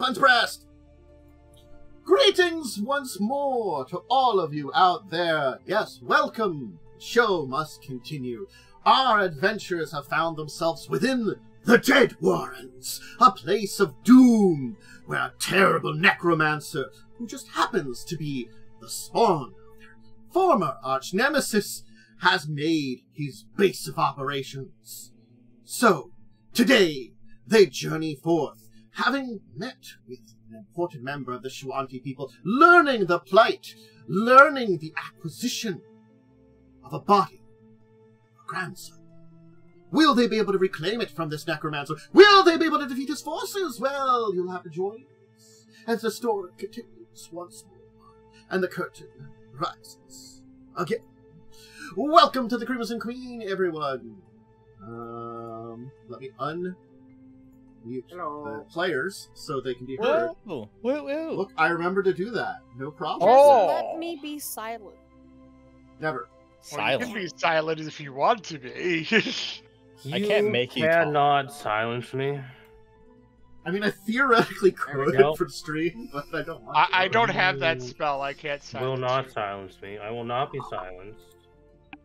Buttons pressed! Greetings once more to all of you out there. Yes, welcome. The show must continue. Our adventurers have found themselves within the Dead Warrens, a place of doom, where a terrible necromancer, who just happens to be the spawn of their former arch-nemesis, has made his base of operations. So, today, they journey forth, having met with an important member of the Shwanti people, learning the plight, learning the acquisition of a body, a grandson. Will they be able to reclaim it from this necromancer? Will they be able to defeat his forces? Well, you'll have to join us as the story continues once more, and the curtain rises again. Welcome to the Crimson Queen, everyone. Let me unmute the players so they can be heard. Whoa. Look, I remember to do that. No problem. Oh. Let me be silent. Never. Well, you can be silent if you want to be. I can't make you cannot silence me. I mean, I theoretically could for the stream, but I don't want to. I don't have that spell. I can't silence Will not you. silence me. I will not be silenced.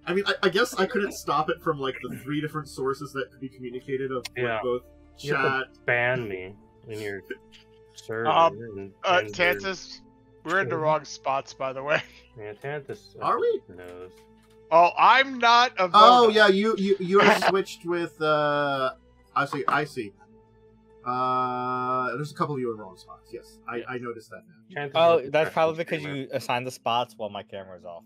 I mean, I guess I couldn't stop it from, like, the 3 different sources that could be communicated of both You have chat. to ban me in your server. Tantus, we're in the wrong spots, by the way. Yeah, Tantus. Are we? Knows. Oh, I'm not a Oh, yeah, you're switched with, I see. There's a couple of you in wrong spots, yes. I noticed that now. Tantus Oh, is that's a probably professional because streamer. you assigned the spots while my camera's off.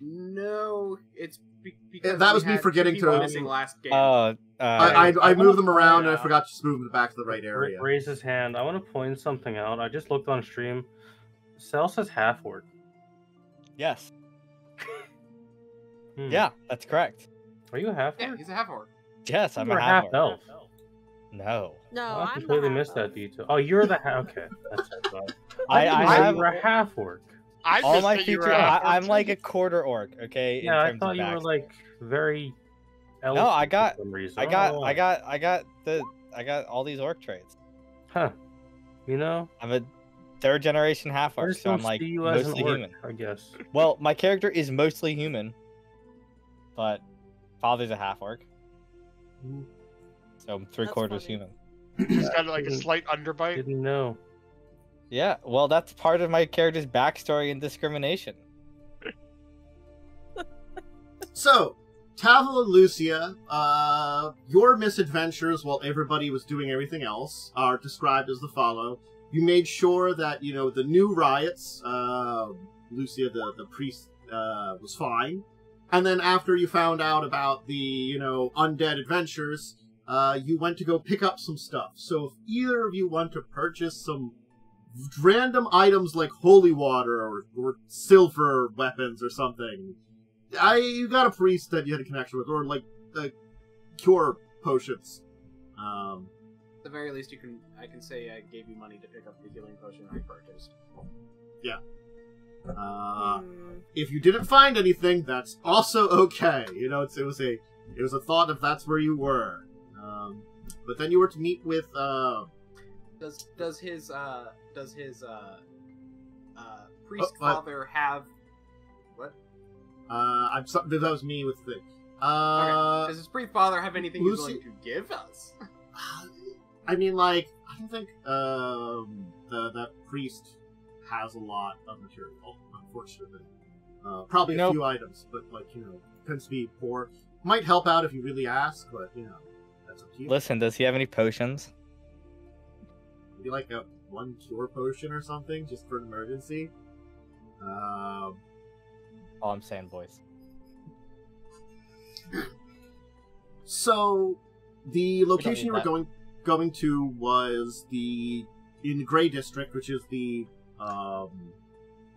No, it's because That was we me had forgetting two people to- missing last game. I moved them around and I out. forgot to move them back to the right area. Raise his hand. I want to point something out. I just looked on stream. Cell says Half-Orc. Yes. Hmm. Yeah, that's correct. Are you a Half-Orc? Yeah, he's a half-orc. Yes, I'm You're a half half elf. No. No, I I'm completely the missed that half-elf. detail. Oh, you're the okay. That's right. I have You're a Half-Orc. I all missed my that you were features. a I'm half-orc. like a quarter orc. Okay. Yeah, in I terms thought of you were accent. like very. No, I got- For some reason. I don't know got why. I got all these orc traits. Huh. You know, I'm a 3rd generation half I orc, just so I'm don't like see you as an mostly orc, human. I guess. Well, my character is mostly human, but father's a half orc, so I'm 3/4 funny. human. He's got like a slight underbite. Didn't know. Yeah, well, that's part of my character's backstory and discrimination. So, Tavel and Lucia, your misadventures while everybody was doing everything else are described as the follow. You made sure that, you know, the new riots, Lucia, the priest, was fine. And then after you found out about the, you know, undead adventures, you went to go pick up some stuff. So if either of you want to purchase some random items like holy water or silver weapons or something, you got a priest that you had a connection with, or like cure potions. At the very least, I can say I gave you money to pick up the healing potion I purchased. Yeah. Hmm. If you didn't find anything, that's also okay. You know, it was a thought if that's where you were. But then you were to meet with Does his priest father have what? that was me with the. Okay. Does his priest father have anything he's Lucy- willing to give us? I mean, like, I don't think that priest has a lot of material, unfortunately. Probably a Nope. few items, but, like, you know, tends to be poor. Might help out if you really ask, but, you know, that's up to you. Listen, does he have any potions? Maybe, like, a 1 cure potion or something, just for an emergency. All I'm saying, boys. So, the location you need were going to was in the Grey District, which is the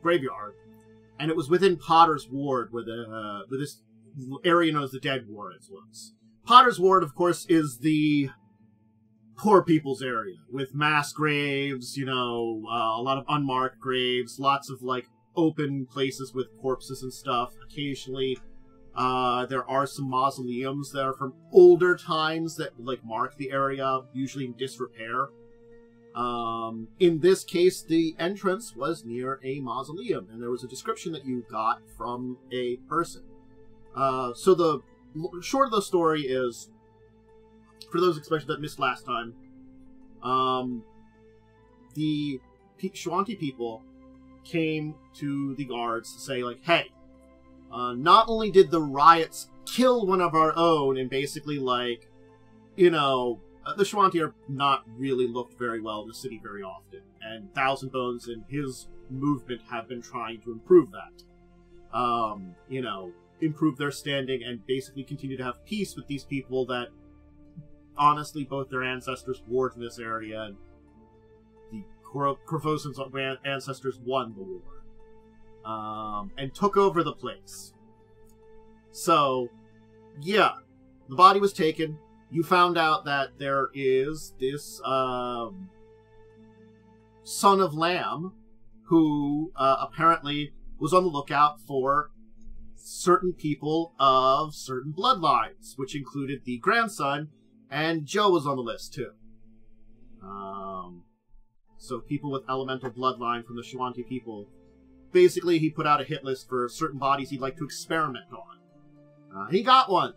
graveyard, and it was within Potter's Ward, where this area known as the Dead Warrens was. Potter's Ward, of course, is the poor people's area, with mass graves, you know, a lot of unmarked graves, lots of, like, open places with corpses and stuff, occasionally There are some mausoleums that are from older times that like mark the area, usually in disrepair. In this case, the entrance was near a mausoleum, and there was a description that you got from a person. So the short of the story is, for those especially that missed last time, the Shuanti people came to the guards to say, like, hey, not only did the riots kill one of our own, and basically, like, you know, the Shuanti are not really looked very well in the city very often, and Thousand Bones and his movement have been trying to improve that. You know, improve their standing and basically continue to have peace with these people that, honestly, both their ancestors warred in this area, and the Korvosan's ancestors won the war. And took over the place. So, yeah, the body was taken. You found out that there is this son of Lamb who apparently was on the lookout for certain people of certain bloodlines, which included the grandson, and Joe was on the list too. So people with elemental bloodline from the Shuanti people. Basically, he put out a hit list for certain bodies he'd like to experiment on. He got one.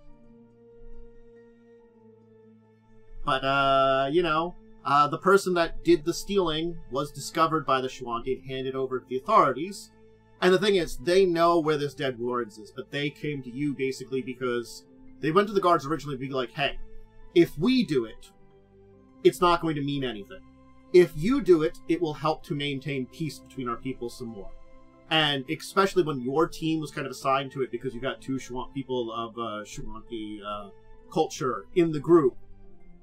But, you know, the person that did the stealing was discovered by the Shuanti and handed over to the authorities. And the thing is, they know where this dead wards is, but they came to you basically because they went to the guards originally to be like, hey, if we do it, it's not going to mean anything. If you do it, it will help to maintain peace between our people some more. And especially when your team was kind of assigned to it because you got two people of Shuanti culture in the group,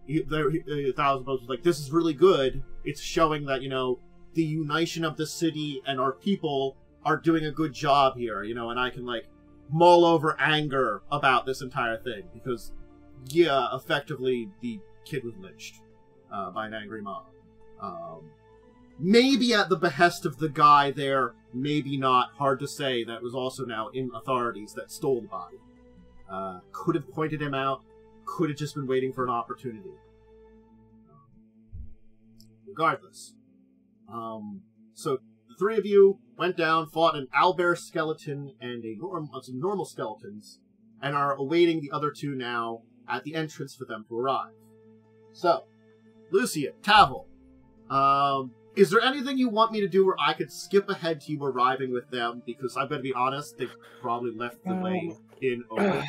Thousand Bones was like, this is really good. It's showing that, you know, the unition of the city and our people are doing a good job here, you know, and I can, like, mull over anger about this entire thing. Because, yeah, effectively, the kid was lynched by an angry mob. Maybe at the behest of the guy there, maybe not. Hard to say. That was also now in authorities that stole the body. Could have pointed him out. Could have just been waiting for an opportunity. Regardless. So, the three of you went down, fought an owlbear skeleton and some normal skeletons, and are awaiting the other two now at the entrance for them to arrive. So, Lucia, Tavel, is there anything you want me to do where I could skip ahead to you arriving with them? Because I'm going to be honest, they've probably left the way in open.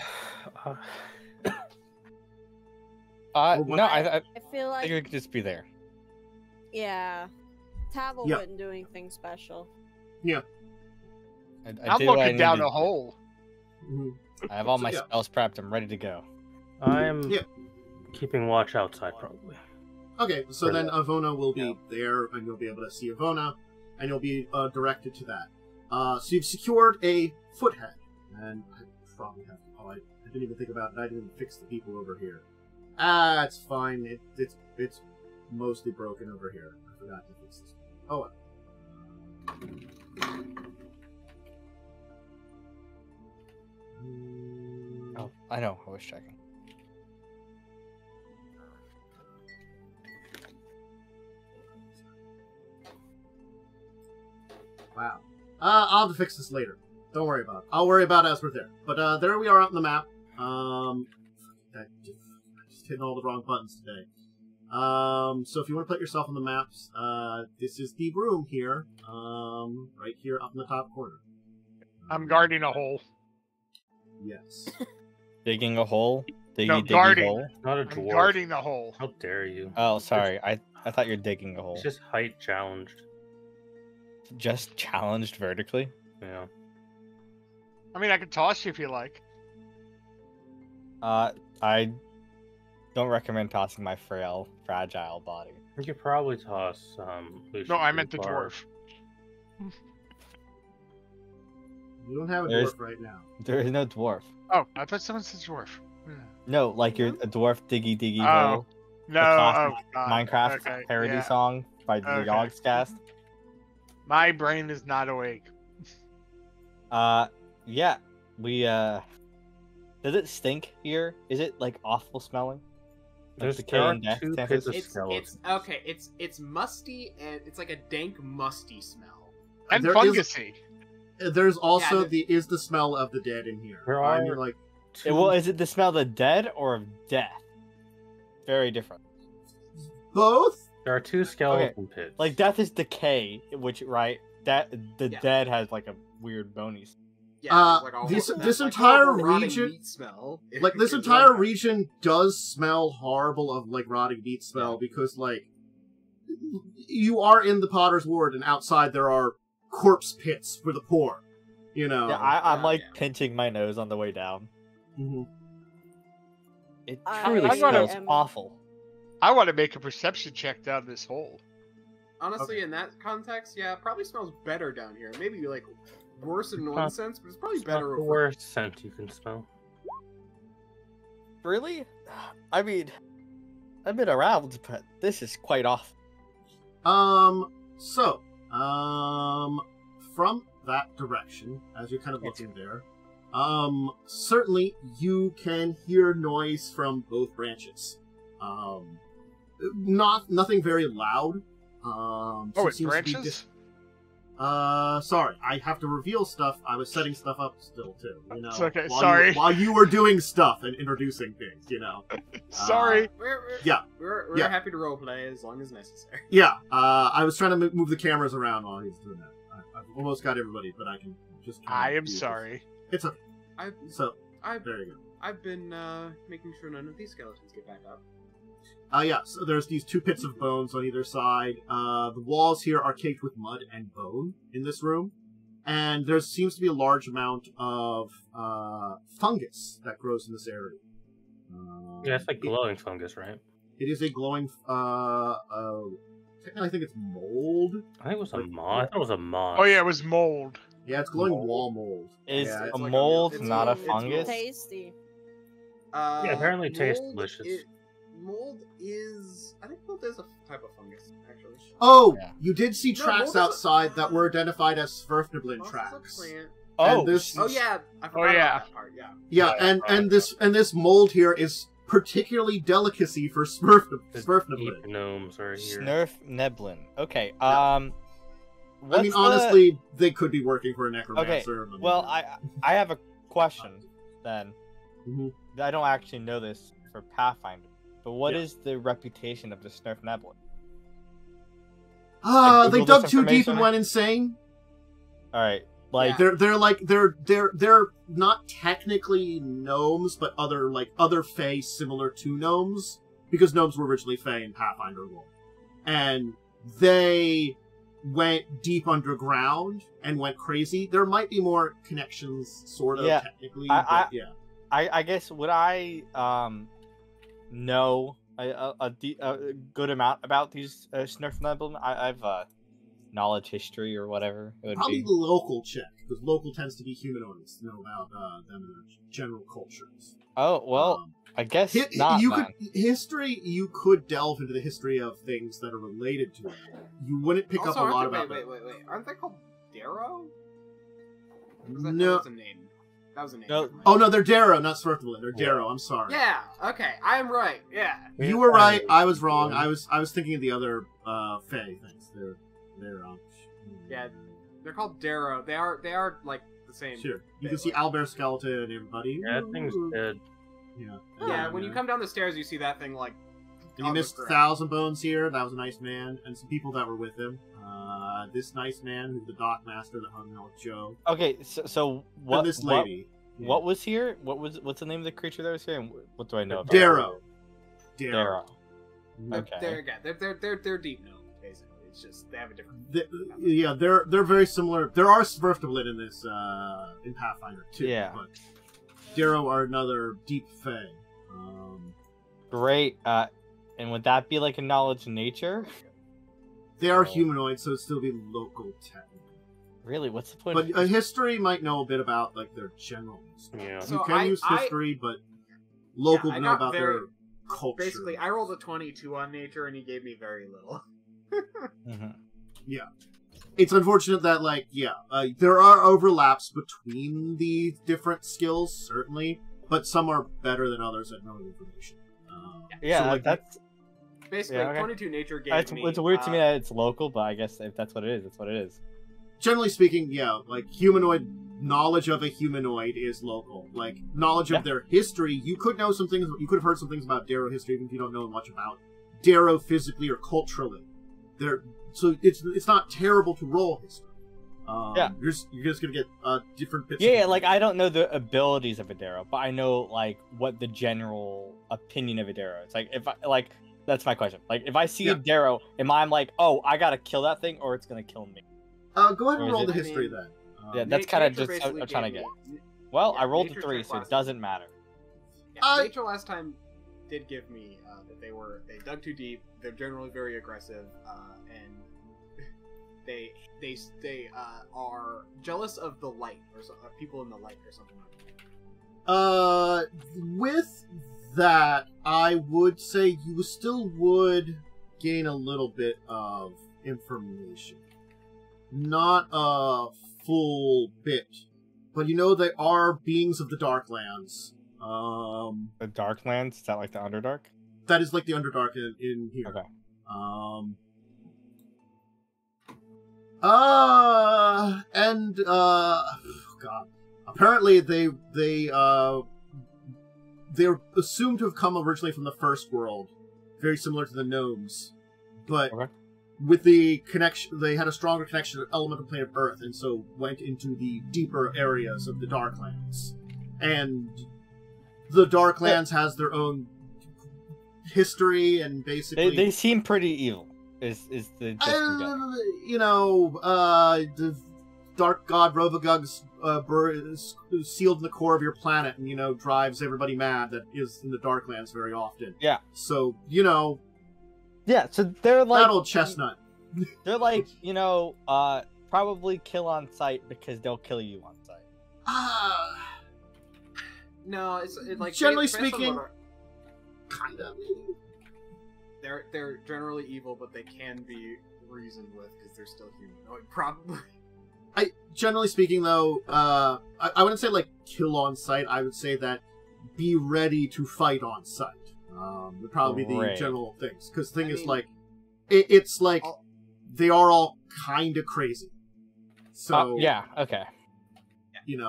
No, I feel like, think we could just be there. yeah, Tavel Yeah. wouldn't do anything special. Yeah. I I'm did what I looking down needed a hole. Mm-hmm. I have all So, my yeah. spells prepped. I'm ready to go. I'm Yeah. keeping watch outside, probably. Okay, so then Ivona will be there, and you'll be able to see Ivona, and you'll be directed to that. So you've secured a foothead, and I probably have. Oh, I didn't even think about it. I didn't even fix the people over here. It's fine. It's mostly broken over here. I forgot to fix this. Oh well. Oh, I know. I was checking. Wow. I'll have to fix this later. Don't worry about it. I'll worry about it as we're there. But there we are out on the map. I just hitting all the wrong buttons today. So if you want to put yourself on the maps, this is the room here, right here up in the top corner. I'm guarding a hole. Yes. Digging a hole? No, Diggy guarding. hole? Not a I'm dwarf. guarding a hole. How dare you? Oh, sorry. I thought you're digging a hole. It's just height challenged. Just challenged vertically? Yeah. I mean, I can toss you if you like. I don't recommend tossing my fragile body. You could probably toss Lucia No, I too meant the far. dwarf. You don't have a There's- dwarf right now. There is no dwarf. Oh, I thought someone said dwarf. Yeah. No, like you're a dwarf diggy diggy Oh, hole. No, classic oh, God. Minecraft Okay, parody yeah. song by the Okay. Yogscast. My brain is not awake. Yeah, we Does it stink here? Is it like awful smelling? There's decay there are and death, two Tantus? pits of It's skeletons. okay. It's musty and it's like a dank, musty smell. And There is- fungusy. There's also Yeah, the smell of the dead in here. There I are- mean, like, Well, is it the smell of the dead or of death? Very different. both? There are two skeleton pits. Like death is decay, which right? That the Yeah. dead has like a weird bony. Yeah, like a this- hor- this like entire horrible rotting region- meat smell. Like, this It's entire like- region does smell horrible of, like, rotting meat smell, because, like, you are in the Potter's Ward, and outside there are corpse pits for the poor, you know? Yeah, I'm like yeah. pinching my nose on the way down. Mhm. It I truly wanna- smells awful. I want to make a perception check down this hole. Honestly, in that context, yeah, it probably smells better down here. Maybe like worse in one Huh. sense, but it's probably It's not better. the over- worst scent you can smell. Really? I mean, I've been around, but this is quite off. From that direction, as you're kind of looking there, certainly you can hear noise from both branches. Nothing very loud. Oh, it it's seems to be branches? sorry, I have to reveal stuff. I was setting stuff up still too, you know. It's okay, while sorry. while you were doing stuff and introducing things, you know. Sorry. Yeah. We're Yeah. happy to roleplay as long as necessary. Yeah, I was trying to move the cameras around while he was doing that. I've almost got everybody, but I can just. I am do this. sorry. It's okay. I've So I've there you go. I've been making sure none of these skeletons get back up. Yeah, so there's these two pits of bones on either side. The walls here are caked with mud and bone in this room. And there seems to be a large amount of fungus that grows in this area. Yeah, it's like glowing fungus, right? It is a glowing, technically I think it's mold. I think it was a moth. I thought it was a moth. Oh yeah, it was mold. Yeah, it's glowing Mold. wall mold. Is Yeah, a it's like a mold real- not a it's fungus? Tasty. Yeah, apparently it tastes mold delicious. Mold is. I think mold is a type of fungus, actually. Oh, Yeah. you did see No, tracks mold is a- outside that were identified as Sverfniblin Mold is a tracks. plant. Oh, And this- Oh yeah, I forgot yeah. about that part. Yeah. Yeah, Yeah, and this mold here is particularly delicacy for The Sverfniblin. deep gnomes are here. Snurf Neblin. Okay. I What's mean, the- honestly, they could be working for a necromancer. Okay. Well, I have a question then. Mhm. I don't actually know this for Pathfinder, but what Yeah. is the reputation of the Snurf Neblin? They Google dug this too deep information? and went insane. All right, like Yeah. They're not technically gnomes, but other fae similar to gnomes, because gnomes were originally fae in Pathfinder lore, and they went deep underground and went crazy. There might be more connections, sort of, Yeah, technically, I- but yeah. I guess would I know a good amount about these Snurf Neblin? I've knowledge history or whatever it would Probably be. the local check, because local tends to be humanoids to know about them and their general cultures. Oh well, I guess not. you then. you could delve into the history of things that are related to it. You wouldn't pick Also, up a lot aren't they- about wait. Aren't they called Darrow? Was No. That was a name. That was a name. No. never mind. Oh no, they're Darrow, not Sverfniblin. They're Yeah. Darrow. I'm sorry. Yeah. Okay. I am right. Yeah. You were right. I was wrong. I was thinking of the other Fae things. They're Yeah. They're called Darrow. They are like the same. Sure. You Fae, can see like- Owlbear skeleton and everybody. Yeah, that thing's dead. Yeah. Yeah. When you come down the stairs, you see that thing like. And you on the missed ground. 1,000 Bones here. That was a nice man, and some people that were with him. This nice man, who's the dock master that hung out with Joe, Okay, so what? and this lady. What was here? What's the name of the creature that was here? And what do I know about Darrow. it? Darrow. They're, Okay. They're again. They're deep gnome basically. It's just they have a different. Yeah, they're very similar. There are Sverfniblin in this in Pathfinder too. Yeah. But Darrow are another deep fae. Great. And would that be like a knowledge in nature? They are Oh. humanoids, so it'd still be local technically. Really? What's the point? But of history might know a bit about like their general history. Yeah. So You can use history, but local Yeah, I to know got about very- their culture. Basically, I rolled a 22 on nature, and he gave me very little. Mhm. It's unfortunate that, like, there are overlaps between the different skills, certainly, but some are better than others at knowing information. Yeah, so, like, that's Basically, Yeah, okay. 22 nature gave me. it's weird to me that it's local, but I guess if that's what it is, that's what it is. generally speaking, yeah, like humanoid knowledge of a humanoid is local. Like knowledge of their history, you could know some things. You could have heard some things about Darrow history, even if you don't know much about Darrow physically or culturally. So it's not terrible to roll history. You're just gonna get different bits. Yeah, like I don't know the abilities of a Darrow, but I know like what the general opinion of a Darrow is. Like if I like, that's my question. Like if I see a Darrow, am I like, oh, I gotta kill that thing, or it's gonna kill me? Go ahead and roll the history then. Yeah, that's kind of just what I'm trying to get. Well, I rolled a 3, so it doesn't matter. Yeah, nature last time did give me that they dug too deep. They're generally very aggressive, and they are jealous of the light or people in the light or something like that. With that, I would say you still would gain a little bit of information. Not a full bit. But you know they are beings of the Darklands. The Darklands? Is that like the Underdark? That is like the Underdark in here. Okay. God. Apparently they're assumed to have come originally from the First World, very similar to the gnomes, but with the connection, they had a stronger connection to the elemental plane of Earth, and so went into the deeper areas of the Darklands. And the Darklands has their own history, and basically they seem pretty evil. Is the the Dark God Rovagug's is sealed in the core of your planet, and drives everybody mad that is in the Darklands very often. Yeah. So yeah, so they're like that old chestnut. They're like probably kill on sight because they'll kill you on sight. No, it's like generally speaking, kind of. They're generally evil, but they can be reasoned with because they're still humanoid, probably. Generally speaking, though, I wouldn't say like kill on sight. I would say that be ready to fight on sight. Would probably be the general things. Because the thing is, like, it's like they are all kind of crazy. So yeah, okay.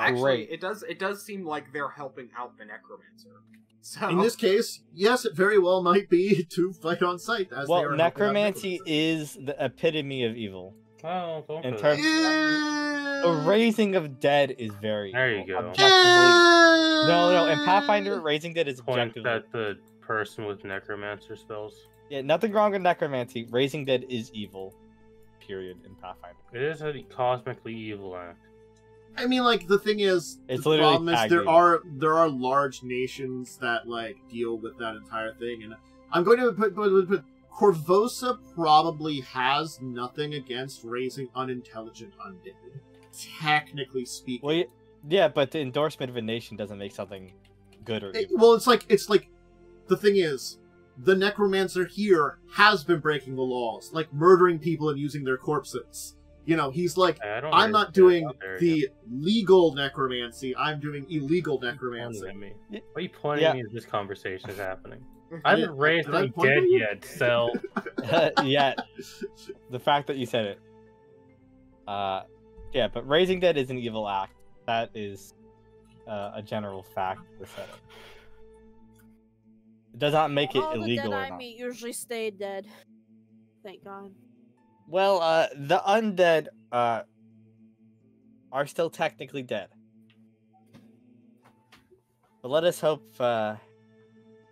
Actually, it does seem like they're helping out the necromancer. So in this case, yes, it very well might be to fight on sight. Well, necromancy is the epitome of evil. Oh, don't in terms the raising of dead is very there evil. you go. No, in Pathfinder, raising dead is objectively that the person with necromancer spells. Yeah, nothing wrong with necromancy. Raising dead is evil. Period. In Pathfinder, it is a cosmically evil act. I mean, like, the thing is, the problem is there are large nations that like deal with that entire thing, and I'm going to put Korvosa probably has nothing against raising unintelligent undead, technically speaking. Well, yeah, but the endorsement of a nation doesn't make something good or evil. Well, it's like the thing is, the necromancer here has been breaking the laws, like murdering people and using their corpses. He's like, I'm not doing the legal necromancy, I'm doing illegal necromancy. Why are you pointing at me as this conversation is happening? I haven't raised any dead yet, so... Yet. The fact that you said it. Yeah, but raising dead is an evil act. That is a general fact to set it. It does not make it illegal the or dead not. I meet usually stay dead. Thank God. Well, the undead are still technically dead. But let us hope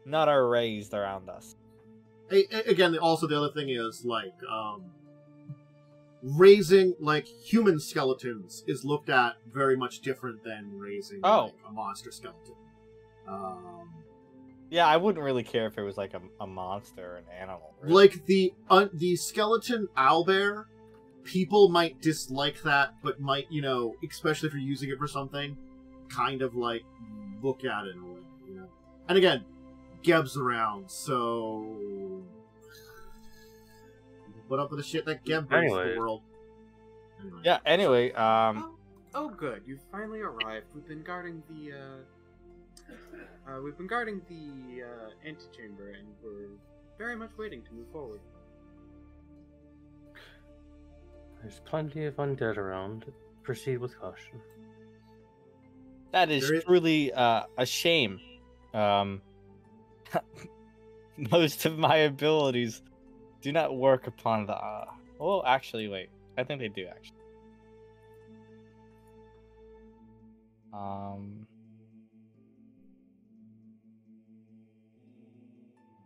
not are raised around us. Again, also the other thing is, like, raising, like, human skeletons is looked at very much different than raising like, a monster skeleton. Yeah, I wouldn't really care if it was like a monster or an animal. Really. Like the skeleton owlbear, people might dislike that, but might, especially if you're using it for something, kind of like look at it in a way, And again, Geb's around, so put up with the shit that Geb brings to the world. Anyway. Yeah. Anyway, Oh, good. You finally arrived. We've been guarding the we've been guarding the antechamber, and we're very much waiting to move forward. There's plenty of undead around. Proceed with caution. That is truly a shame. Most of my abilities do not work upon the... Oh, actually, wait. I think they do, actually.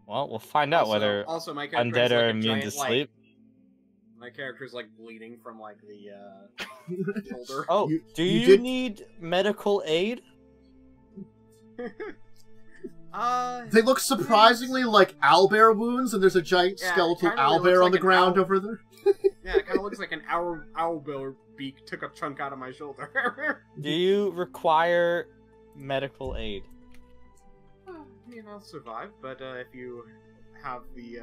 Well, we'll find out whether also my undead are immune to sleep. My character's like bleeding from like the shoulder. Oh, do you need medical aid? They look surprisingly like owlbear wounds, and there's a giant skeletal owlbear on the ground over there. Yeah, it kind of looks like an owlbear beak took a chunk out of my shoulder. Do you require medical aid? I mean, I'll survive, but if you have the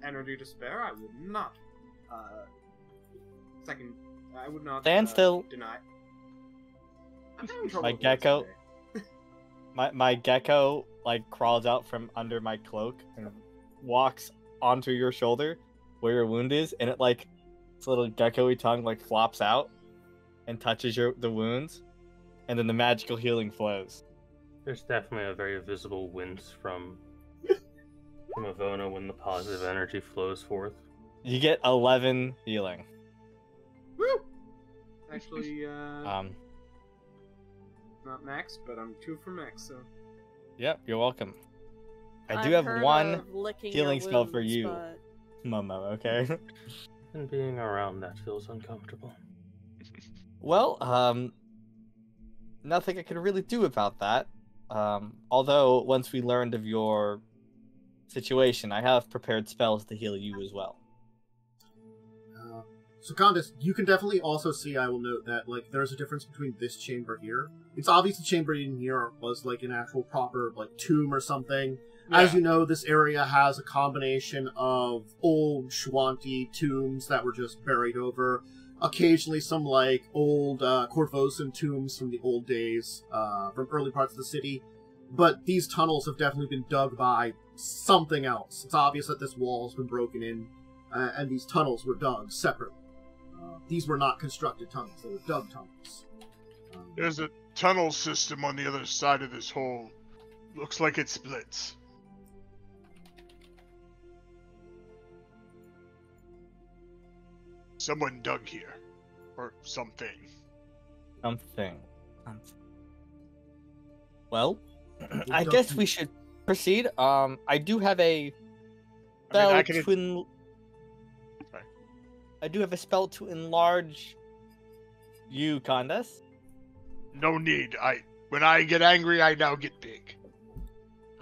energy to spare, I would not. I would not. Stand still. Deny. I'm having trouble My with gecko. today. My gecko like crawls out from under my cloak and walks onto your shoulder where your wound is, and it like its little gecko-y tongue like flops out and touches the wounds, and then the magical healing flows. There's definitely a very visible wince from Ivona when the positive energy flows forth. You get 11 healing. Woo! Actually, not max, but I'm 2 for max, so. Yep, you're welcome. I I've do have heard one of licking healing your spell for wounds, you, but- Momo, okay? And being around that feels uncomfortable. Well, nothing I can really do about that. Although, once we learned of your situation, I have prepared spells to heal you as well. So, Khandes, you can definitely also see, I will note, that, like, there's a difference between this chamber here. It's obvious the chamber in here was, like, an actual proper, like, tomb or something. Yeah. As you know, this area has a combination of old Shwanti tombs that were just buried over. Occasionally some, like, old Korvosan tombs from the old days, from early parts of the city. But these tunnels have definitely been dug by something else. It's obvious that this wall has been broken in, and these tunnels were dug separately. These were not constructed tunnels, they were dug tunnels. There's a tunnel system on the other side of this hole. Looks like it splits. Someone dug here. Or something. Something. Well, I guess we should proceed. I do have a spell I do have a spell to enlarge you, Khandes. No need. When I get angry, I now get big.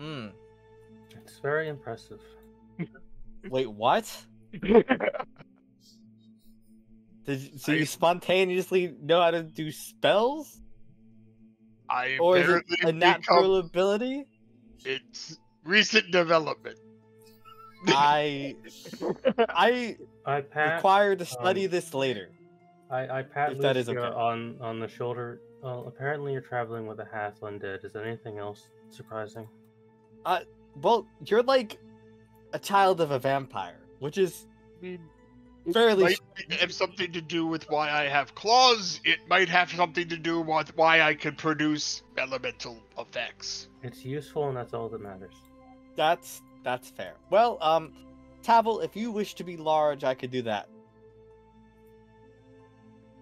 It's very impressive. Wait, what? So you spontaneously know how to do spells? Or is it a natural ability? It's recent development. I require to study this later. I pat Lucia okay. on the shoulder. Well, apparently you're traveling with a half undead. Is anything else surprising? Well, you're like a child of a vampire, which is fairly. It might have something to do with why I have claws. It might have something to do with why I can produce elemental effects. It's useful, and that's all that matters. That's fair. Well, Tavel, if you wish to be large, I could do that.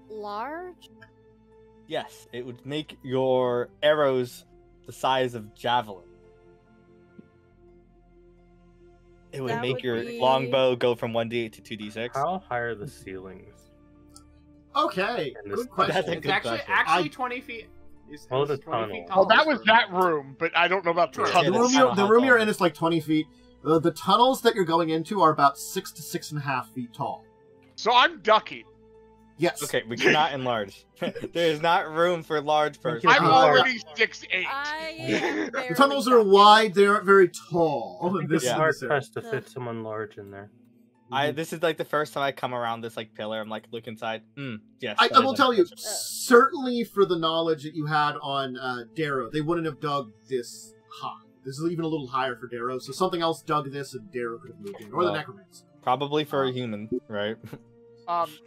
Large? Yes, it would make your arrows the size of javelin. It would make your longbow go from 1d8 to 2d6. How high are the ceilings? Okay, good question. It's actually 20 feet. Oh, the tunnel. Well, that was that room, but I don't know about the tunnel. The room you're in is like 20 feet. The tunnels that you're going into are about 6 to 6.5 feet tall. So I'm ducking. Yes. Okay, we cannot enlarge. There is not room for large person. I'm already 6'8". The tunnels are wide. They aren't very tall. It's hard pressed to fit someone large in there. This is like the first time I come around this like pillar. I'm like, look inside. Yes. I will tell you, certainly for the knowledge that you had on Darrow, they wouldn't have dug this high. This is even a little higher for Darrow, so something else dug this and Darrow could have moved in. Or the Necromancer. Probably for a human, right?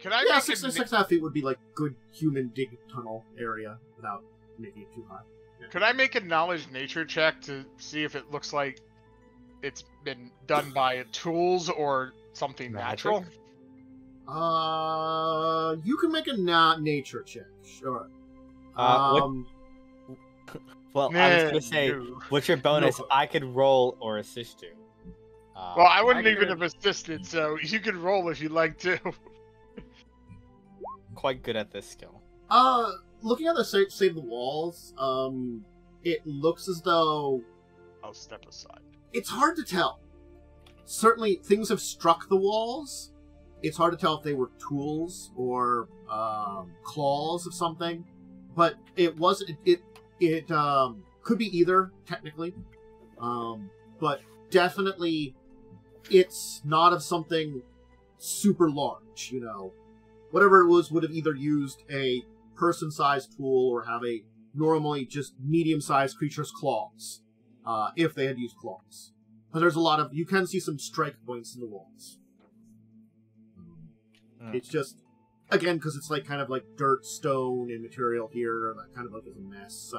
Can I Yeah, make 6.5 feet would be like good human dig tunnel area without making it too high. Yeah. Could I make a knowledge nature check to see if it looks like it's been done by tools or something natural? You can make a nature check, sure. Well, I was gonna say, what's your bonus? I could roll or assist you. Well, I wouldn't even have assisted, so you could roll if you'd like to. Quite good at this skill. Looking at the state of the walls, it looks as though... I'll step aside. It's hard to tell. Certainly, things have struck the walls. It's hard to tell if they were tools or claws of something. But it wasn't... It could be either, technically. But definitely, it's not of something super large, you know. Whatever it was would have either used a person-sized tool or have a normally just medium-sized creature's claws, if they had used claws. But there's a lot of... You can see some strike points in the walls. It's just... Again, because it's like kind of like dirt, stone, and material here, that kind of like is a mess.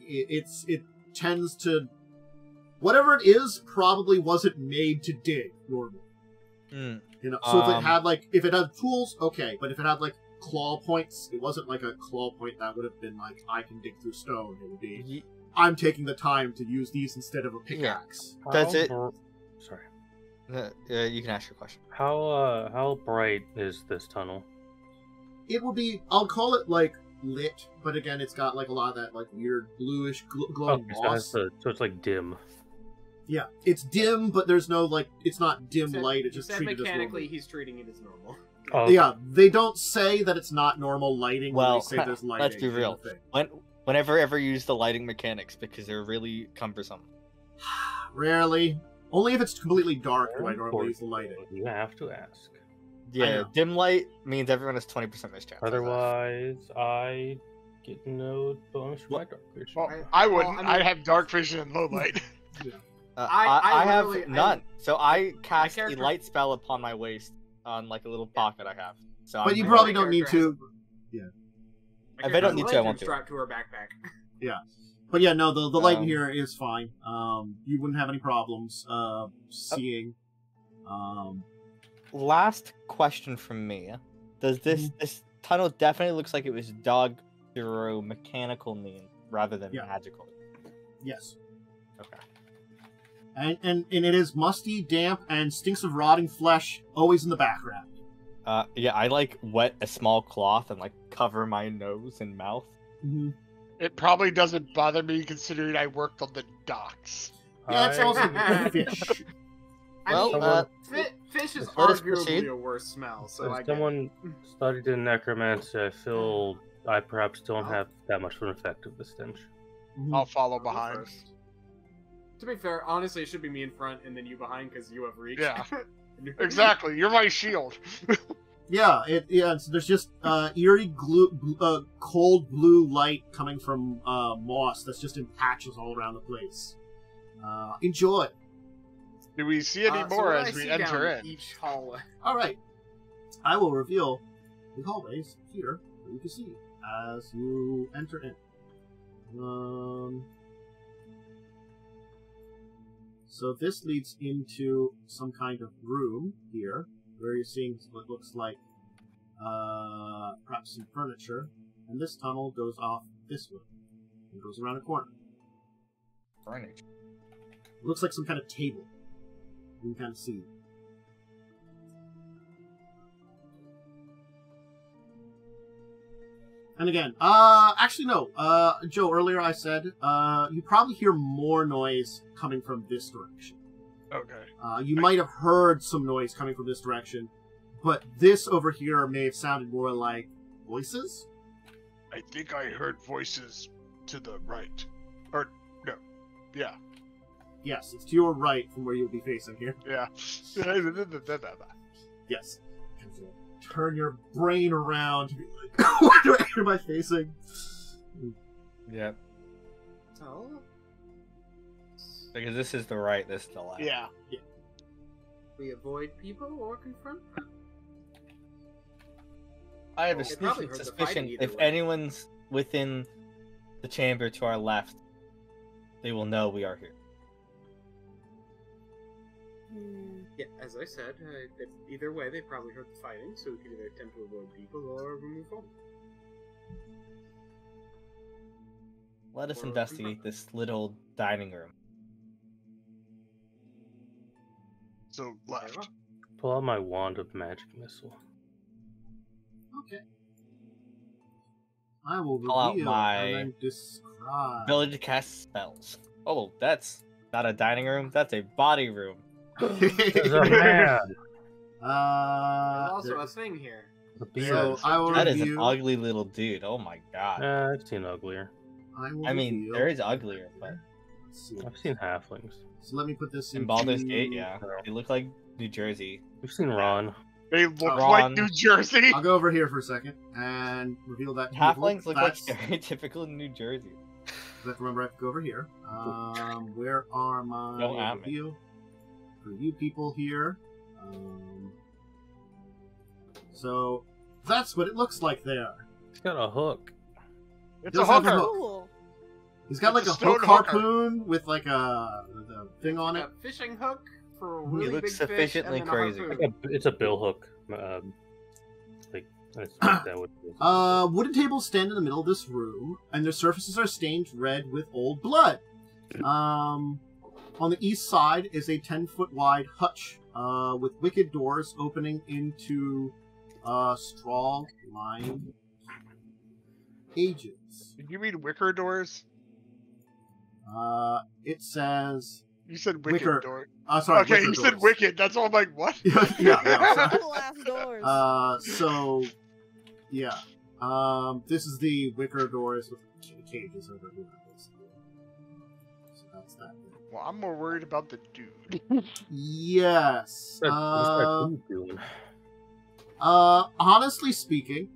It tends to... Whatever it is probably wasn't made to dig normally. You know, so if it had tools, okay, but if it had like claw points, it wasn't like a claw point that would have been like, I can dig through stone. It would be, I'm taking the time to use these instead of a pickaxe. Does it? Sorry. You can ask your question. How bright is this tunnel? It will be, I'll call it like lit, but again, it's got like a lot of that like weird bluish glowing moss. So it's like dim. Yeah, it's dim, but there's no like, it's not dim light. It's just treated mechanically, as normal. he's treating it as normal. Oh, yeah, they don't say that it's not normal lighting. Well, when they say there's lighting. let's be real. Whenever ever use the lighting mechanics because they're really cumbersome. Rarely. Only if it's completely dark do I normally use the lighting. You have to ask. Yeah, dim light means everyone has 20% miss chance. Otherwise, I get no bonus for my dark vision. Well, I wouldn't. I'd have dark vision and low light. I have none. So I cast a light spell upon my waist on like a little pocket I have. So but you probably don't need to. Yeah. If I don't need to, I want to. Strapped to her backpack. Yeah. But yeah, no, the light in here is fine. You wouldn't have any problems seeing. Last question from me. Does this tunnel definitely looks like it was dug through mechanical means rather than magical? Yes. Okay. And it is musty, damp, and stinks of rotting flesh always in the background. Yeah, I like wet a small cloth and like cover my nose and mouth. Mm-hmm. It probably doesn't bother me considering I worked on the docks. Yeah, it's also fish. Well, fish is let us arguably proceed. a worse smell. So As someone studied in necromancy, I feel I perhaps don't have that much of an effect of the stench. I'll follow behind. To be fair, honestly, it should be me in front and then you behind because you have reach. Yeah, exactly. You're my shield. Yeah, so there's just eerie, cold blue light coming from moss that's just in patches all around the place. Enjoy. Do we see any more as we enter in? Each hallway. All right, I will reveal the hallways here that you can see as you enter in. So this leads into some kind of room here, where you're seeing what looks like perhaps some furniture, and this tunnel goes off this way and goes around a corner. Furniture. It looks like some kind of table. You can kind of see. And again, actually no, Joe, earlier I said, you probably hear more noise coming from this direction. Okay. You might have heard some noise coming from this direction, but this over here may have sounded more like voices. I think I heard voices to the right. Or, no. Yeah. Yes, it's to your right from where you'll be facing here. Yeah. Yes. Turn your brain around to be like, what direction am I facing? Yeah. Oh. Because this is the right, this is the left. Yeah. We avoid people or confront them. I have a They probably sneaking heard the suspicion fighting either if way. anyone's within the chamber to our left, they will know we are here. Yeah, as I said, either way, they probably heard the fighting, so we can either attempt to avoid people or move on. Let us Or investigate this little dining room. So left. Pull out my wand of magic missile. Okay. I will Pull out reveal my and then describe. Ability to cast spells. Oh, that's not a dining room, that's a body room. There's a man. There's also there- a thing here. A beard. so I will That is review. an ugly little dude. Oh my god. I've seen uglier. I mean, reveal- there is uglier, but Let's see. I've seen halflings. So let me put this in Baldur's into- Gate, yeah, they look like New Jersey. We've seen Ron. They look Ron. like New Jersey. I'll go over here for a second and reveal that. Halflings look like That's- stereotypical New Jersey. I have to remember I have to go over here. Where are my Don't at me. review for you people here? So that's what it looks like there. He's got a hook. It's Does a have a hooker. hook. Cool. He's got like It's a a stone hook hooker. harpoon with like a thing on it. A fishing hook for a He really looks big fish and sufficiently then a crazy. harpoon. It's a bill hook. Like that's that would. Wooden tables stand in the middle of this room, and their surfaces are stained red with old blood. On the east side is a 10-foot wide hutch with wicket doors opening into straw-lined cages. Did you mean wicker doors? It says... You said wicked Wicker. door. Sorry, Okay, wicker you said doors. wicked. That's all I'm like, what? yeah. Cool ass doors. So, yeah. This is the wicker doors with cages over here. Basically. So that's that. Well, I'm more worried about the dude. Yes. What's that dude doing? Honestly speaking,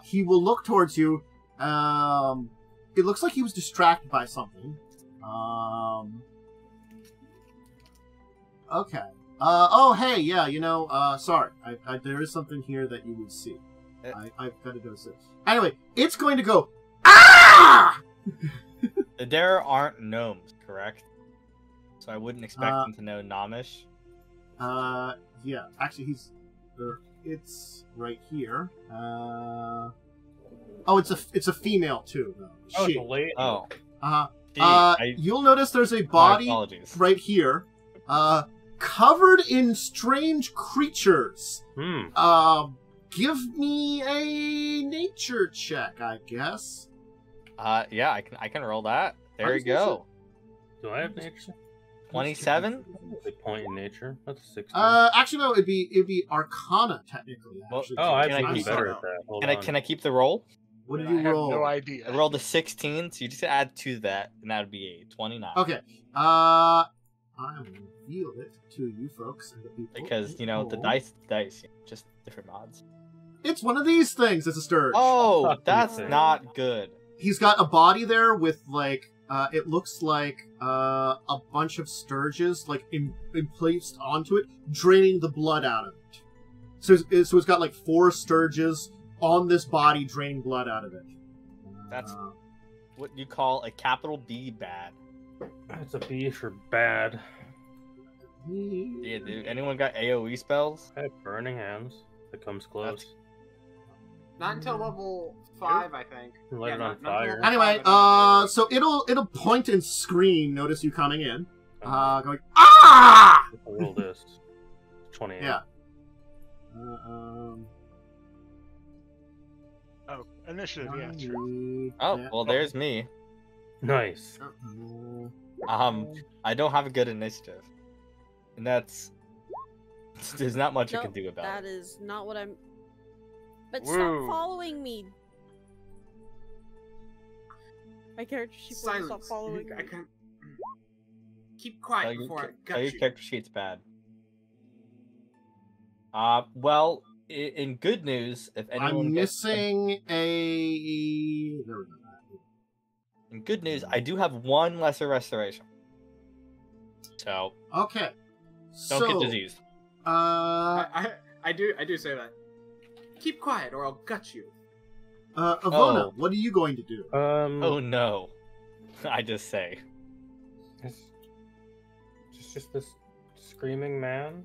he will look towards you. It looks like he was distracted by something. Okay. Oh, hey, yeah, sorry. There is something here that you would see. I've got to go see. Anyway, it's going to go, ah! There aren't gnomes, correct? So I wouldn't expect them to know Gnomish. Yeah, actually, it's right here. Oh, it's a female too, though. Oh, it's She. a lady. Oh. Uh-huh. You'll notice there's a my body apologies. right here, covered in strange creatures. Give me a nature check, I guess. Yeah, I can roll that. There How you does go. Do I have nature? 27? A point in nature. That's a 16. Actually, no, it'd be Arcana technically. Well, Actually, oh, can I I'm keep- better at that. Hold Can I on. keep the roll? What did I you have roll? no idea. I rolled a 16, so you just add to that, and that would be a 29. Okay. I will reveal it to you folks and the people. Because, the dice, just different mods. It's one of these things. It's a sturge. Oh, Fuck that's these things. not good. He's got a body there with like it looks like a bunch of sturges like placed onto it, draining the blood out of it. So it's got like 4 sturges on this body, draining blood out of it. That's what you call a capital B bad. It's a B for bad. Yeah, dude. Anyone got AoE spells? I have burning hands. It comes close. Not until level 5, I think. Light it on not fire. until Anyway, level 5, so it'll point and scream. Notice you coming in, Uh, going ah! I'll roll this. 28. Yeah. Oh, initiative, yeah, true. Oh, well, there's me. Nice. I don't have a good initiative. And there's not much I Nope, can do about that it. is not what I'm. But Woo. stop following me. My character sheet won't stop Silence. following me. I can't. Keep quiet before I gut your you. character sheet's bad. Well, in good news, if anyone I'm gets missing a. There we go. in good news, I do have 1 lesser restoration. So Okay. don't get diseased. I do say that. Keep quiet, or I'll gut you. Ivona, Oh. what are you going to do? Oh no. I just say. It's just this screaming man.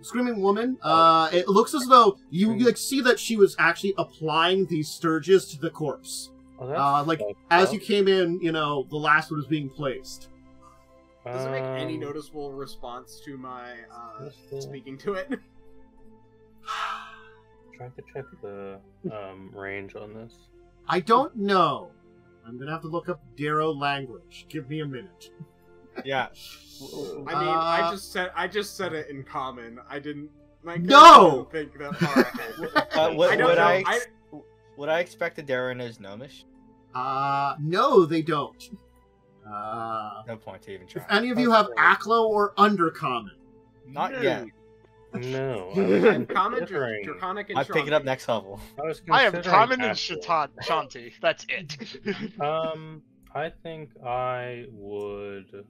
Screaming woman. It looks as though you like see that she was actually applying these sturges to the corpse. Oh, that's Like fucked as up. you came in, you know, the last one was being placed. Does it make any Um, noticeable response to my Noticeable. speaking to it? Trying to check the range on this. I don't know. I'm gonna have to look up Darrow language. Give me a minute. Yeah. I mean, I just said it in common. I didn't. My No! character didn't think that far ahead. Would, I don't would, know. I, would I expect a Darren knows Gnomish? No, they don't. No point to even If try. any of you have Aklo or Undercommon, Not yet. No. I'm common, considering- draconic, and I pick it up Shanti. next level. I am considering common and Aklo. Shanti. That's it. I think I would.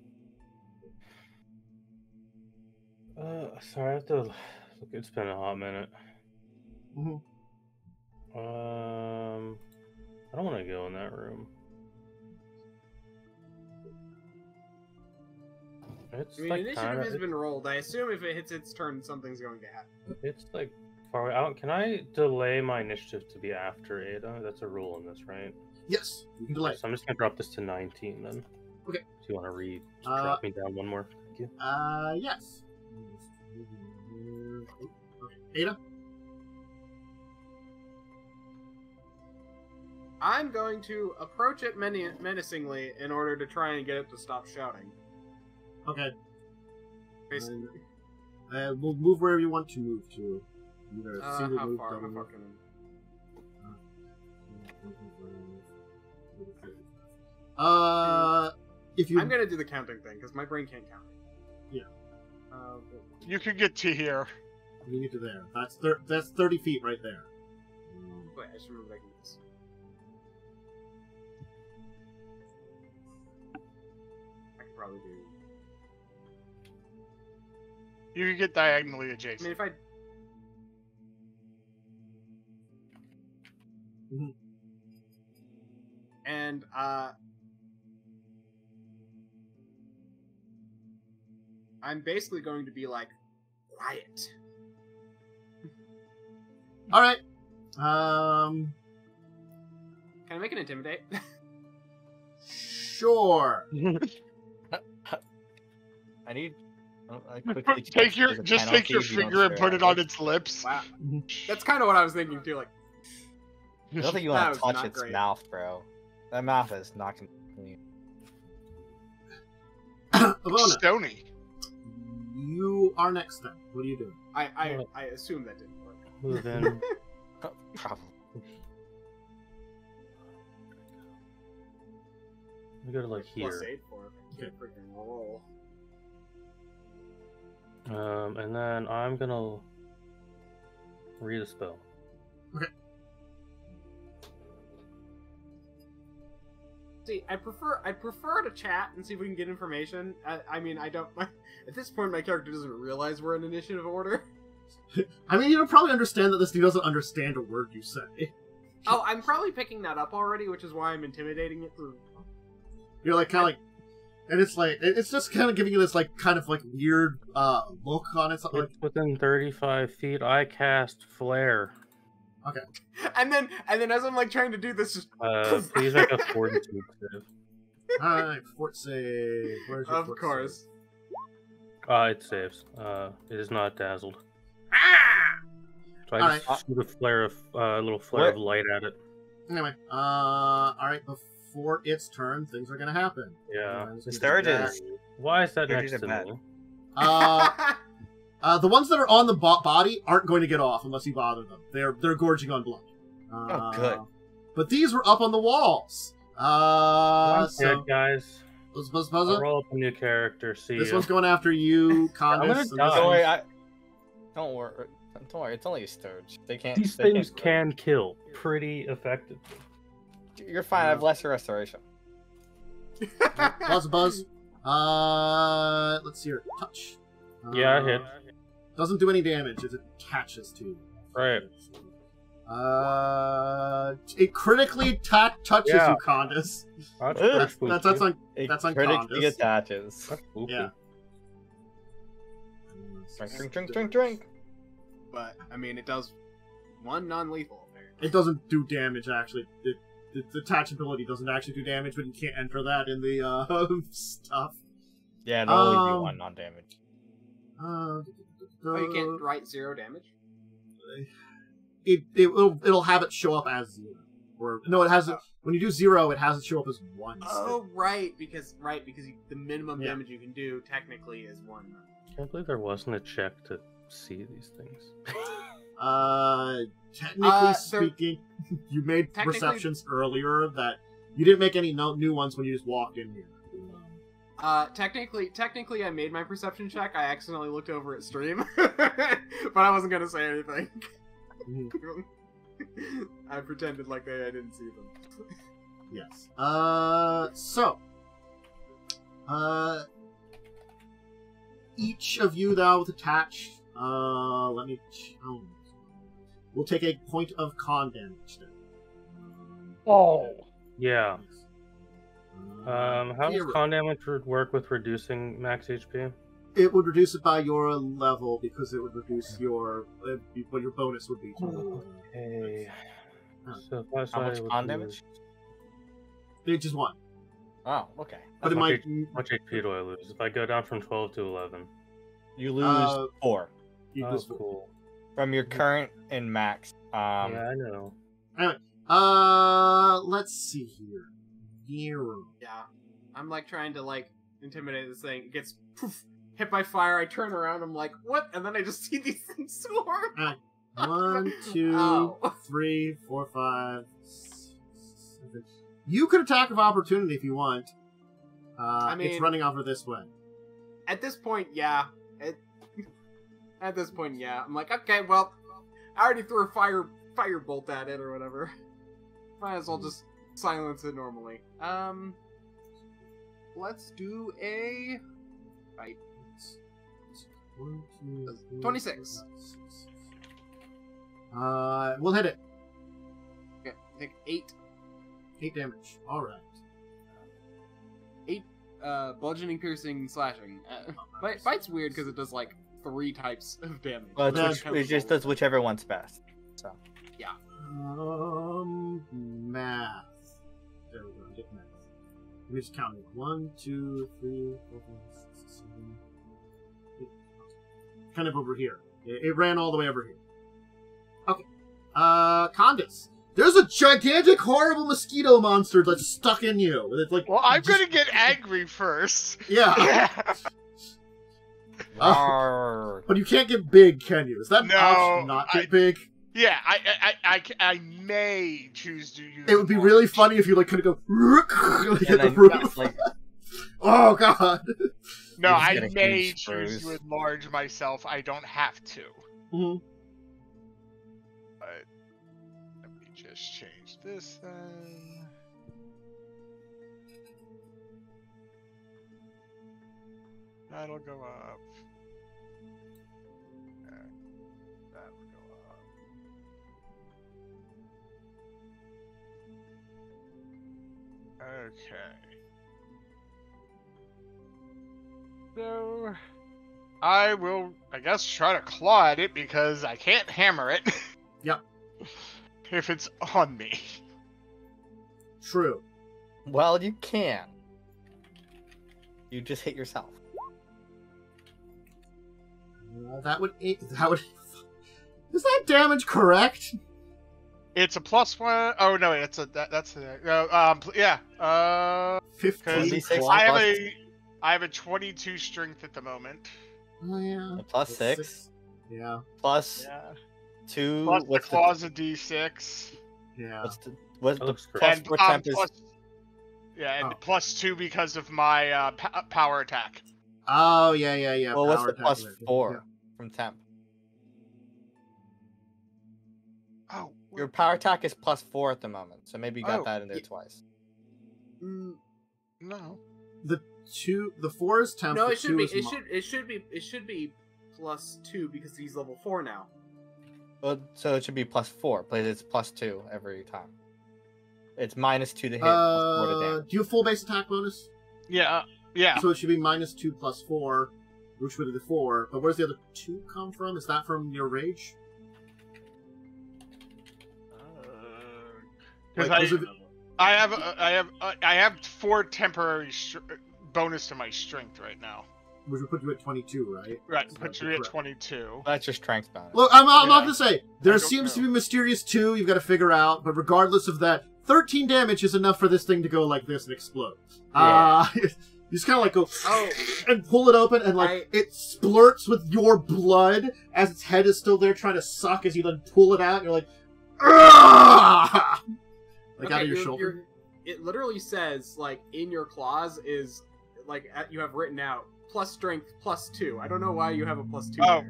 Sorry, I have to look. It's been a hot minute. Mhm. I don't want to go in that room. It's I mean, like initiative has been rolled. I assume if it hits its turn, something's going to happen. It's like far away. Can I delay my initiative to be after Ada? That's a rule in this, right? yes, you can delay. So I'm just gonna drop this to 19 then. Okay. Do you want to read? Just drop me down one more. Thank you. Yes. Okay. Ada? I'm going to approach it menacingly in order to try and get it to stop shouting. Okay. Basically, We'll move wherever you want to move to. Either single how move, far? double How far move. can If you I'm gonna do the counting thing because my brain can't count. Yeah. You can get to here. you get to there, that's 30 feet right there. Wait, I just remembered I can do this. I could probably do. You can get diagonally I adjacent. mean, if I. Mhm. And I'm basically going to be like, quiet. All right. Can I make an intimidate? Sure. I need. I quickly Take your check the just take your penalties you don't finger and swear put it at. on its lips. Wow, that's kind of what I was thinking too. Like, I don't think you That want was to touch not its great. mouth, bro. That mouth is not clean. Ivona, Stony. you are next then. What do you do? I assume that didn't work. Move in. Probably. We go to like Plus here. 8 for it. Okay. Freaking roll. And then I'm gonna read a spell. See, I prefer to chat and see if we can get information. I mean, I don't. At this point, my character doesn't realize we're in initiative order. I mean, you'll probably understand that this dude doesn't understand a word you say. Oh, I'm probably picking that up already, which is why I'm intimidating it through. You're like kind of like, and it's like it's just kind of giving you this like kind of like weird look on it. Something like, It's within 35 feet. I cast flare. And then as I'm like trying to do this, just Please make a fortitude save. all right, fort save. Where's your of fort course. It saves. It is not dazzled. So I Alright. just shoot a flare of little flare of What? light at it. save? Anyway, all right. Before its turn, things are gonna happen. Yeah. Let's The do Sturges. Why is that Sturges next to are bad. me? that. The ones that are on the body aren't going to get off unless you bother them. They're gorging on blood. Oh, good. But these were up on the walls. I'm So dead, guys. Buzz. I'll roll up a new character. See This ya. one's going after you, Khandes. gonna and this die. Don't one- worry. Don't worry. Don't worry. It's only a Sturge. They can't. These they things can't- can kill pretty effectively. You're fine. I have lesser restoration. Buzz. Let's see here. Touch. Yeah, I hit. Doesn't do any damage. It attaches to you. Right. It critically touches you, Khandes. That's on It Khandes. critically attaches. Yeah. Drink. But I mean, it does one non-lethal. It doesn't do damage actually. The attachability doesn't actually do damage, but you can't enter that in the stuff. Yeah, it'll only do one non-damage. Oh, you can't write 0 damage? It'll have it show up as 0. Or no, it has it when you do 0, it has it show up as 1. Oh, right, because the minimum damage you can do technically is 1. I can't believe there wasn't a check to see these things. Technically speaking, you made perceptions earlier that you didn't make any new ones when you just walked in here. Technically, I made my perception check. I accidentally looked over at stream, but I wasn't gonna say anything. I pretended like I didn't see them. Yes. So, each of you now with attached. Let me. We'll take a point of con damage then. Yeah. How does con damage work with reducing max HP? It would reduce it by your level because it would reduce your what your bonus would be. Okay. So how much con damage? It's just 1. Oh, okay. But it might. How much HP do I lose if I go down from 12 to 11? You lose 4. You lose 4. Cool. From your current and max. Yeah, I know. Anyway, let's see here. Leroung. Yeah, I'm like trying to like intimidate this thing. It gets poof, hit by fire. I turn around. I'm like, what? And then I just see these things swarm. 1, 2, 3, 4, 5, 6, 7. You could attack of opportunity if you want. I mean, it's running over this way. At this point, yeah. At this point, yeah. I'm like, okay, well, I already threw a fire bolt at it or whatever. Might as well just silence it normally. Let's do a fight. 26. We'll hit it. Okay, take 8. 8 damage. All right. 8 bludgeoning, piercing, slashing. Fight's weird because it does like 3 types of damage. Well, it just does whichever one's best. So. Yeah. Math. There we go. Get math. Let me just count it. 1, 2, 3, 4, 5, 6, 7, 8. Kind of over here. It ran all the way over here. Okay. Khandes. There's a gigantic, horrible mosquito monster that's stuck in you. It's like. Well, I'm gonna get angry first. Yeah. But you can't get big, can you? Is that an option not get big? Yeah, I may choose to use. It would be really funny if you like kind of go hit the roof. Like... Oh god. No, I may choose to enlarge myself. I don't have to. Mm-hmm. But let me just change this then. That'll go up. That'll go up. Okay. So, I will, I guess, try to claw at it because I can't hammer it. Yep. If it's on me. True. Well, you can. You just hit yourself. That would. Is that damage correct? It's a +1. Oh no, it's a that's a yeah. 15. I have a 22 strength at the moment. Oh yeah. +6. Yeah. Plus 2. Plus the claws a D6. Yeah. What's the plus temp is? Yeah, and +2 because of my power attack. Oh yeah. Well, what's the +4 from temp? Oh, your power attack is +4 at the moment, so maybe you got that in there twice. No. 2. The 4 is temp. No, the it should 2 be. is It should be +2 because he's level 4 now. Well, so it should be +4, but it's +2 every time. It's -2 to hit, +4 to damage. Do you have full base attack bonus? Yeah. Yeah. So it should be -2 + 4, which would be the 4. But where's the other 2 come from? Is that from your rage? Because I have 4 temporary bonus to my strength right now. Which would put you at 22, right? Right, So puts you at 22. That's your strength bonus. Look, I'm not Yeah. going to say. There seems to be mysterious 2 you've got to figure out, but regardless of that, 13 damage is enough for this thing to go like this and explode. Yeah. You just kind of like go Oh. and pull it open, and like it splurts with your blood as its head is still there trying to suck as you then pull it out, and you're like, "Argh!" Like out of your shoulder. It literally says, like, in your claws is, like, you have written out, plus strength, +2. I don't know why you have a +2 Oh.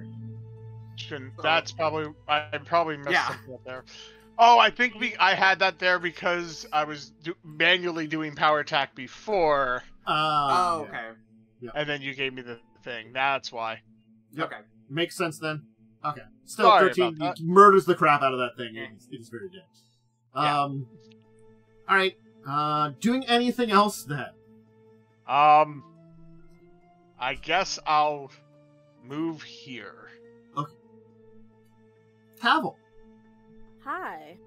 there. That's probably... I probably messed Yeah. something up there. Oh, I think I had that there because I was manually doing power attack before, Oh, yeah. okay. and then you gave me the thing. That's why. Yep. Okay. Makes sense then. Okay. Still, Sorry 13 about that. murders the crap out of that thing. Yeah. It is very dead. Yeah. Alright. Doing anything else then? I guess I'll move here. Tavel. Hi.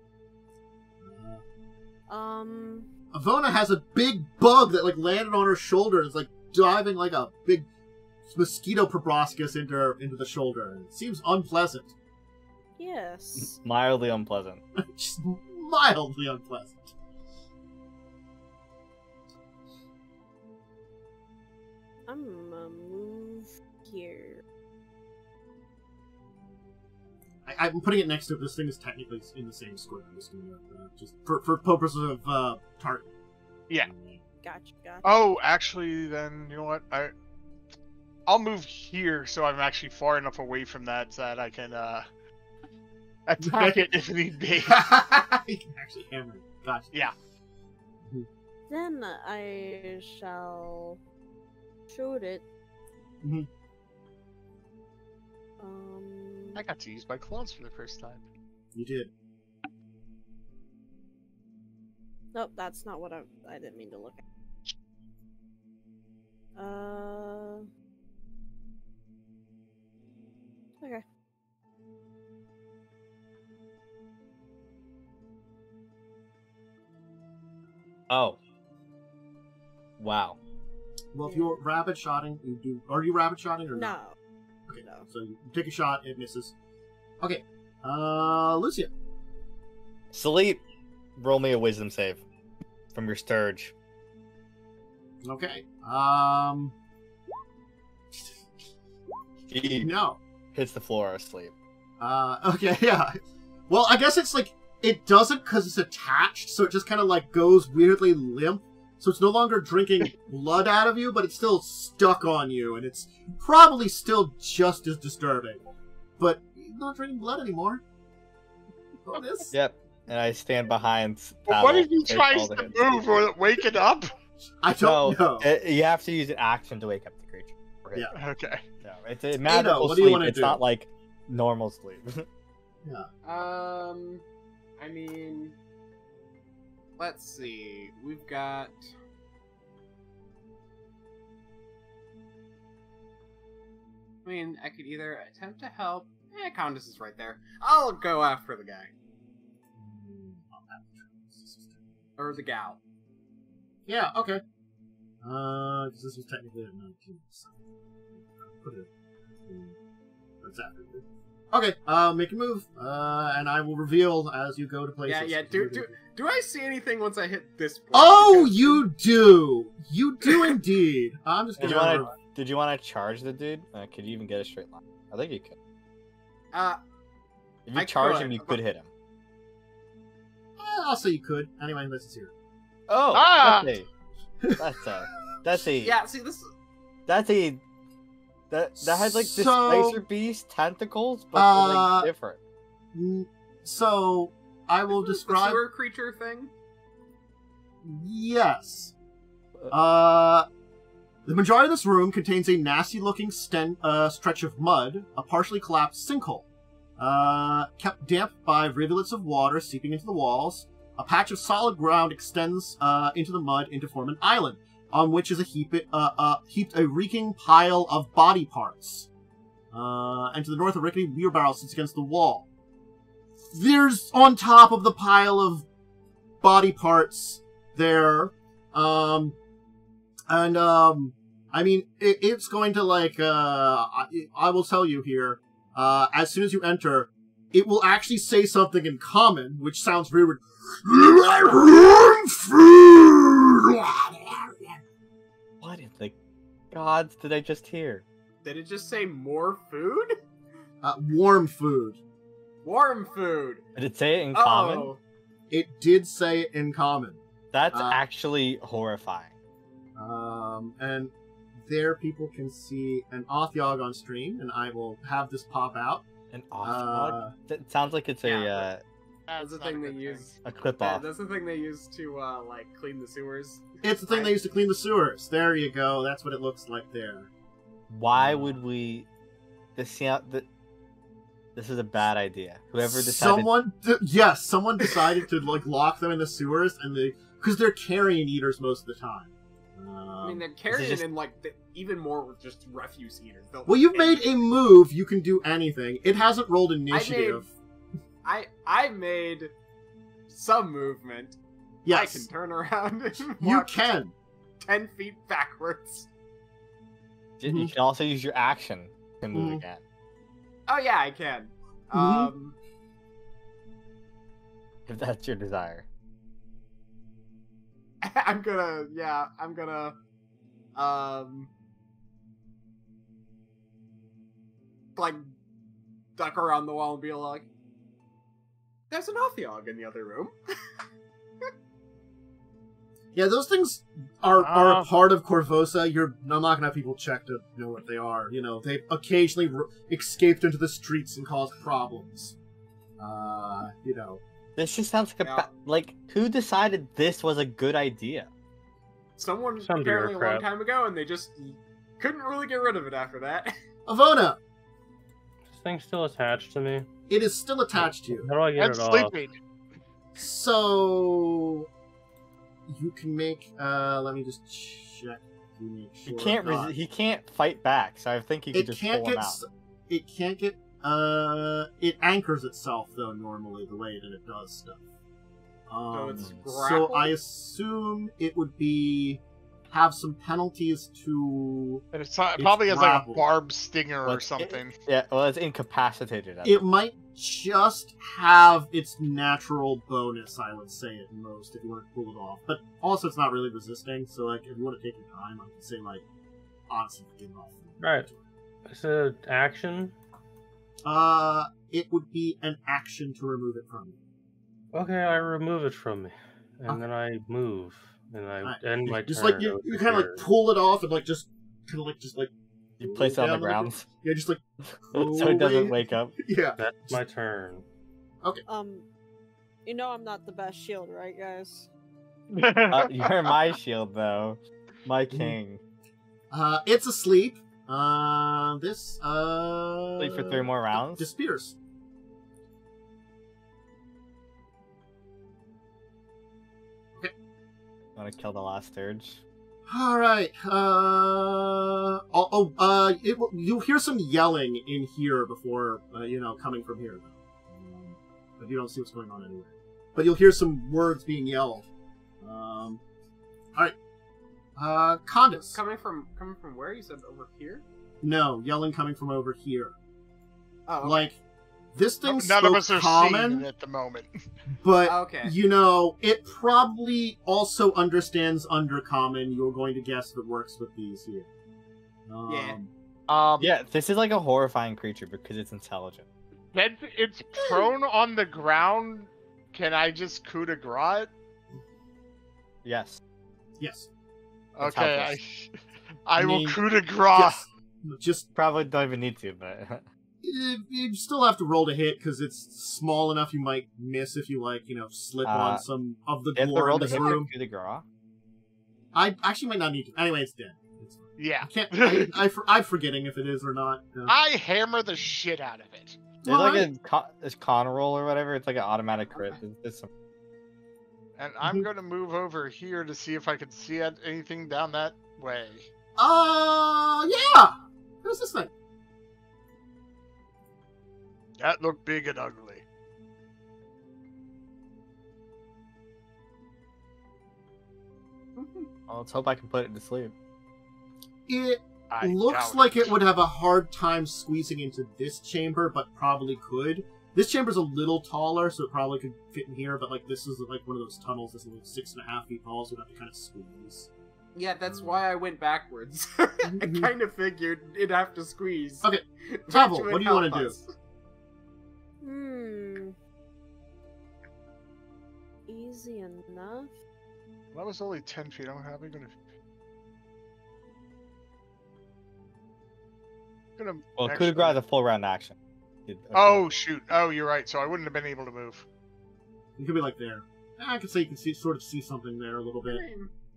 Ivona has a big bug that like landed on her shoulder and is like diving like a big mosquito proboscis into the shoulder. It seems unpleasant. Yes. Mildly unpleasant. Just mildly unpleasant. I'm gonna move here. I'm putting it next to it. This thing is technically in the same square. I'm just gonna just for purposes of target. Yeah. Gotcha. Oh, actually, then you know what? I'll move here so I'm actually far enough away from that so that I can attack it if need be. You can actually hammer it. Gotcha. Yeah. Then I shall shoot it. Mhm. I got to use my claws for the first time. You did. Nope, that's not what I didn't mean to look at. Okay. Oh. Wow. Well, if you're rapid shotting, you do. Are you rapid shotting or No. not? Okay, No. so you take a shot, it misses. Okay, Lucia. Suli, roll me a wisdom save from your Sturge. Okay, He no. hits the floor asleep. Okay, yeah. Well, I guess it's like, it doesn't because it's attached, so it just kind of like goes weirdly limp. So it's no longer drinking blood out of you, but it's still stuck on you, and it's probably still just as disturbing. But you're not drinking blood anymore. Bonus. Yep. And I stand behind. Well, what Pavel, if he take tries all the to hits. move? Will it wake it up? I don't know. You have to use an action to wake up the creature. Yeah. Okay. No, it's a magical what do you sleep. wanna It's do? not like normal sleep. Yeah. I mean, let's see. We've got. I mean, I could either attempt to help. Khandes is right there. I'll go after the guy. Or the gal. Yeah, okay. Because this was technically at 19. So put it. That's after. Okay, make a move, and I will reveal as you go to places. Yeah. Do I see anything once I hit this point? Oh, Because- you do! You do indeed! I'm just Did gonna... you want to charge the dude? Could you even get a straight line? I think you could. If you I charge could, him, you but- could hit him. I'll say you could. Anyway, this is here. Oh, Ah! that's a Yeah, see, this is... that has like this So- Displacer Beast tentacles, but they're, like, different. So, I will the describe... sewer creature thing? Yes. The majority of this room contains a nasty-looking stretch of mud, a partially collapsed sinkhole, kept damp by rivulets of water seeping into the walls. A patch of solid ground extends into the mud to form an island, on which is heaped a reeking pile of body parts. And to the north, a rickety beer barrel sits against the wall. There's, on top of the pile of body parts there, I mean, it's going to, like, I will tell you here, as soon as you enter, it will actually say something in common, which sounds very weird. What in the gods did I just hear? Did it just say more food? Warm food. Warm food. Did it say it in common? Oh. It did say it in common. That's actually horrifying. And there people can see an Othyog on stream, and I will have this pop out. An off It sounds like it's That's the thing they use. a clip off. That's the thing they use to like clean the sewers. It's the thing they use to clean the sewers. There you go. That's what it looks like there. Why would we? This is a bad idea. Whoever decided. Someone decided to like lock them in the sewers, and because they're carrion eaters most of the time. I mean, they're carrion and like even more with just refuse eaters. Well, you've made a move. You can do anything. It hasn't rolled initiative. I made some movement. Yes. I can turn around and You walk can. 10 feet backwards. You can also use your action to move again. Oh yeah, I can. If that's your desire. I'm gonna like duck around the wall and be like, there's an Othyog in the other room. Yeah, those things are a part of Korvosa. I'm not gonna have people check to know what they are. You know, they occasionally escaped into the streets and caused problems. You know. This just sounds like who decided this was a good idea? Someone apparently a long time ago, and they just couldn't really get rid of it after that. Ivona! This thing's still attached to me. It is still attached to you. How do I get it off? Sleeping. So you can make. Let me just check. He can't. He can't fight back. So I think he could just pull him out. It can't get. It anchors itself though normally the way that it does stuff. So I assume it would have some penalties to. And it probably has like a barb stinger or something. It's incapacitated. It might just have its natural bonus, I would say at most, if you want to pull it off. But also, it's not really resisting. So like, if you want to take your time, I can say like, honestly, get it off. Right. Is it an action? It would be an action to remove it from you. Okay, I remove it from me, and then I move, and I end my just turn. Like you kind of like pull it off and like just you place it on the ground. Yeah, just like so it doesn't wake up. Yeah, that's my turn. Okay. You know I'm not the best shield, right, guys? You're my shield, though, my king. It's asleep. This Sleep for 3 more rounds. Disappears. Okay. Want to kill the last Sturge? All right. You'll hear some yelling in here before coming from here. But you don't see what's going on anywhere. But you'll hear some words being yelled. All right. Khandes. Coming from where? You said over here? No, yelling coming from over here. Oh, okay. Like, this thing's none of us are common seeing it at the moment. But, okay. It probably also understands Undercommon. You're going to guess if it works with these here. Yeah, this is like a horrifying creature because it's intelligent. It's prone on the ground. Can I just coup de grace it? Yes. Yes. Okay, I will coup de grace. Yes. Just probably don't even need to, but you still have to roll to hit because it's small enough. You might miss if you slip on some of the gore in this room. Coup de grace. I actually might not need to. Anyway, it's dead. It's fine. Yeah. I'm forgetting if it is or not. Yeah. I hammer the shit out of it. There's like a con roll or whatever. It's like an automatic crit. There's some... And I'm going to move over here to see if I can see anything down that way. Yeah! Who's this thing? That looked big and ugly. Well, let's hope I can put it to sleep. It I looks doubt like it would have a hard time squeezing into this chamber, but probably could. This chamber's a little taller, so it probably could fit in here, but like this is like one of those tunnels that's like 6.5 feet tall, so we'd have to kind of squeeze. Yeah, that's why I went backwards. I kind of figured it'd have to squeeze. Okay, Tavel, what do you want to do? Easy enough. That was only 10 feet. I'm probably gonna. Well, coup de grace is a full round action. Oh shoot! Oh, you're right. So I wouldn't have been able to move. You could be like there. I could say you can sort of see something there a little bit.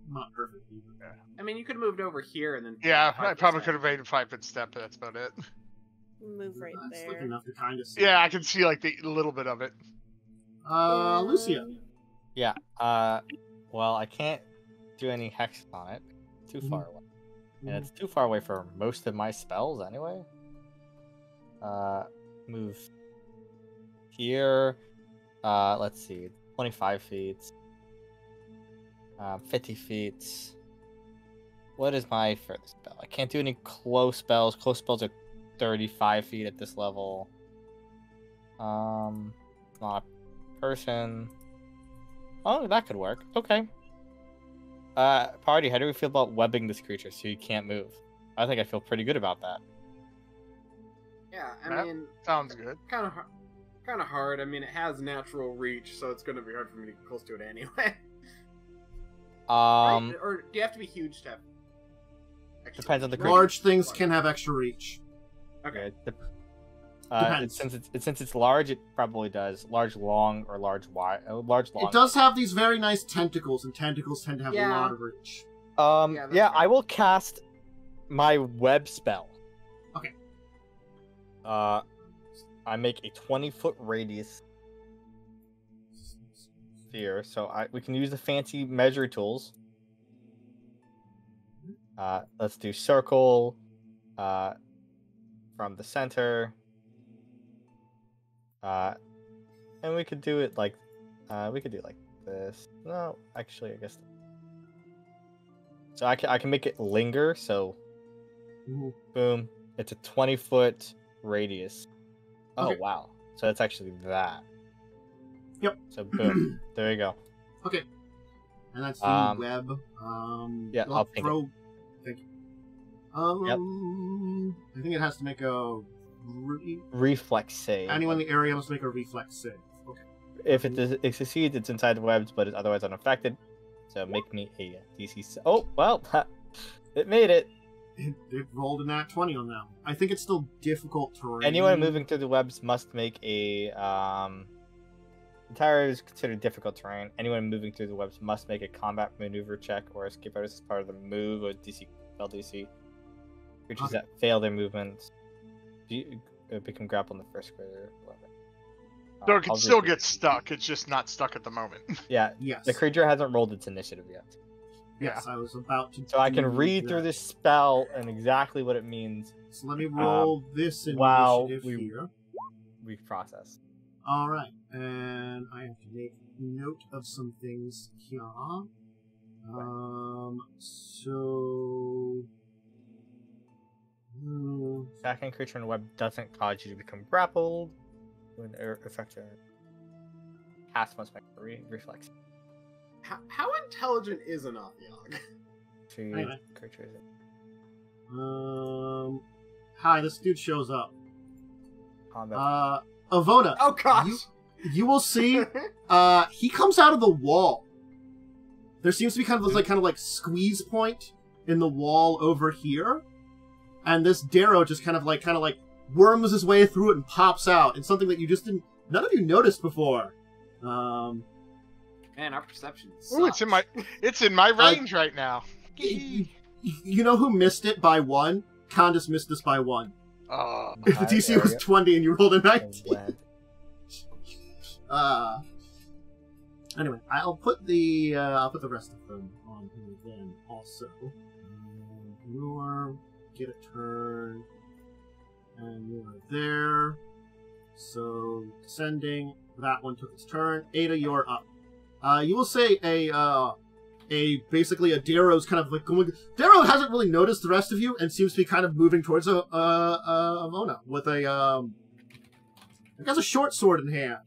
Not perfect. Yeah. I mean, you could have moved over here and then. Yeah, I probably could have made a 5-foot step, but that's about it. Move right That's there. enough to kind of see. Yeah, I can see like the little bit of it. Lucia. Yeah. Well, I can't do any hexes on it. Too far away. And it's too far away for most of my spells anyway. Move here. Let's see. 25 feet. 50 feet. What is my furthest spell? I can't do any close spells. Close spells are 35 feet at this level. Not a person. Oh, that could work. Okay. Party, how do we feel about webbing this creature so you can't move? I think I feel pretty good about that. Yeah, I That mean, sounds good. kind of hard. I mean, it has natural reach, so it's going to be hard for me to get close to it anyway. Right? Or do you have to be huge to have extra Depends on the reach? creature. Large things can have extra reach. Okay. Depends. Since it's large, it probably does. Large, long, or large, wide. Large, long. It does have these very nice tentacles, and tentacles tend to have a Yeah. lot of reach. Yeah, that's I fine. will cast my web spell. Okay. I make a 20-foot radius sphere, so we can use the fancy measure tools. Let's do circle from the center. And we could do it like this. No, actually, I guess. So I can make it linger. So, boom, it's a 20-foot radius. Oh Okay. wow! So it's actually that. Yep. So boom, there you go. Okay. And that's the web. Yeah, I'll ping it. Thank you. I think it has to make a Reflex save. anyone in the area must make a reflex save. Okay. If it succeeds, it's inside the webs, but it's otherwise unaffected. So make me a DC. Oh well, it made it. It rolled a nat 20 on that one. I think it's still difficult terrain. Anyone moving through the webs must make a entire is considered difficult terrain. Anyone moving through the webs must make a combat maneuver check or escape artist as part of the move or DC spell DC. Creatures that fail their movements become grappled in the first square. So it can still get stuck. It's just not stuck at the moment. Yeah, Yes. the creature hasn't rolled its initiative yet. Yes, I was about to. So I can do read that. through this spell and exactly what it means. So let me roll this while initiative here. We process. All right, and I have to make note of some things here. So. Attacking creature in a web doesn't cause you to become grappled. When effective cast must make a reflex. How intelligent is an Aviog? Anyway. Creature is Hi, this dude shows up. combat. Ivona. Oh gosh! You will see. He comes out of the wall. There seems to be kind of like squeeze point in the wall over here, and this Darrow just kind of like worms his way through it and pops out. It's something that you just didn't. None of you noticed before. Man, our perception. Ooh, it's in my range right now. You know who missed it by 1? Khandes missed this by 1. If the DC was 20 and you rolled a 19. Anyway, I'll put the rest of them on here then also. You're get a turn, and you are there. So descending, that one took its turn. Ada, you're up. You will say basically a Darrow's kind of like going. Darrow hasn't really noticed the rest of you and seems to be kind of moving towards Ivona with a I guess a short sword in hand.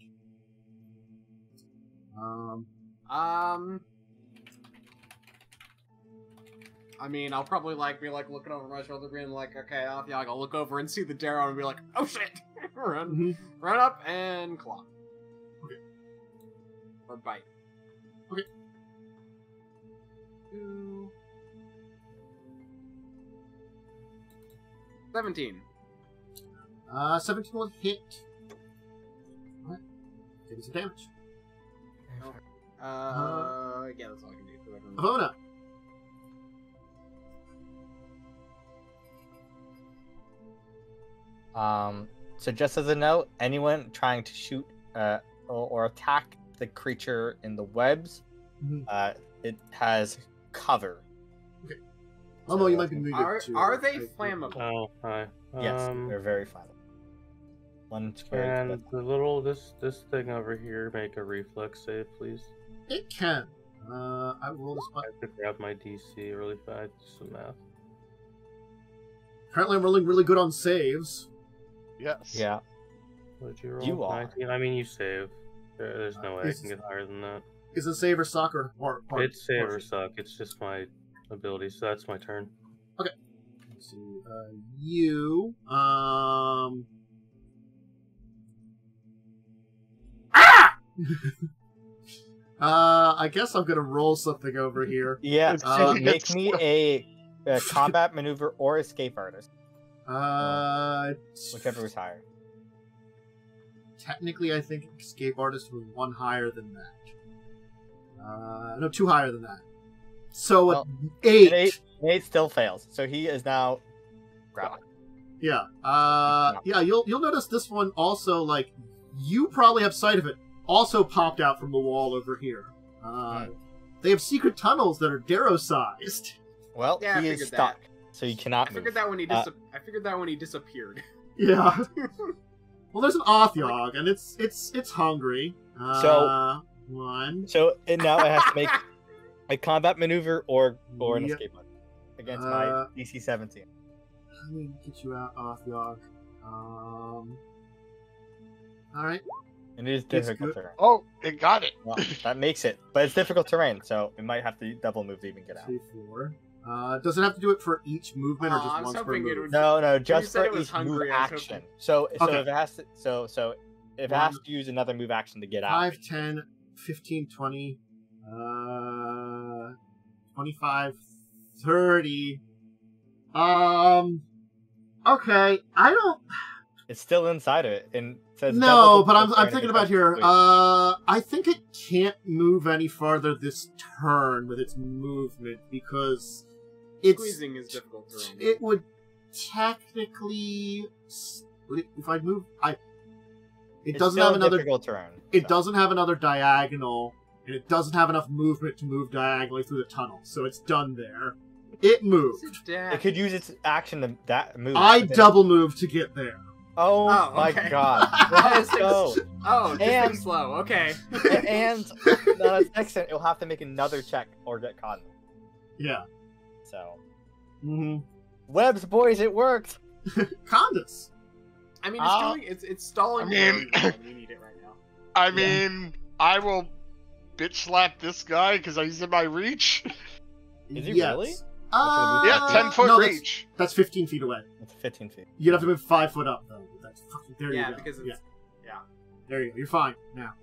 I mean, I'll probably be looking over my shoulder, being like, okay, I'll look over and see the Darrow and be like, oh shit, run up and claw. Okay. Or bite. Okay. 17. 17 will hit. Alright. Take some damage. Yeah, that's all I can do. Ivona. So just as a note, anyone trying to shoot or attack the creature in the webs, it has cover. Okay. Momo, you might be moving Are they flammable? Oh, hi. Yes, they're very flammable. One square. And the little this thing over here make a reflex save, please. It can. I roll this I have to grab my DC really fast. Some math. Apparently I'm rolling really good on saves. Yes. Yeah. What did you roll? You are. 19? I mean, you save. There's no way I can get higher than that. Is it save or suck or It's save or suck. It's just my ability, so that's my turn. Okay. Let's see. You. Ah! I guess I'm gonna roll something over here. Yeah. Make me a combat maneuver or escape artist. Whichever is higher. Technically, I think escape artist was 1 higher than that. No, 2 higher than that. So well, 8. 8 still fails. So he is now grappling. Yeah. Yeah. You'll notice this one also, like, you probably have sight of it. Also popped out from the wall over here. They have secret tunnels that are Darrow-sized. Well, yeah, he is stuck, so he cannot move. I figured that when he disappeared. Yeah. Well, there's an Othyog, and it's hungry. So 1. So now it has to make a combat maneuver or an escape artist against my DC 17. Let me get you out, Othyog. Alright. And it is difficult terrain. Oh, it got it. Well, that makes it, but it's difficult terrain, so it might have to double move to even get out. 2, 4. Does it have to do it for each movement or just once per move? No, just for each move action. So Okay. if it has to, if it has to use another move action to get out. 5, 10, 15, 20, 25, 30. Okay, I don't. It's still inside of it, and it says No, but I'm thinking about here. I think it can't move any farther this turn with its movement because Squeezing is difficult to run. It would technically, if I move, it doesn't have another difficult terrain. It doesn't have another diagonal, and it doesn't have enough movement to move diagonally through the tunnel, so it's done there. It moved. It could use its action to move. I double moved to get there. Oh my okay. god. Let's go. Oh, this thing's slow. Okay. And no, that's excellent. It'll have to make another check or get caught. Yeah. So. Mm-hmm. Webs, boys, it worked. Khandes. I mean, it's stalling. I mean, we need it right now. I mean, I will bitch slap this guy because he's in my reach. Is he Yes. really? Yeah, 10-foot no, reach. That's 15 feet away. It's 15 feet. You'd have to move 5 foot up though. That's fucking there. Yeah, you go. because it's There you go. You're fine now.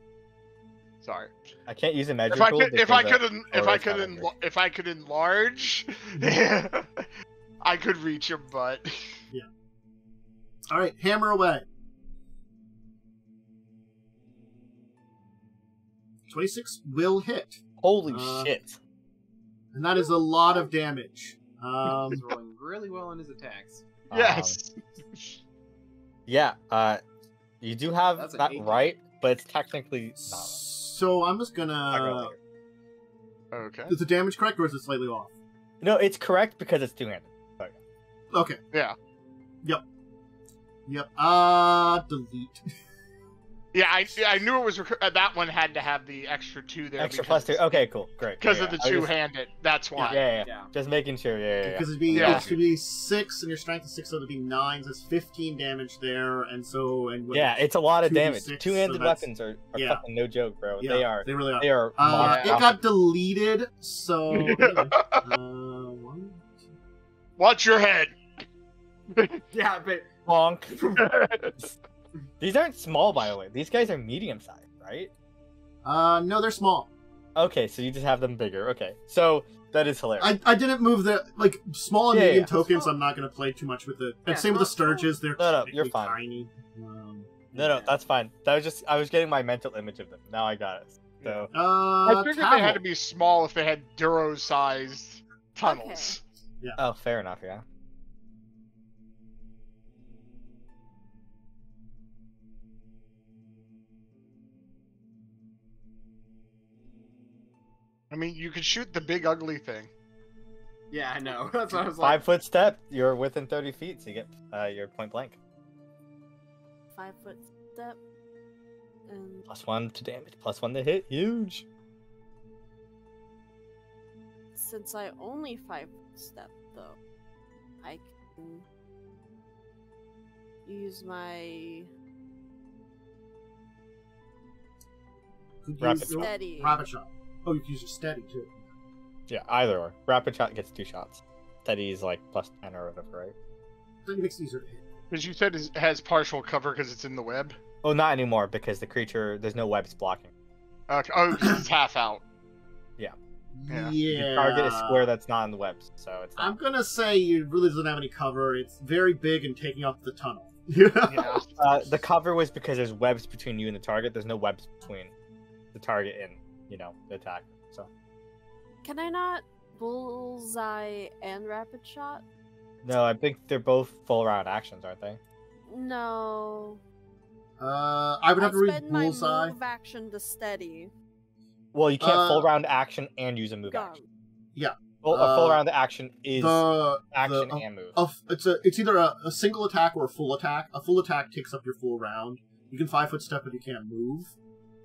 Sorry. I can't use a magic If I tool. could, if I because could, if I could enlarge, I could reach him. But All right, hammer away. 26 will hit. Holy shit. And that is a lot of damage. He's rolling really well on his attacks. Yes. Yeah. You do have That's an that 8. right, but it's technically not. So I'm just gonna. Okay. Is the damage correct or is it slightly off? No, it's correct because it's two-handed. Okay. Yeah. Yep. Delete. Yeah, I knew it was that one had to have the extra 2 there. Extra plus 2. Okay, cool, great. Because Yeah, of the I was two-handed. That's why. Yeah. Just making sure. Yeah. Because it'd be Yeah. it should be 6 and your strength is 6, so it'd be 9. So it's 15 damage there, and so Yeah, it's a lot of damage. 2d6, Two-handed so that's- weapons are yeah. fucking no joke, bro. Yeah, They really are. They are. It monstrous. got deleted, so. One, Watch your head. Yeah, but Bonk. These aren't small, by the way. These guys are medium-sized, right? no, they're small. Okay, so you just have them bigger. Okay, so that is hilarious. I didn't move the small and Yeah, medium yeah. tokens. Small. I'm not gonna play too much with it. Yeah, And same with the small- Sturges. They're No, you're technically fine. tiny. No, that's fine. That was just I was getting my mental image of them. Now I got it. So I figured they had Tavel. to be small if they had Duro-sized tunnels. oh, fair enough. Yeah. I mean, you could shoot the big ugly thing. yeah, I know. That's what I was like. 5-foot step. You're within 30 feet, so you get your point blank. 5-foot step. And +1 to damage, +1 to hit. Huge. since I only 5-foot step, though, I can use my Could Rapid use shot. steady. Rapid shot. Oh, you can use your steady too. Yeah, either or. Rapid shot gets 2 shots. Steady is like +10 or whatever, right? Then it makes it easier to hit. Because you said it has partial cover because it's in the web. Oh, not anymore because the creature there's no webs blocking. Okay. Oh, 'cause it's half out. Yeah. The target is square that's not in the webs, so it's. I'm gonna say you really doesn't have any cover. It's very big and taking up the tunnel. Yeah. The cover was because there's webs between you and the target. There's no webs between the target and the attack. So Can I not bullseye and rapid shot? no, I think they're both full round actions, aren't they? No. I would have to read spend my bullseye. move action to steady. Well, you can't full round action and use a move Gone. action. Yeah. Well, a full round action is action the- and move. It's either a single attack or a full attack. A full attack takes up your full round. You can 5-foot step if you can't move.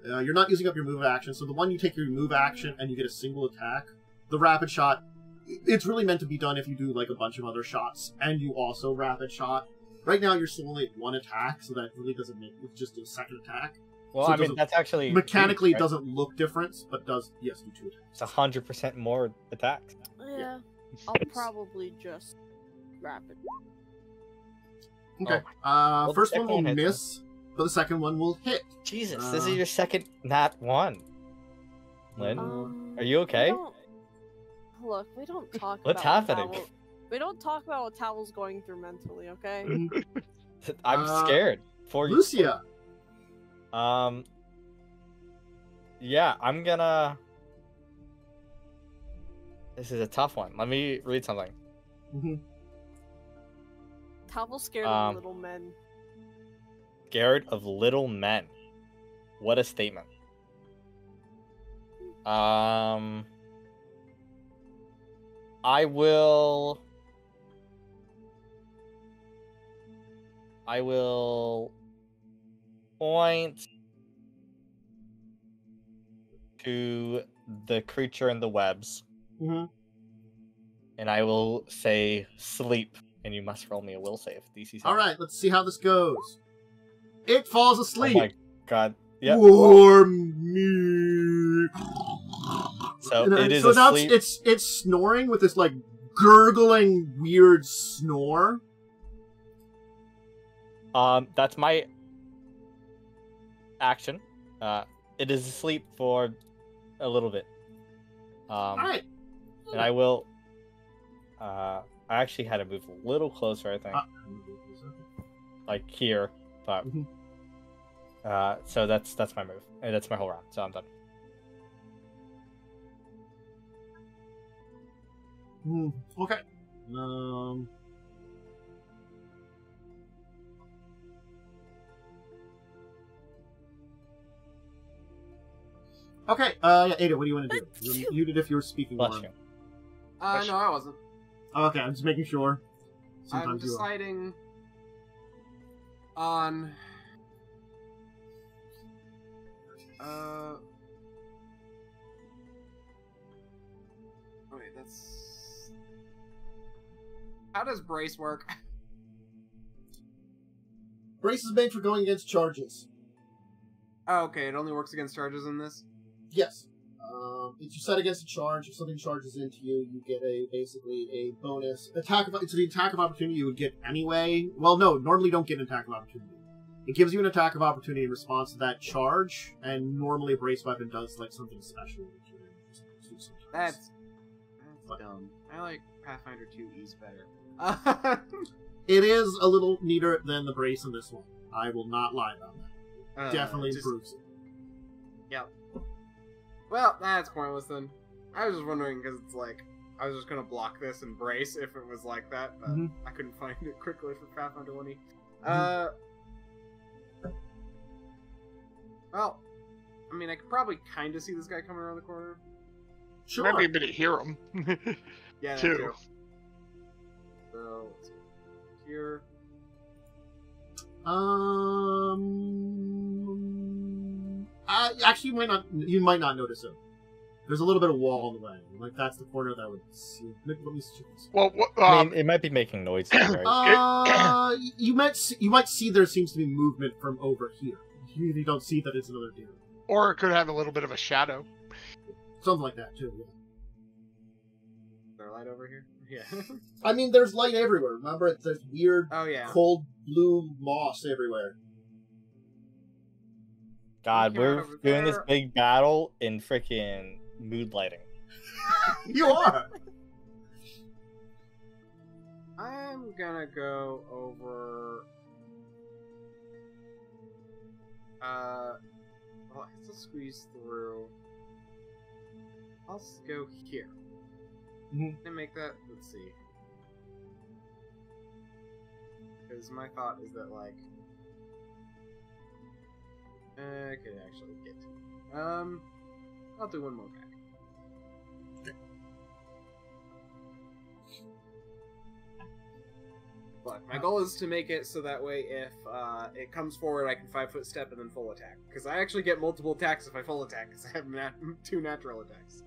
You're not using up your move action, so the one you take your move action and you get a single attack. The rapid shot, it's really meant to be done if you do like a bunch of other shots and you also rapid shot. Right now you're still only at 1 attack, so that really doesn't make it just a second attack. Well, so I it mean doesn't- that's actually Mechanically, it right? doesn't look different, but does do 2 attacks. It's 100% more attacks. Yeah. I'll probably just rapid. Okay. Well, the First second one will one hits, miss, but the second one will hit. Jesus, this is Uh, your second nat 1. Lynn, are you okay? Look, we don't talk What's about happening? We don't talk about what Tavel's going through mentally, okay? I'm scared for you. Lucia. Yeah, I'm gonna. This is a tough one. Let me read something. Tavel's scared Um, of little men. Scared of little men. What a statement. I will point to the creature in the webs, Mhm. and I will say sleep, and you must roll me a will save. DC 7. All right, let's see how this goes. It falls Oh asleep. my god. Yep. Warm me. So And, it is so now asleep. it's snoring with this like gurgling weird snore. That's my action. It is asleep for a little bit. All right. And I will. I actually had to move a little closer, I think, like here, but. Mhm. So that's my move, and that's my whole round. So I'm done. Okay. Okay, yeah, Ada, what do you want to do? You're muted if you were speaking Bless more. you. No, I wasn't. Okay, I'm just making sure. I'm Sometimes you are. deciding on wait, that's how does brace work? Brace is made for going against charges. Oh, okay, it only works against charges in this. Yes. If you set against a charge, if something charges into you, you get basically a bonus attack. It's the attack of opportunity you would get anyway. Well, no, normally you don't get an attack of opportunity. It gives you an attack of opportunity in response to that charge, and normally a brace weapon does like something special. That's dumb. I like Pathfinder 2E's better. It is a little neater than the brace in this one. I will not lie about that. Definitely improves it. Yep. Well, that's pointless then. I was just wondering because it's like I was just gonna block this and brace if it was like that, but I couldn't find it quickly for Pathfinder 1E. Well, I mean, I could probably kind of see this guy coming around the corner. Sure. Might be able to hear him. Yeah, that too. too. So let's see. Here. Actually, you might not notice it. There's a little bit of wall on the way. Like that's the corner that would see. Let me check this. Well, I mean, it might be making noises, right? You might see there seems to be movement from over here. You don't see that it's another deer. or it could have a little bit of a shadow. Something like that too. Yeah. Is there light over here? Yeah. I mean, there's light everywhere. Remember, there's weird, Oh yeah. cold blue moss everywhere. God, Looking we're over doing this there. big battle in freaking mood lighting. You are. I'm gonna go over. Well, I have to squeeze through. I'll go here. Mhm. Can I make that? Let's see. Because my thought is that, like, I could actually get to it. I'll do one more pack. But my goal is to make it so that way if it comes forward, I can 5-foot step and then full attack. Because I actually get multiple attacks if I full attack, because I have 2 natural attacks.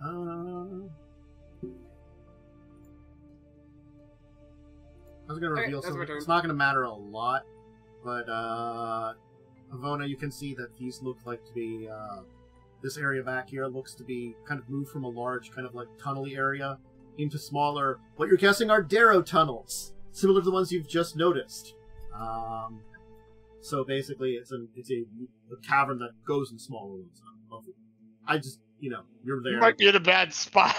I was gonna Okay, reveal that's my something. turn. It's not gonna matter a lot, but Ivona, you can see that these look like to be this area back here looks to be kind of moved from a large kind of like tunnely area into smaller, what you're guessing are Darrow tunnels, similar to the ones you've just noticed. So basically, it's a cavern that goes in smaller ones. I just, you're there. You might be in a bad spot.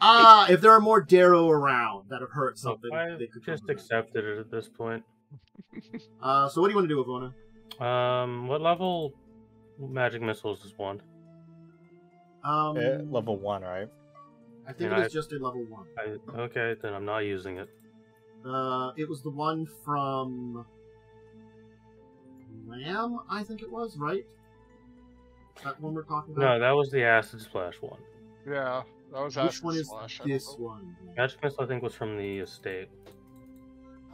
If there are more Darrow around that have hurt something, I they could just come around. accepted it at this point. So what do you want to do, Ivona? What level magic missiles is one? Level 1, right? I think And it was just in level 1. Okay, then I'm not using it. It was the one from Lamb, I think it was, right? That one we're talking No, about? that was the acid splash one. Yeah, that was Which Acid one is Splash, I don't this know. one? Magic missile, I think, was from the estate.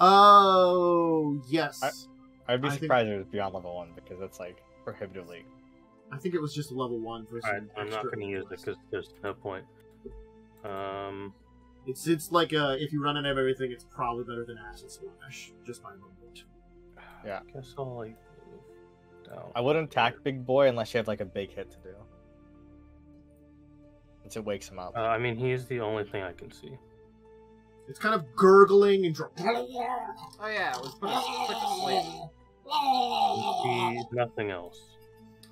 Oh, yes. I'd be I think- surprised if it was beyond level 1 because that's like prohibitively. I think it was just level 1 for some Alright, I'm not extra going to use it bonus. because there's no point. It's like if you run out of everything, it's probably better than Acid Splash, just by a little bit. Yeah. Guess I'll like move down. I wouldn't attack Big Boy unless you have like a big hit to do. Once it wakes him up. I mean, he's the only thing I can see. It's kind of gurgling and Oh yeah, it was put to sleep. See nothing else.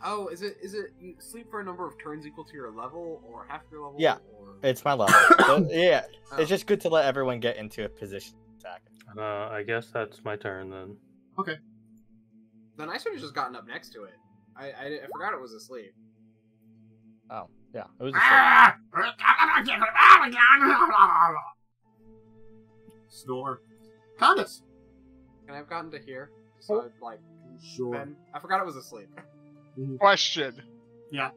Oh, is it you sleep for a number of turns equal to your level or half your level? Yeah. Or... It's my level. So, yeah, Oh. it's just good to let everyone get into a position to attack. I guess that's my turn then. Then I should have just gotten up next to it. I forgot it was asleep. Oh. Yeah, it was a Snore. Khandes. Can I have gotten to here? So I'd, like, Sure. Ben? I forgot it was asleep. Question. Yeah.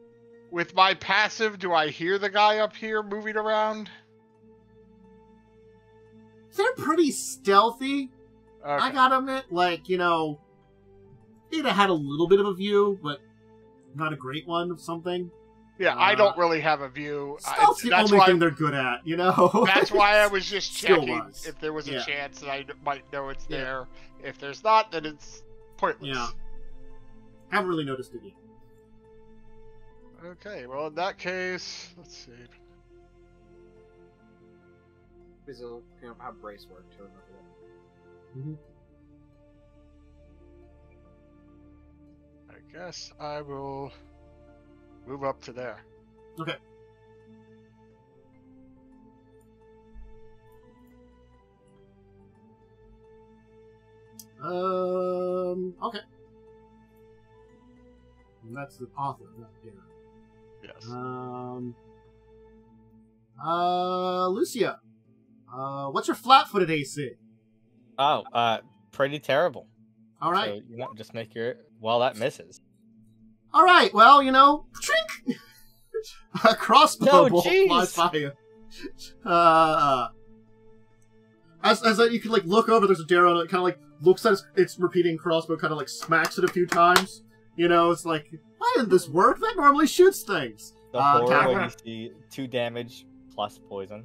With my passive, do I hear the guy up here moving around? They're pretty stealthy. Okay. I gotta admit, like, you know, he'd have had a little bit of a view, but not a great one of something. Yeah, I don't really have a view. Stealth's the only thing they're good at, you know? That's why I was just checking Skill-wise. if there was a Yeah. chance that I might know it's Yeah. there. If there's not, then it's pointless. Yeah. Haven't really noticed it yet. Okay, well, in that case, let's see. Because you know how brace work to remember that. Mm-hmm. I guess I will move up to there. Okay. Okay. And that's the author, not here. Yes. Lucia. What's your flat-footed AC? Oh, pretty terrible. All right. So, you know, just make your... Well, that misses. All right. Well, you know, trink. A crossbow No, bolt jeez. flies by you. As you can like look over, there's a Darrow, and it kind of like looks at its repeating crossbow, kind of like smacks it a few times. You know, it's like, why didn't this work? That normally shoots things. The horror Tavel. when you see 2 damage plus poison.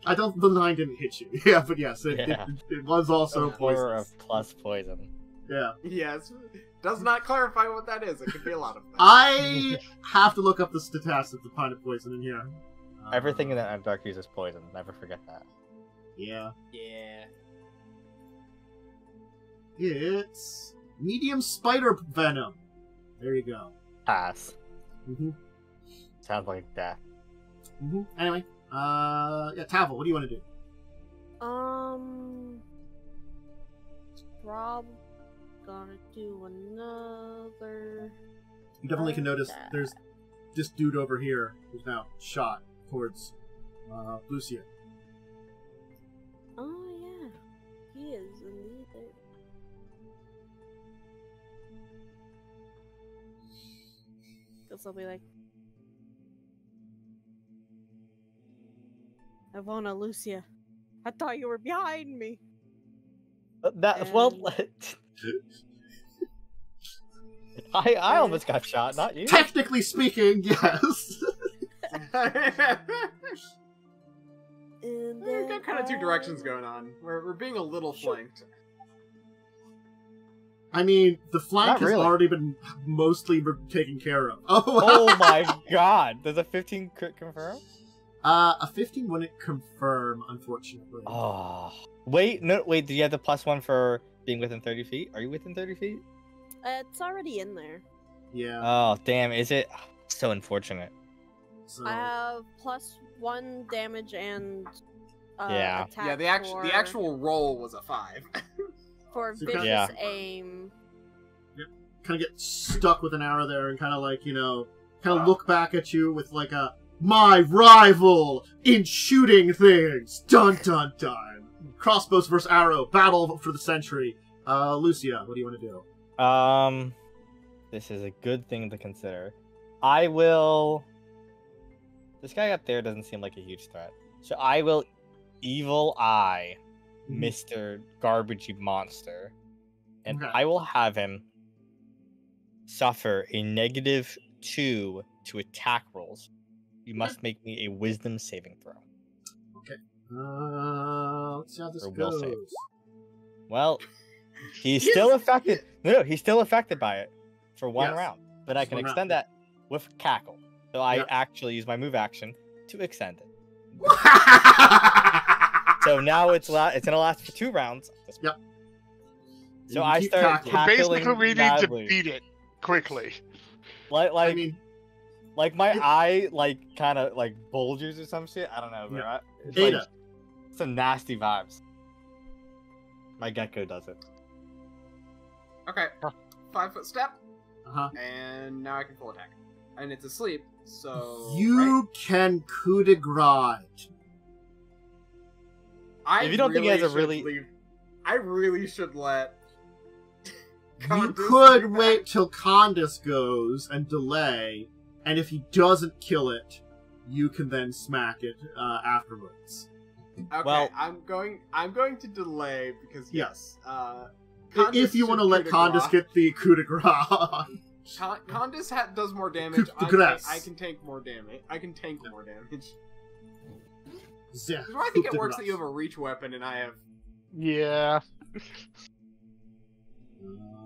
The 9 didn't hit you. Yeah, but yes, it was also The horror poisonous. of plus poison. Yeah. Yes. Does not clarify what that is. It could be a lot of things. I have to look up the stats of the kind of poison in here. Everything in that dark uses poison. Never forget that. Yeah. Yeah. It's medium spider venom. There you go. Pass. Mm-hmm. Sounds like death. Mm-hmm. Anyway, yeah, Tavel, what do you want to do? Probably gonna do another. You definitely can notice there's this dude over here who's now shot towards Lucia. Oh yeah, he is indeed there. Guess I'll be like, Ivona, Lucia, I thought you were behind me. Well, I almost got shot, not you. Technically speaking, yes. And We've got kind of 2 directions going on. We're being a little flanked. I mean, the flank Not has really. already been mostly taken care of. Oh my god! Does a 15 crit confirm? A 15 wouldn't confirm, unfortunately. Oh. Wait, do you have the +1 for being within 30 feet? Are you within 30 feet? it's already in there. Yeah. Oh, damn, is it? So unfortunate. So, I have +1 damage and Yeah. attack Yeah, the actual roll was a 5. for So vicious Yeah. aim. kind of get stuck with an arrow there and kind of like, you know, kind of look back at you with like a, my rival in shooting things. Dun dun dun. Crossbows versus arrow. Battle for the century. Lucia, what do you want to do? This is a good thing to consider. I will... This guy up there doesn't seem like a huge threat. So I will Evil Eye Mr. Garbagey Monster. And Okay. I will have him suffer a -2 to attack rolls. You must make me a Wisdom saving throw. Let's see how this Or will goes. save. Well, he's still affected. No, he's still affected by it for 1 Yes. round. But I Just can 1 extend round. that with Cackle. So I Yep. actually use my move action to extend it. So now it's gonna last for 2 rounds. Yep. So You I keep start cackling. cackling Basically, we need madly. to beat it quickly. Like I mean, my it- eye like kind of like bulges or some shit. I don't know, bro. Yeah. It's Ada. like some nasty vibes. My gecko does it. Okay. 5-foot step, uh-huh. and now I can full attack. And it's asleep, So You can coup de grace. I If you don't think he has a should really- leave- I really should let. You Khandes could do that. wait till Khandes goes and delay, and if he doesn't kill it, you can then smack it afterwards. Okay, Well- I'm going to delay because Yeah. yes. If you want to let Khandes get the coup de grace. Khandes does more damage. Coup de grace. I can tank more damage. I can tank more damage. Yeah, That's why I think coup it de works that grace. you have a reach weapon and I have. Yeah.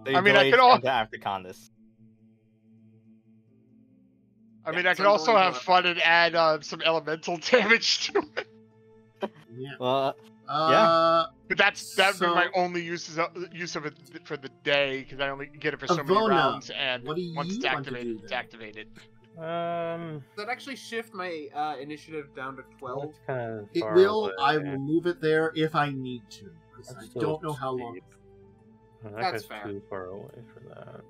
They I mean, I delayed could all- Khandes after Khandes. I mean, Yeah, I could so I'm also going have to- fun and add some elemental damage to it. Yeah. Well, But that'd So- be my only use of it for the day, because I only get it for so many Ivona, rounds, and what do you once it's want to do activated, it's then? activated. Does that actually shift my initiative down to 12? That's kind of It far will. away. I will move it there if I need to, because That's I still don't know how long. steep. That That's guy's fair. too far away for that.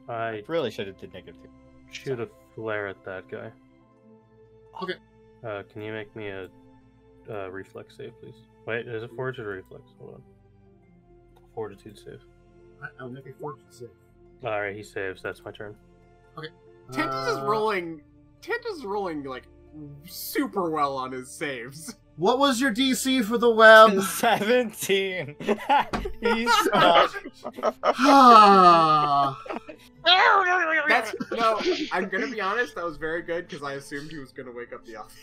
I really should have did -2. shoot a flare at that guy. Okay. Can you make me a reflex save, please? Wait, is it fortitude or reflex? Hold on. Fortitude save. I'll make a fortune save. Alright, he saves. That's my turn. Tantus is rolling. Tantus is rolling like super well on his saves. What was your DC for the web? 17. He's such. That's no. I'm gonna be honest. That was very good because I assumed he was gonna wake up the off.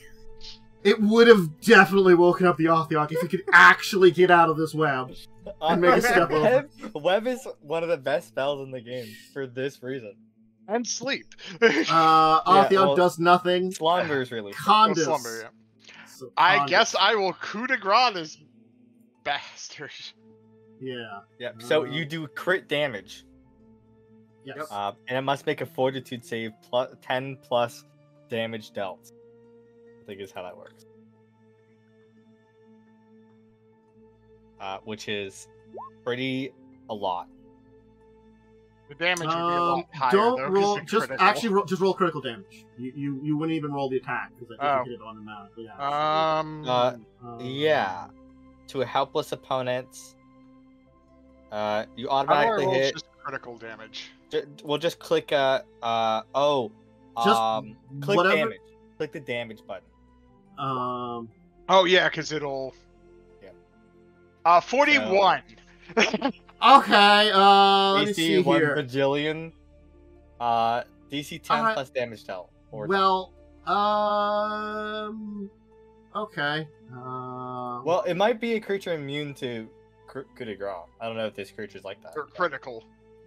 It would have definitely woken up the Orthiok if he could actually get out of this web. And make a step over. Web is one of the best spells in the game for this reason. And sleep. Orthiok well- does nothing. Slumber is really. Khandes. Slumber, yeah. So I Khandes. guess I will coup de grace this bastard. Yeah. Yeah. So you do crit damage, Yes. and it must make a Fortitude save plus 10 plus damage dealt. I think is how that works. Which is pretty a lot. The damage would be a lot higher, don't though, 'cause roll. it's Just critical. actually roll. Just roll critical damage. You wouldn't even roll the attack because Oh. you hit it automatically. Yeah. Yeah. To a helpless opponent, you How do I automatically roll hit. just critical damage? We'll just click click whatever- damage. Click the damage button. Oh yeah, because it'll. Yeah. 41. Okay. Let me see DC 1 here. bajillion. DC 10 Alright. plus damage dealt. Or Well. Okay. well, it might be a creature immune to coup de grace. I don't know if this creature's like that. Or critical.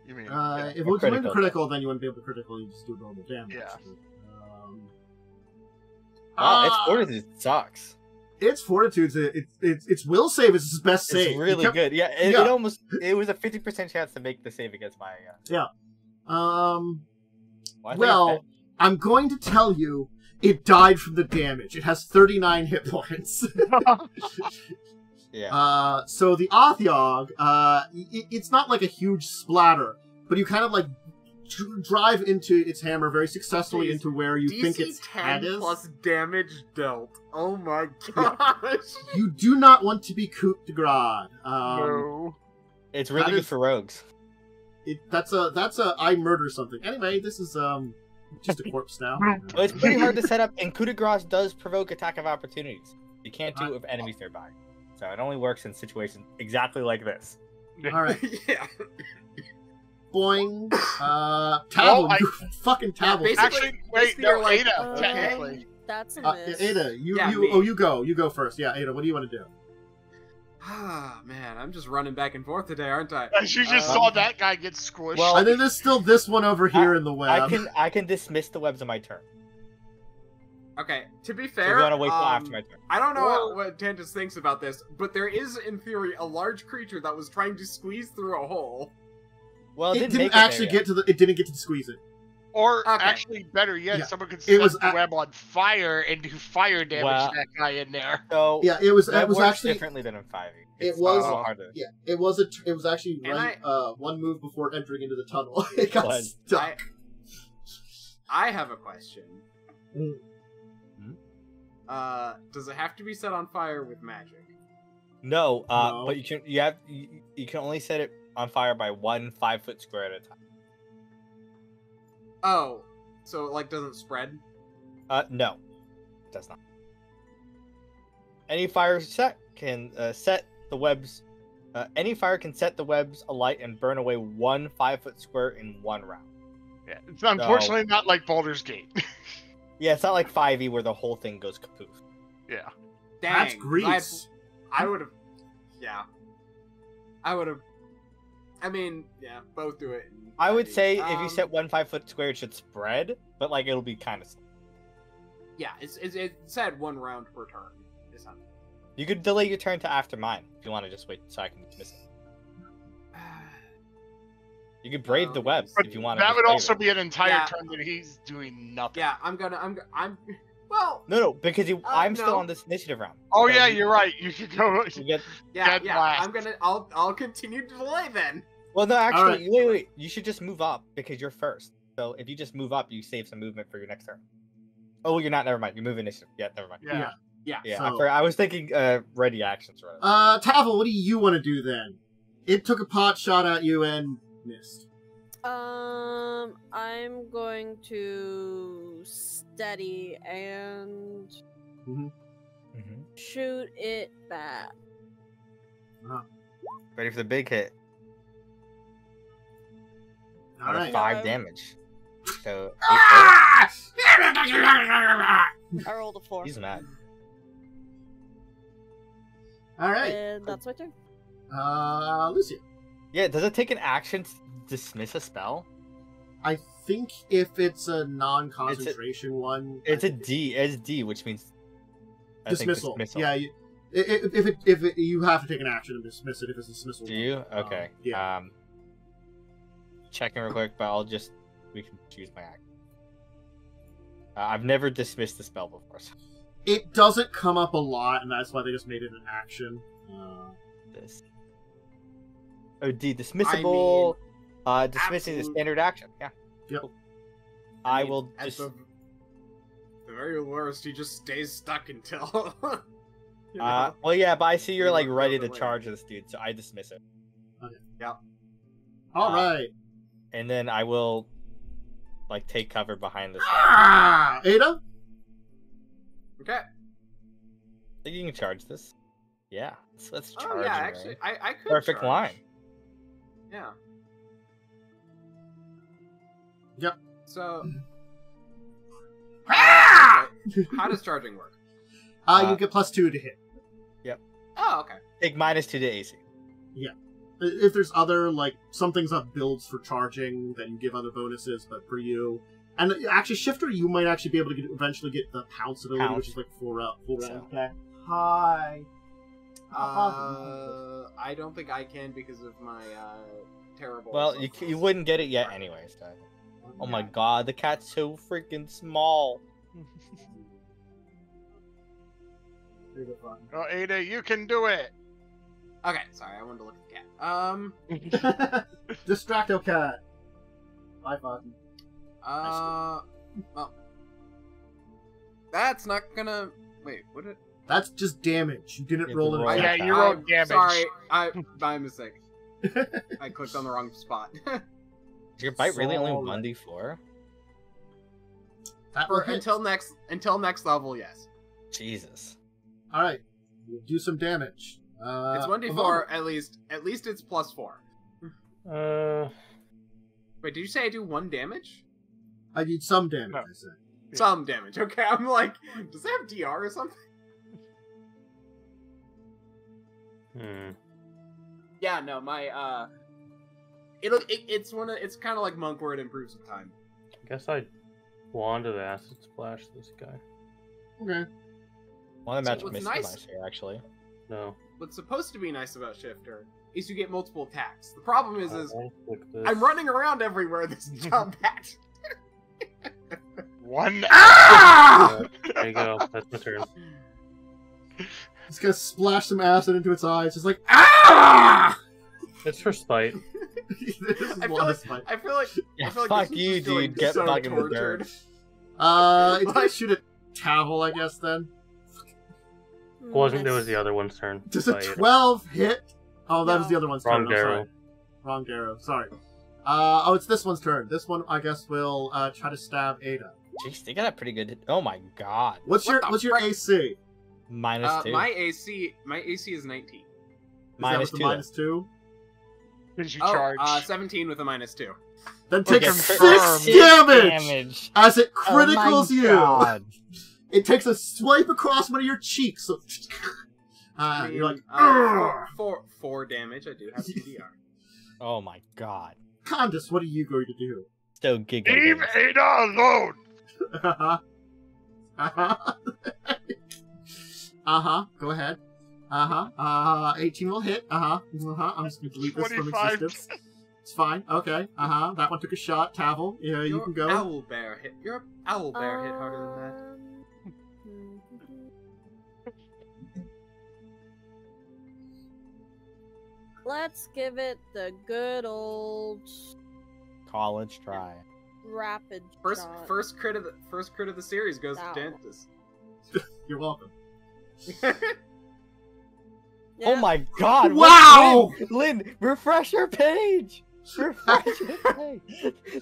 You mean? Yeah. If it or was critical. critical, then you wouldn't be able to critical. You just do normal damage. Yeah. Wow, its fortitude sucks. Its fortitude's its will save is its best save. It's really You kept- good. Yeah, it Yeah. almost it was a 50% chance to make the save against my. Well, I think Well, it's I'm going to tell you, it died from the damage. It has 39 hit points. yeah. So the Orthiog, it's not like a huge splatter, but you kind of like drive into its hammer very successfully Jeez. into where you think its DC head 10 is. plus damage dealt. Oh my gosh. You do not want to be coup de grace. No. It's really that good is- for rogues. That's a I murder something. Anyway, this is just a corpse now. Well, it's pretty hard to set up, and coup de grace does provoke attack of opportunities. You can't do it with enemies nearby. So it only works in situations exactly like this. All right, Yeah. boing. Tavel, Well, you fucking Tavel. basically- Actually, wait, basically no, you're like, Ada, okay. technically. That's a miss. Ada, Yeah, you me. you go first. Yeah, Ada, what do you want to do? Ah, man, I'm just running back and forth today, aren't I? As you just saw that guy get squished. Well, And then there's still this one over here in the web. I can dismiss the webs on my turn. Okay, to be So fair, we're gonna wait till after my turn. I don't know Well- what Tantus thinks about this, but there is, in theory, a large creature that was trying to squeeze through a hole. Well, It make didn't there actually yet. get to the. It didn't get to squeeze it. Or Okay. actually, better yet, Yeah, someone could it set was the web on fire and do fire damage Well- to that guy in there. So Yeah, it was that works actually differently than in 5e. It It's was- a little harder. yeah, it was actually And right one move before entering into the tunnel. It got What? stuck. I have a question. Mm. Does it have to be set on fire with magic? No, No. but you can only set it on fire by 1 5-foot square at a time. Oh, so it like doesn't spread? No, it does not. Any fire set can set the webs. Any fire can set the webs alight and burn away 1 5-foot square in 1 round. Yeah, it's unfortunately not like Baldur's Gate. Yeah, it's not like 5e where the whole thing goes kapoof. Yeah. Dang, That's Greece. I would have. Yeah. I would have. I mean, yeah, both do it. I would say if you Um, set 1 5-foot square, it should spread, but like it'll be kind of. Yeah, it said 1 round per turn. It's not. You could delay your turn to after mine if you want to just wait so I can dismiss it. You could brave the webs But if you want to. that would also be an entire Yeah. turn that he's doing nothing. Yeah, I'm. Well. No, because I'm still no. on this initiative round. Oh So yeah, you- you're right. You could go. You get. Yeah, Dead yeah. last. I'll continue to delay then. Well, no, actually, Alright. wait. You should just move up because you're first. So if you just move up, you save some movement for your next turn. Oh, you're not. Never mind. You move initiative. Yeah, never mind. Yeah. Yeah. Yeah, So- I was thinking ready actions rather. Tavel, what do you want to do then? It took a pot shot at you and missed. I'm going to steady and Mhm. shoot it back. Ready for the big hit. All right. 5 damage. So I rolled a 4. he's mad. All right. And that's my turn. Lucia. Yeah, does it take an action to dismiss a spell? I think if it's a non-concentration one, It's a D. It's D, which means I think dismissal. Yeah, if you have to take an action to dismiss it if it's a dismissal. Do you? Okay. yeah. Checking real quick, but we can choose my action. I've never dismissed the spell before. So It doesn't come up a lot, and that's why they just made it an action. this. Oh, D, dismissible. Dismissing the absolute- standard action. Yeah. Yep. Cool. I mean, will at just. the very worst, he just stays stuck until. you know? Well, yeah, but I see you're You like look ready over to later. charge this dude, so I dismiss it, All right. and then I will, like, take cover behind this. Ada. Okay. I think you can charge this. Yeah, let's charge. Oh yeah, him, actually, right? I could. Perfect charge. line. Yeah. Yep. So. Ah! Okay. How does charging work? You get +2 to hit. Oh, okay. Take -2 to AC. If there's other, like, some things have builds for charging, then you give other bonuses, but for you... And actually, Shifter, you might actually be able to eventually get the Pounce ability, Pounce. which is like full round So. attack. Hi. I don't think I can because of my terrible. Well, you wouldn't get it yet anyway. So. Oh my god, the cat's so freaking small. Oh, Ada, you can do it. Okay, sorry, I wanted to look at the cat. Distracto cat. Bye, Foggy. Well, that's not gonna. Wait, what did? That's just damage. You didn't You roll have an to roll attack. Yeah, you rolled damage. Sorry, my mistake. I clicked on the wrong spot. Is your bite really only Solid. 1d4? That will hit. until next level, yes. Jesus. All right, we'll do some damage. It's 1d4 Ivona. at least. At least it's +4. Wait, did you say I do 1 damage? I need some damage. No. I said. Yeah. Some damage. Okay, I'm like, does it have DR or something? Yeah, no, my it's kind of like Monk where it improves with time. I guess I wanted acid splash this guy. Okay. One of the So match what's missed nice- nice here, actually. No. What's supposed to be nice about Shifter is you get multiple attacks. The problem is Click this. I'm running around everywhere this combat. One. Ah! There you go. That's my turn. He's gonna splash some acid into its eyes. Just like, ah! It's for spite. I feel like Fuck this you, is feeling dude. Get so back in the tortured. dirt. It's gonna shoot at Tavel, I guess, then. Wasn't there was the other one's turn? Does a Spite. 12 hit? Oh, that was No. the other one's Wrong turn. I'm sorry. arrow. Wrong arrow. Sorry. Oh, it's this one's turn. This one, I guess, will try to stab Ada. Jeez, they got a pretty good. Oh my god. What's your AC? -2. My AC is 19. -2. The -2? Did you Oh, charge? 17 with a -2. Then take Okay, 6 6 damage as it criticals you. God. It takes a swipe across one of your cheeks. So, I mean, you're like, four damage. I do have TDR. Oh my god. Khandes, what are you going to do? Still giggling. Leave Ada alone! Go ahead. 18 will hit. I'm just going to delete this from 25. existence. It's fine. Okay. That one took a shot. Tavel, yeah, you can go. Owlbear hit. Your owlbear hit harder than that. Let's give it the good old College try. rapid shot. First crit of the series goes Ow. to Dantis. You're welcome. Yeah. Oh my god! Wow! Lynn, refresh your page! Refresh your page!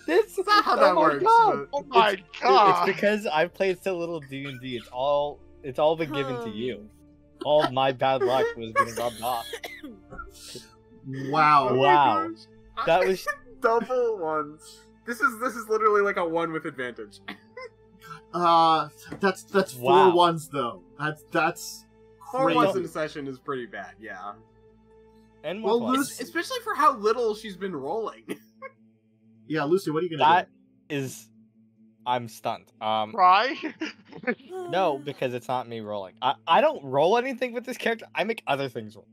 This is not how oh that my works, God. Oh my It's god! because I've played so little D&D. It's all been given to you. All of my bad luck was being rubbed off. Wow. Oh my Wow. gosh. That was double ones. This is literally like a 1 with advantage. That's 4 Wow. ones though. That's 4 crazy. ones in a session is pretty bad, yeah. and Well, one Lucy- plus. Especially for how little she's been rolling. Yeah, Lucy, what are you gonna That is, I'm stunned. Cry? No, because it's not me rolling. I don't roll anything with this character. I make other things roll.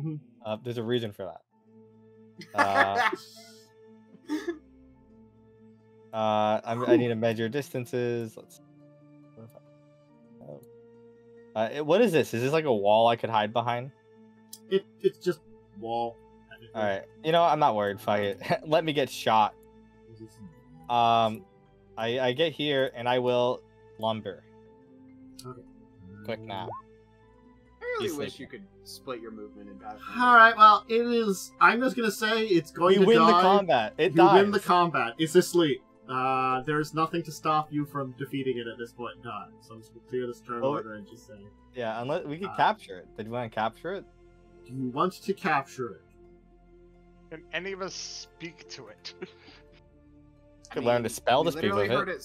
do? There's a reason for that. I need to measure distances. Let's. What is this? Is this like a wall I could hide behind? It's just wall. All right. You know, I'm not worried. Fuck it. Let me get shot. I get here and I will lumber. Okay. Quick now. I really He's wish sleeping. you could split your movement in Pathfinder. Alright, well, it is. I'm just gonna say it's going We to win die. the combat. It You dies. win the combat. It's asleep. There's nothing to stop you from defeating it at this point in time. So I'm just gonna clear this turn Oh. order and just say, Yeah, unless we could capture it. Did you want to capture it? do you want to capture it? Can any of us speak to it? Could learn to spell we to speak literally with heard it.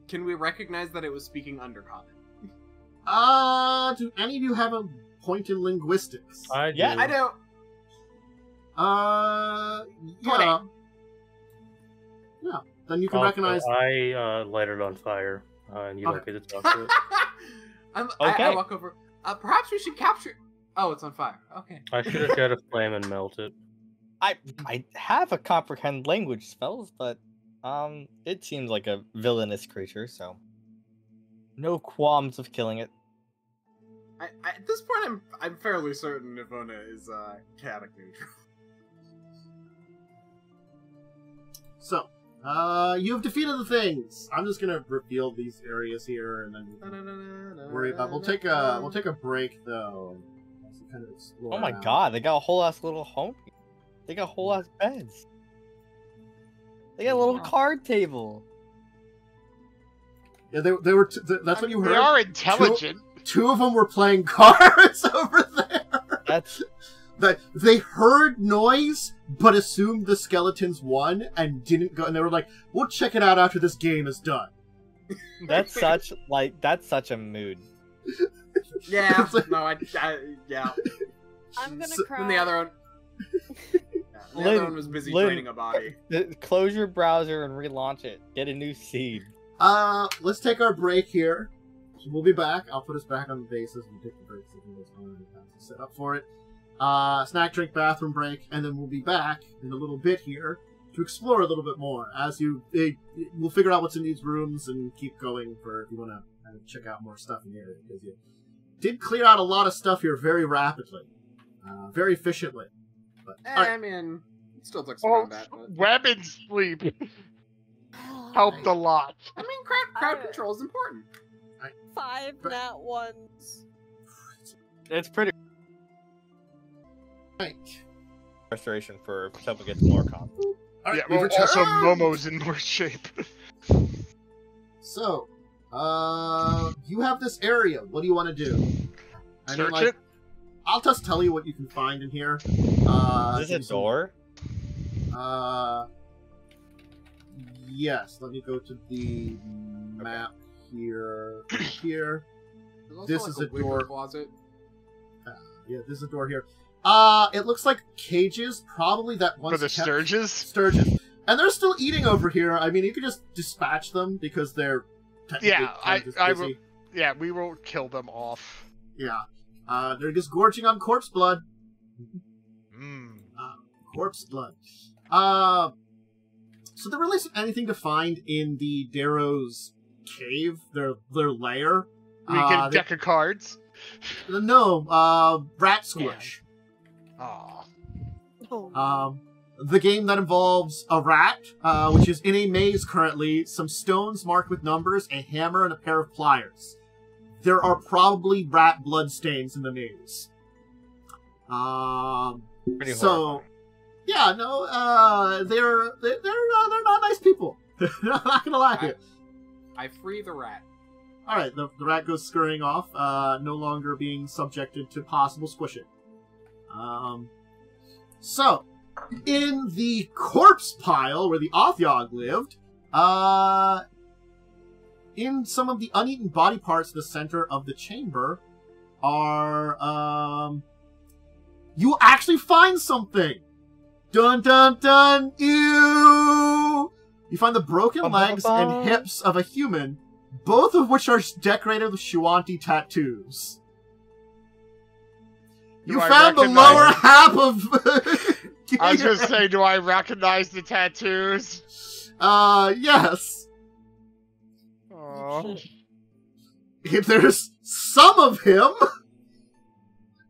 Can we recognize that it was speaking undercommon? Do any of you have a point in linguistics? I Yeah, do. I don't. Yeah. Yeah. Then you can recognize. I light it on fire, and you don't Okay. get to talk to it. I Okay. walk over. Perhaps we should capture. Oh, it's on fire. Okay. I should have tried a flame and melt it. I have a comprehend language spells, but it seems like a villainous creature, so no qualms of killing it. At this point, I'm fairly certain Ivona is chaotic neutral. So, you have defeated the things. I'm just gonna reveal these areas here, and then we can worry about. We'll take a break though. As we kind of explore Oh my around. god, they got a whole ass little home. They got whole ass beds. They got a little card table. Yeah, they were. That's what you They heard. are intelligent. Two of them were playing cards over there. That's They heard noise, but assumed the skeletons won and didn't go. And they were like, "We'll check it out after this game is done." that's such a mood. Yeah. No, yeah. I'm gonna So- cry. And the other one. The Lynn- other one was busy Lynn- training a body. Close your browser and relaunch it. Get a new seed. Let's take our break here. So we'll be back. I'll put us back on the bases. We'll take the break so we can set up for it. Snack, drink, bathroom break, and then we'll be back in a little bit here to explore a little bit more as we'll figure out what's in these rooms and keep going for if you want to kind of check out more stuff in here, because you did clear out a lot of stuff here very rapidly, very efficiently. But, I mean, it still took some combat. But... Weapon sleep helped a lot. I mean, crowd control is important. 5 nat 1s. It's pretty Right. restoration for someone gets more comp. All right, Yeah, we've well, also returned. Momo's in worse shape. So, you have this area. What do you want to do? Search it? I'll just tell you what you can find in here. Is this a door? Yes. Let me go to the map here. Here. This is a door. Closet. Yeah, this is a door here. It looks like cages, probably that once For the Sturges? Sturges. And they're still eating over here. I mean, you could just dispatch them because they're technically Yeah, kind of just I busy. will. Yeah, we will kill them off. Yeah. They're just gorging on corpse blood. Corpse blood. So there really isn't anything to find in the Darrow's cave, their lair. We get a deck of cards. No, Rat Squish. Aw. Oh. The game that involves a rat, which is in a maze currently, some stones marked with numbers, a hammer, and a pair of pliers. There are probably rat blood stains in the maze. Pretty So, horrifying. yeah, no, they're not nice people. I'm not gonna lie to you. I free the rat. All right, the rat goes scurrying off, no longer being subjected to possible squishing. So, in the corpse pile where the Othyog lived, in some of the uneaten body parts in the center of the chamber are, you actually find something! Dun dun dun! Ew! You find the broken legs and hips of a human, both of which are decorated with Shuanti tattoos. You Do I found the recognize- lower half of... I was gonna say, do I recognize the tattoos? Yes. Oh. If there's some of him...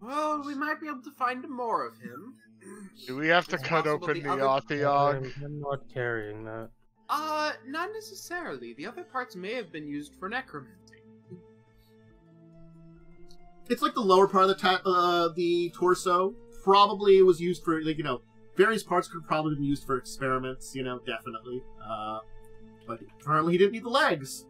Well, we might be able to find more of him. Do we have to It's cut possible open the the other- Othyog? I'm not carrying that. Not necessarily. The other parts may have been used for necromancy. It's like the lower part of the torso. Probably was used for, like, various parts could probably have been used for experiments, definitely. But apparently he didn't need the legs.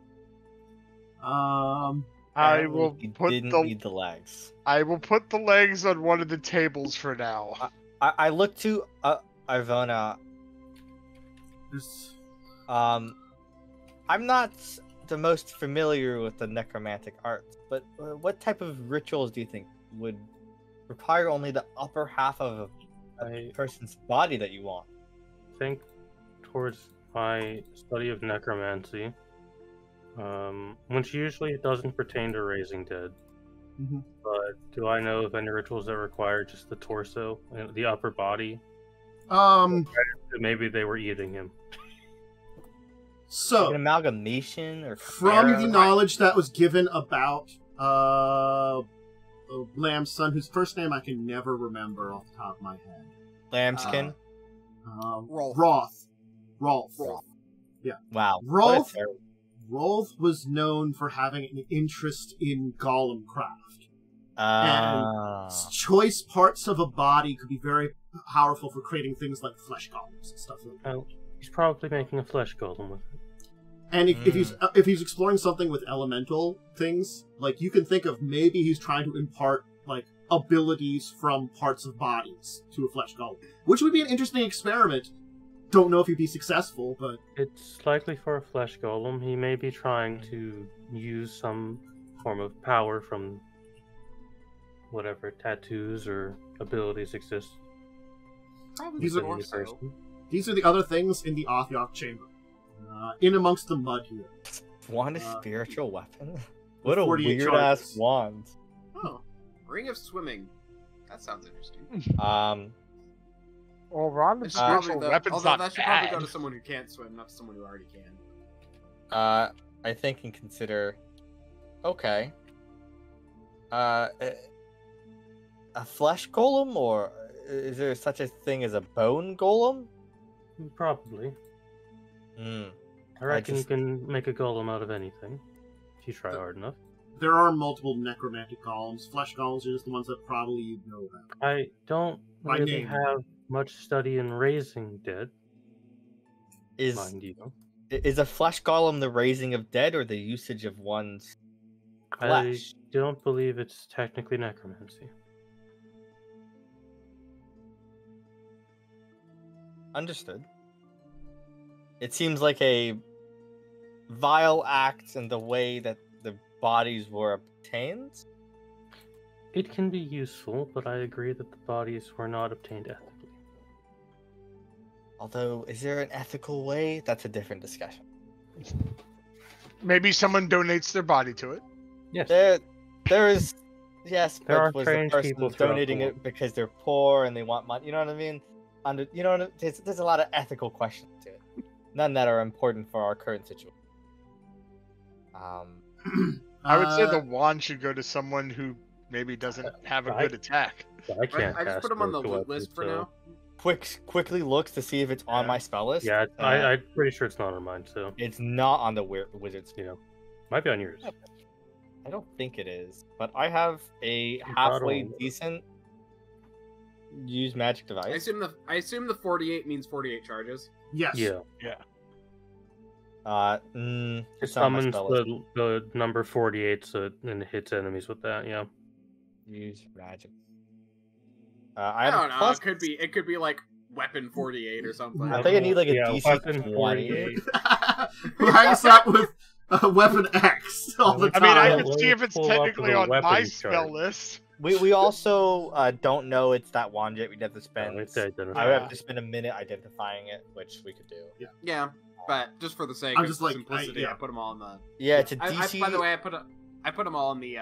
I will He put didn't the need the legs. I will put the legs on one of the tables for now. I look to Ivona. There's... I'm not the most familiar with the necromantic arts, but what type of rituals do you think would require only the upper half of a person's body that you want? Think towards my study of necromancy, which usually doesn't pertain to raising dead. Mhm. But do I know of any rituals that require just the torso and the upper body? Maybe they were eating him. So... Like an amalgamation or From chimera? the knowledge that was given about Lamb's son, whose first name I can never remember off the top of my head. Lambskin. Rolf. Yeah. Wow. Rolf? What a terrible- Rolf was known for having an interest in golem craft. Choice parts of a body could be very powerful for creating things like flesh golems and stuff like that. Oh, he's probably making a flesh golem with it. And if he's exploring something with elemental things, like, you can think of maybe he's trying to impart, like, abilities from parts of bodies to a flesh golem, which would be an interesting experiment. Don't know if he'd be successful, but It's likely for a flesh golem. He may be trying to use some form of power from whatever tattoos or abilities exist. Probably These are more within the so. person. these are the other things in the Othyok chamber. In amongst the mud here. Wand is spiritual weapon? What a 48 weird ass charges. wand. Oh, Ring of Swimming. That sounds interesting. Well, Ron, the That should probably spiritual go- weapon's although not that should probably go bad. to someone who can't swim, not to someone who already can. I think and consider. Okay. A flesh golem, or is there such a thing as a bone golem? Probably. Hmm. I reckon you can make a golem out of anything if you try hard enough. There are multiple necromantic golems. Flesh golems are just the ones that probably you'd know about. I don't By really name. have much study in raising dead, Is mind you. a flesh golem the raising of dead or the usage of one's flesh? I don't believe it's technically necromancy. Understood. It seems like a vile act in the way that the bodies were obtained. It can be useful, but I agree that the bodies were not obtained ethically. Although, is there an ethical way? That's a different discussion. Maybe someone donates their body to it. Yes. There is, yes, There but are was the strange person people throughout donating the it because they're poor and they want money? You know what I mean? There's a lot of ethical questions to it. None that are important for our current situation. I would say the wand should go to someone who maybe doesn't have a good attack. I can't I just cast put him on the spiritual loot list for weapons, now. Quickly looks to see if it's on my spell list. Yeah, I'm pretty sure it's not on mine, so It's not on the wizard's. you know, might be on yours. I don't think it is, but I have a Not halfway on. decent use magic device. I assume the 48 means 48 charges. Yes. Yeah, It it summons the number 48 so and hits enemies with that. Yeah, use magic. I have don't know. plus- It could be like weapon 48 or something. I think I need like a Yeah, DC weapon 20. Who hangs out with weapon X all the I time? mean, I Well, can see if it's pull up technically the on my weapon spell chart. list. We also don't know it's that wand yet. We'd have to spend. it's identified. I would have to spend a minute identifying it, which we could do. Yeah, but just for the sake I'm of just like, simplicity, yeah. I put them all on the. Yeah, it's a DC. By the way, I put them all on the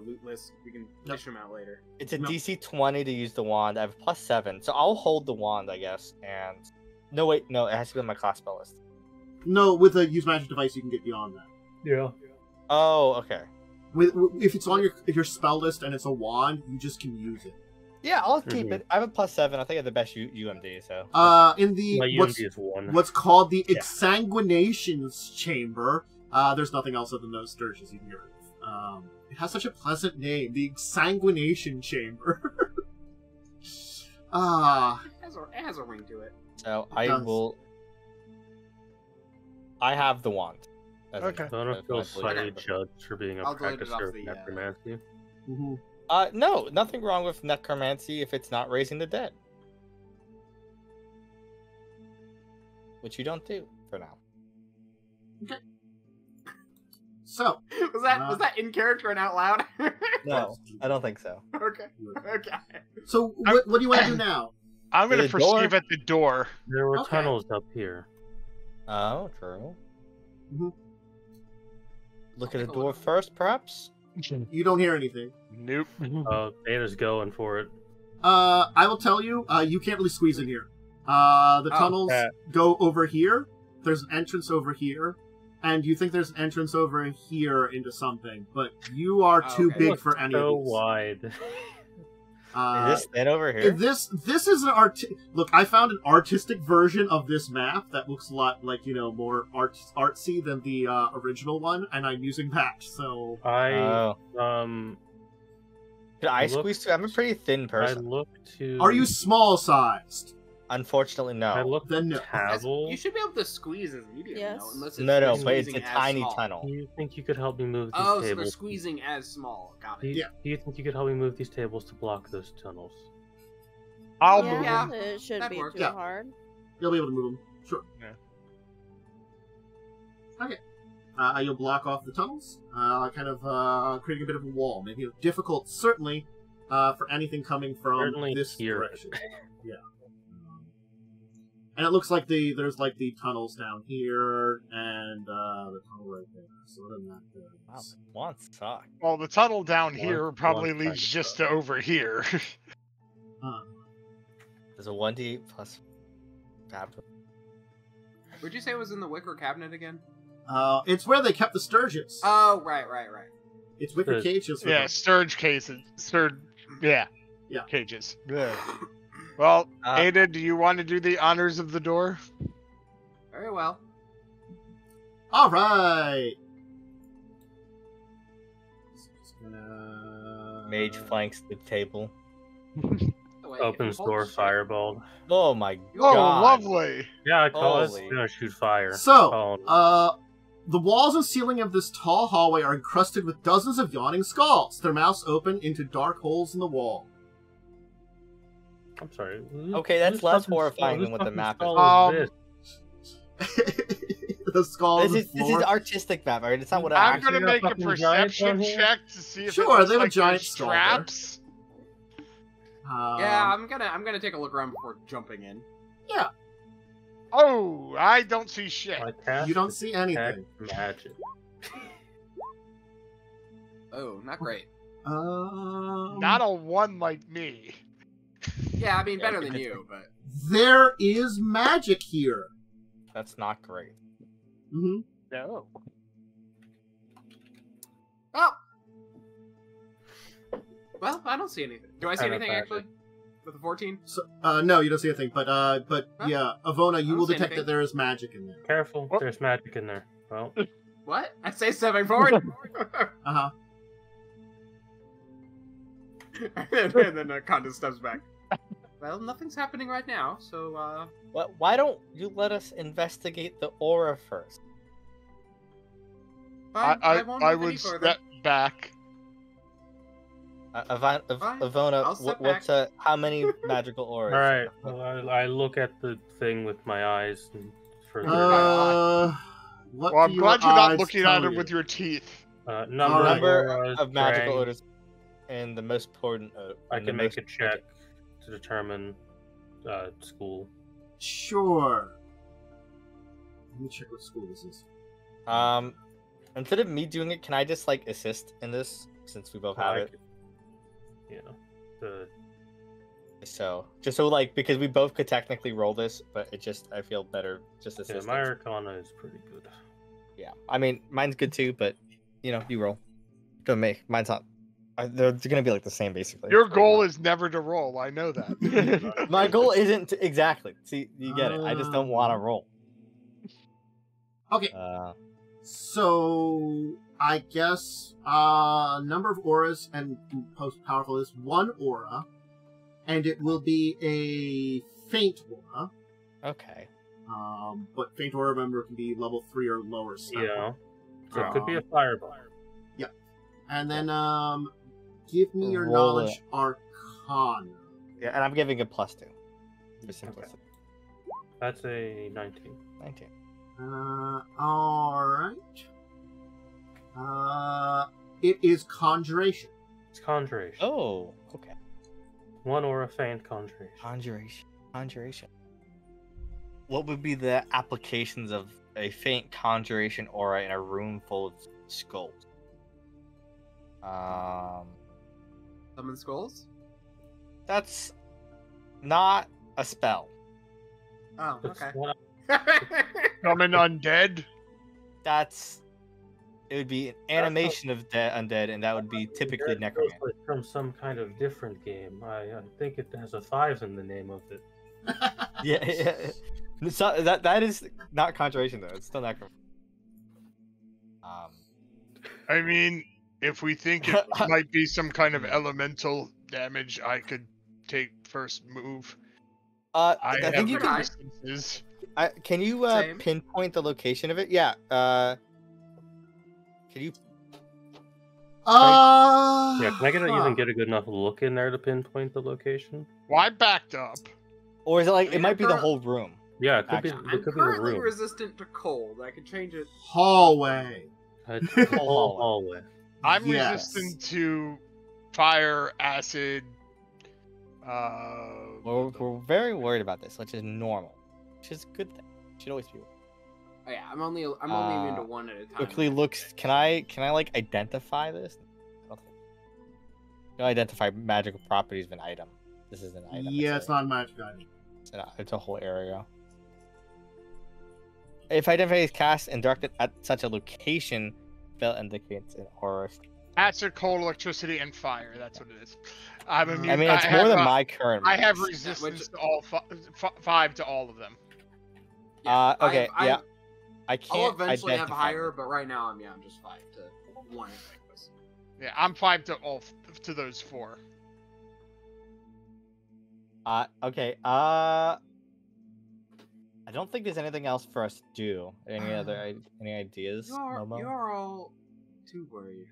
loot list. We can Yep. dish them out later. It's a No. DC 20 to use the wand. I have +7, so I'll hold the wand, I guess. And no, wait, no, it has to be on my class spell list. No, with a use magic device, you can get beyond that. Yeah. Oh, okay. If it's on your spell list and it's a wand, you just can use it. Yeah, I'll keep Mhm. it. I have a +7. I think I have the best UMD. So. In the My UMD is 1. what's called the Yeah. exsanguinations chamber, there's nothing else other than those sturges you can get rid of. It has such a pleasant name, the exsanguination chamber. It has a ring to it. So It I does. will. I have the wand. as Okay. a- I don't as feel my slightly blade. judged for being a I'll delete it practicer off of the, necromancy. Mhm. No, nothing wrong with necromancy if it's not raising the dead. Which you don't do for now. So, Was that in character and out loud? No, I don't think so. Okay. Okay. so what do you want to do now? I'm going to The door? perceive at the door. There were Okay. tunnels up here. Oh, true. Mhm. Look at I'll the take a door look. first, perhaps? You don't hear anything. Nope. Beta's going for it. I will tell you, you can't really squeeze in here. The tunnels okay. go over here. There's an entrance over here. And you think there's an entrance over here into something, but you are Oh, too okay. big Looks for any so of these. wide. Is this it over here? This is an look. I found an artistic version of this map that looks a lot like more artsy than the original one, and I'm using that. So I Could I look- squeeze too? I'm a pretty thin I person. look to. are you small sized? Unfortunately, no. I look Then to no. Tavel. You should be able to squeeze as medium, Yes. though, unless it's No, they're but it's a squeezing as tiny small. tunnel. Do you think you could help me move these Oh, so they're tables? squeezing as small. Got Do it. you, Yeah. do you think you could help me move these tables to block those tunnels? I'll yeah, move Yeah. them. it shouldn't That'd be work. too Yeah. hard. You'll be able to move them. Sure. Yeah. Okay. You'll block off the tunnels, kind of creating a bit of a wall. Maybe difficult, certainly, for anything coming from Certainly this hear it. direction. Yeah. And it looks like there's the tunnels down here and the tunnel right there. So other than that, Wow, wands suck. Well, the tunnel down One- here probably one leads side just stuff. to over here. There's a 1d8 plus. Would you say it was in the wicker cabinet again? It's where they kept the sturges. Oh, right. It's wicker cages. Yeah, sturge cases. Yeah. Cages. Yeah. Well, Ada, do you want to do the honors of the door? Very well. All right. Mage flanks the table. Wait, Opens door, fireball. Oh my Oh, god. lovely. Yeah, I call it. Holy. Gonna shoot fire. So, the walls and ceiling of this tall hallway are encrusted with dozens of yawning skulls, their mouths open into dark holes in the wall. I'm sorry. Okay, that's whose less fucking horrifying skull- than what the whose map skull is. this? The skulls. This is artistic. artistic map, right? It's not what I'm actually. gonna make a fucking giant perception down here? check to see if Sure, it looks they have a like giant there's skull there. traps. Yeah, I'm gonna take a look around before jumping in. Oh, I don't see shit. I cast You don't see detect anything. magic. Oh, not great. Not a one like me. Yeah, I mean better than you, but There is magic here. That's not great. Mm-hmm. No. oh. Well, I don't see anything. Do I see I don't anything find actually? With the 14? So, no, you don't see anything. But yeah, Ivona, you don't will see detect anything. that there is magic in there. Careful, Oh. there's magic in there. Well, What? I say stepping forward. Uh-huh. and then Khandes steps back. Well, nothing's happening right now, so Why don't you let us investigate the aura first? fine, I won't I move any would further. step back. Fine, Ivona, I'll step what's how many magical auras? all right. Well, I look at the thing with my eyes and further. What Well, I'm do your glad you're not eyes looking tell at it you? with your teeth. Number, Alright. Number auras, of magical rank. auras, and the most potent. I and the can make most a check to determine school. Sure. Let me check what school this is. Instead of me doing it, can I just like assist in this since we both have I it? could- You know, the So just so like because we both could technically roll this, but it just I feel better just yeah, assisting. my Arcana is pretty good. Yeah, I mean mine's good too, but you know you roll. Don't make mine's not. They're gonna be like the same basically. Your goal is never to roll. I know that. My goal isn't to, exactly. See, you get it. I just don't want to roll. Okay. So I guess number of auras and most powerful is one aura, and it will be a faint aura. Okay. But faint aura, remember, can be level 3 or lower. So. Yeah, so it could be a fireball. Yeah. And then give me your Roll knowledge arcana. Yeah, and I'm giving a +2. For simplicity. That's a 19. 19. Alright. It is conjuration. It's conjuration. Oh, okay. One aura faint conjuration. Conjuration. What would be the applications of a faint conjuration aura in a room full of skulls? Summon skulls? That's not a spell. Oh, It's okay. one- Coming undead. It would be an animation of undead, and that would be typically That necromancy. feels like from some kind of different game. I think it has a 5 in the name of it. Yeah. So, that is not conjuration though. It's still necromancy. I mean, if we think it might be some kind of elemental damage, I could take first move. I have think you can- resistances. can you Same. pinpoint the location of it? Yeah. Can you? Yeah, can I Huh. even get a good enough look in there to pinpoint the location? Well, I backed up. Or is it like I it mean, might I'm be the cur- whole room? Yeah, it could be. Actually, It I'm could be the currently room. resistant to cold. I could change it. Hallway. It's the whole hallway. I'm Yes. resistant to fire, acid. We're very worried about this, which is normal, which is a good thing. Should always be. Oh, yeah, I'm only immune to one at a time. Quickly looks. Can I like identify this? I don't think. You know, identify magical properties of an item. This is an item. Yeah, it's not a magic item. It's a whole area. If identify is cast and directed at such a location, spell indicates an aura. Acid, cold, electricity, and fire. That's what it is. I'm immune. I mean, it's more than my current. I have resistance to all 5 to all of them. Yeah, okay, yeah. I can't. I'll eventually have identify higher, them. but right now I'm just 5 to 1. Yeah, I'm 5 to all to those 4. Okay. I don't think there's anything else for us to do. Any ideas, Momo? You're all too worried.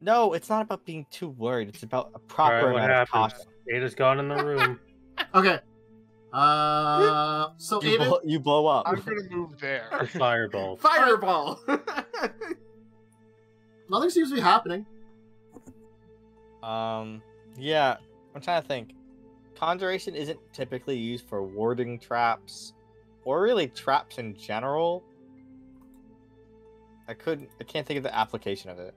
No, it's not about being too worried. It's about a proper what amount of happens? caution. Ada's gone in the room. Okay. So Aiden, You blow up. I'm gonna move there. The fireball. Fireball! nothing seems to be happening. Yeah, I'm trying to think. Conjuration isn't typically used for warding traps, or really traps in general. I can't think of the application of it.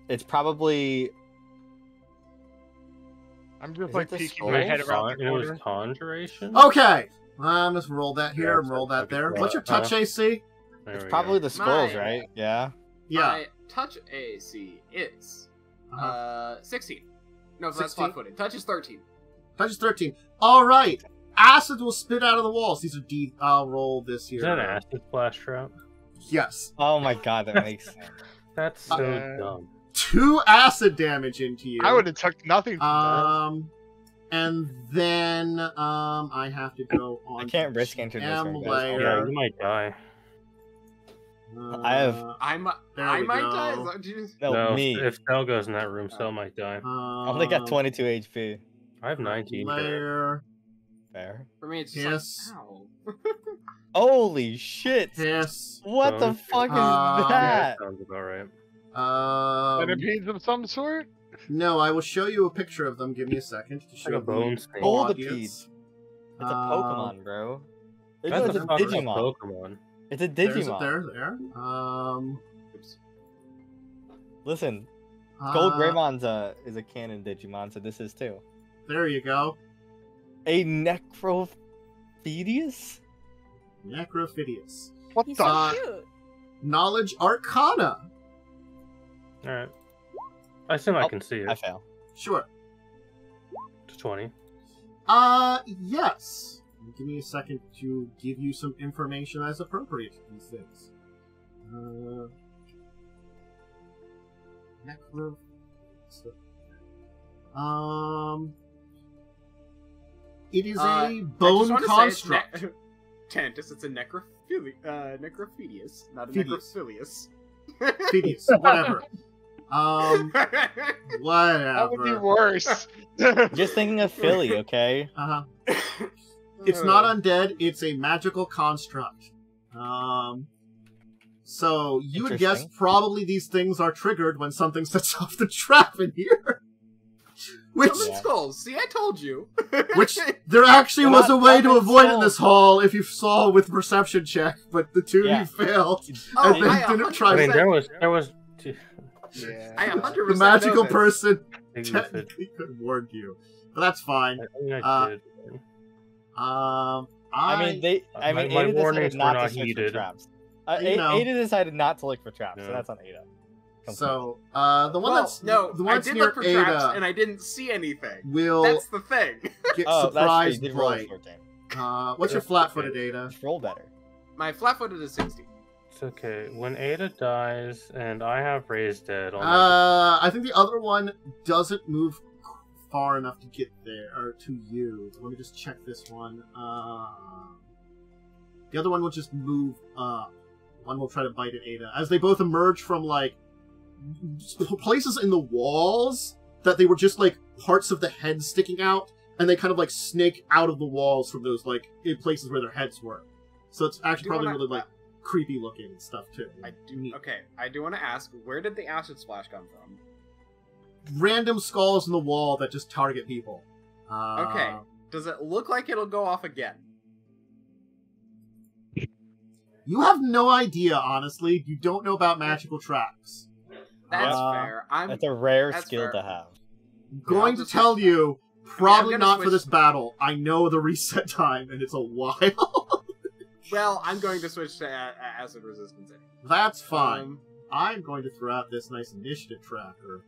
It's probably. I'm just Is like it the peeking skull? my head around the It was corner. conjuration? Okay. Let's roll that here and roll that okay, there. right. What's your touch AC? There It's we probably go. the skulls, My- right? Yeah. Yeah. My touch AC is 16. No, that's 16? flat-footed. Touch is 13. Touch is 13. All right. Acid will spit out of the walls. These are D. I'll roll this here. Is that an acid splash trap? Yes. Oh my god, that makes sense. That's so Uh, dumb. 2 acid damage into you. I would have took nothing from And then I have to go on. I can't risk entering this M one, guys. layer. Yeah, you might die. I have- I we might go. die. Is that what you just... No, me. If Cell goes in that room, Cell might die. I only got 22 HP. I have 19. there. Layer. Fair. For me, it's Yes. just like, ow. Holy shit! Hiss. What the Don't- fuck is Yeah, that? Sounds about right. centipedes of some sort. No, I will show you a picture of them. Give me a second to show Like a bone the snake. Bullipede. audience. It's a Pokemon, bro. It's That's a a fucking Digimon. Pokemon. It's a There's it Digimon. there. Oops. Listen, Gold uh, Greymon is a canon Digimon, so this is too. There you go. A Necrophidius? Necrophidius. What He's the? so cute. Knowledge Arcana. Alright. I assume I Oh, can see it. I fail. Sure. It's 20. Yes. Give me a second to give you some information as appropriate to these things. Necro. It is a bone construct. Tantus, it's a necrophilius, not a Phidias. necrophilius. Phidias, whatever. That would be Whatever. worse. Just thinking of Philly, okay? Uh-huh. It's not undead, it's a magical construct. So you would guess Interesting. probably these things are triggered when something sets off the trap in here. Which, Summon skulls. See, I told you. which there actually They're was a not way to summon avoid in skulls. this hall if you saw with perception check, but the two of Yeah. you failed. Oh, and then I didn't try I mean, 100% there was Yeah. I 100% the magical know this. person I technically could have warned you. But that's fine. mean, I Uh, did. I mean, my Ada warnings decided were not to not search for heeded. traps. You know. Ada decided not to look for traps, so Yeah. that's on Ada. So, the one Well, that's no, the one I that's did near look for traps Ada and I didn't see anything. will That's the thing. get Oh, that's true. You surprised did roll a right. 14. What's your flat-footed, Ada? Just roll better. My flat-footed is 60. It's okay. When Ada dies and I have raised dead, I'll I think the other one doesn't move far enough to get there, or to you. Let me just check this one. The other one will just move up. One will try to bite at Ada. As they both emerge from, like, places in the walls that they were just, like, parts of the head sticking out, and they kind of, like, snake out of the walls from those, like, in places where their heads were. So it's actually Do probably wanna- really, like, creepy looking stuff, too. I do. Neat. Okay, I do want to ask, where did the acid splash come from? Random skulls in the wall that just target people. Okay, does it look like it'll go off again? You have no idea, honestly. You don't know about magical traps. That's Yeah. fair. That's a rare that's skill fair. to have. Going to tell you, probably not for this battle. I know the reset time, and it's a while. Well, I'm going to switch to acid resistance. That's fine. I'm going to throw out this nice initiative tracker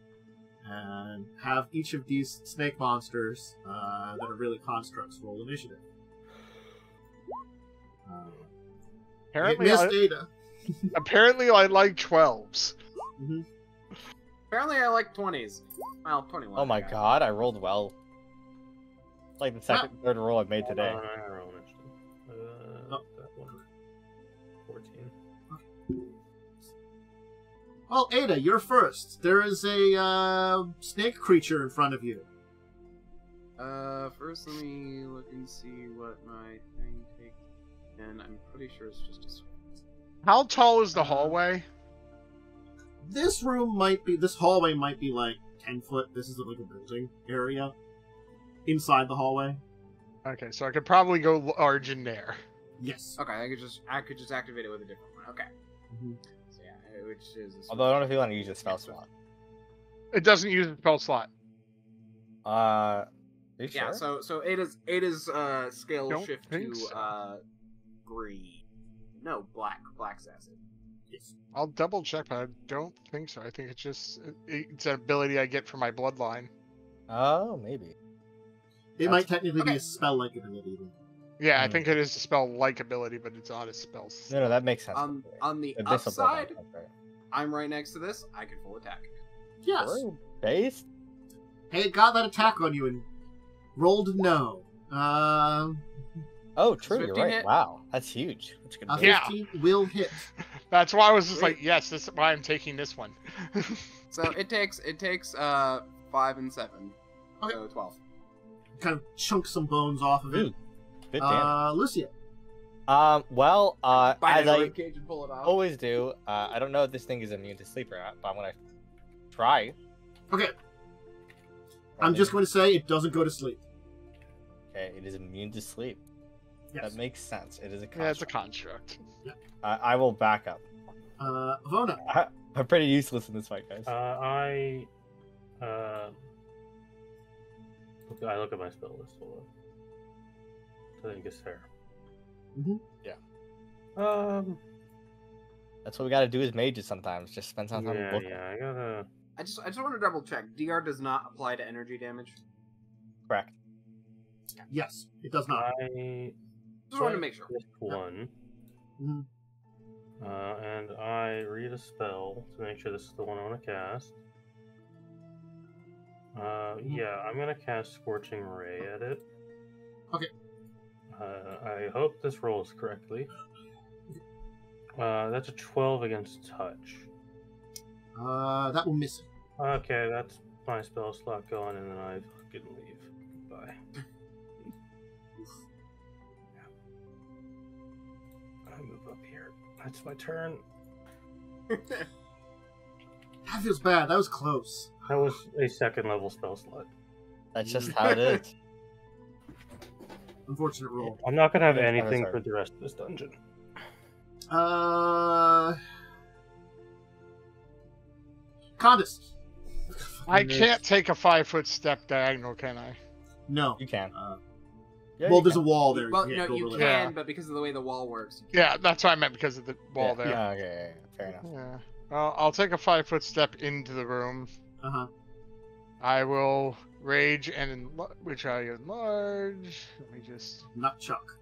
and have each of these snake monsters that are really constructs roll initiative. Apparently, missed data. Apparently, I like 12s. Mm-hmm. Apparently, I like 20s. Well, 21. Oh my god, I rolled well. It's like the second, third roll I've made today. I rolled that one. 14. Well, Ada, you're first. There is a snake creature in front of you. First let me look and see what my thing takes. And I'm pretty sure it's just a sword. How tall is the hallway? This hallway might be like 10 foot. This is like a building area inside the hallway. Okay, so I could probably go large in there. Yes. Okay, I could just activate it with a different one. Okay. Mm-hmm. So yeah, which is. Although I don't know if you want to use a spell slot. It doesn't use a spell slot. Are you Yeah. sure? So Ada's scale Don't shift think to so. green. No, black's acid. Yes. I'll double check, but I don't think so. I think it's just it's an ability I get from my bloodline. Oh, maybe. It might technically be Okay. a spell-like ability. Then. Yeah, I think it is a spell-like ability, but it's not a spell. No, that makes sense. On the Abyssal upside, Bloodline, that's right. I'm right next to this. I can full attack. Yes. We're based? Hey, it got that attack on you and rolled no. Oh, true, you're 15 right. hit? Wow, that's huge. That's good. A to know. Yeah. 15 will hit. That's why I was just Wait. like, yes, this is why I'm taking this one. So it takes 5 and 7. Okay. So 12. Kind of chunk some bones off of it. Ooh, good damage. Lucia. Well, Bite as it I in the cage and pull it off. always do, I don't know if this thing is immune to sleep or not, but I'm gonna try. Okay, I'm just going to say it doesn't go to sleep. Okay, it is immune to sleep. Yes. That makes sense. It is a construct. Yeah, it's a construct. I will back up. Ivona. I'm pretty useless in this fight, guys. I look at my spell list. Hold on. I think it's fair. Mm-hmm. That's what we gotta do as mages sometimes. Just spend some time looking. Yeah, I gotta. I just want to double check. DR does not apply to energy damage. Correct. Yes, it does not. I Just want to make sure. this one. Mhm. And I read a spell to make sure this is the one I want to cast. Yeah, I'm gonna cast Scorching Ray at it. Okay. I hope this rolls correctly. That's a 12 against touch. That will miss it. Okay, that's my spell slot going, and then I fucking leave. Bye. I move up here. That's my turn. That feels bad. That was close. That was a second level spell slot. That's just how it is. Unfortunate roll. I'm not gonna have That's anything hard. for the rest of this dungeon. Khandes. I can't take a 5-foot step diagonal, can I? No. You can. Well, you there's can. a wall there. Well, can't no, go you over can, that. Yeah. but because of the way the wall works. Yeah, that's what I meant because of the wall there. Yeah, okay, fair enough. Yeah. Well, I'll take a 5-foot step into the room. Uh-huh. I will rage and which I enlarge. Let me just. Not Chuck.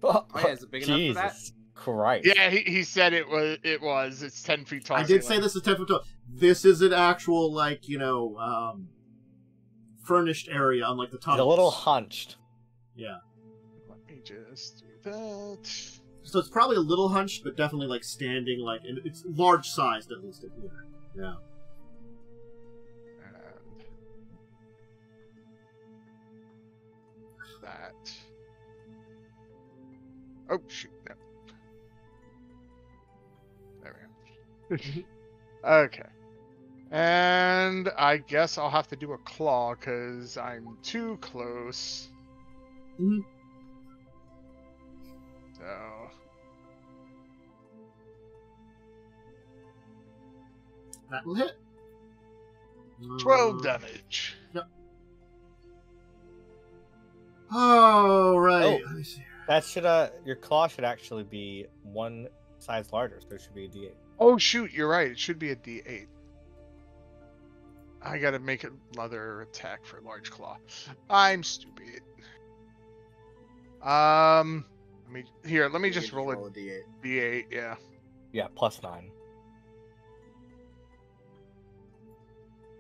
Oh, yeah, is it big enough for that? Jesus Christ. Yeah, he said it was. It was. It's 10 feet tall. I did say this is 10 foot tall. This is an actual, like, furnished area on, like, the He's tunnels. a little hunched. Yeah. Let me just do that. So it's probably a little hunched, but definitely, like, standing, like, and it's large sized, at least, here. Yeah. And that. Oh shoot! No. There we go. Okay. And I guess I'll have to do a claw because I'm too close. Mhm. So. That will hit. 12 damage. Oh, right. Oh. Let me see. That should your claw should actually be one size larger, so it should be a D8. Oh shoot, you're right. It should be a D8. I gotta make another attack for large claw. I'm stupid. Let me just roll a D8. D8. Yeah. Yeah, +9.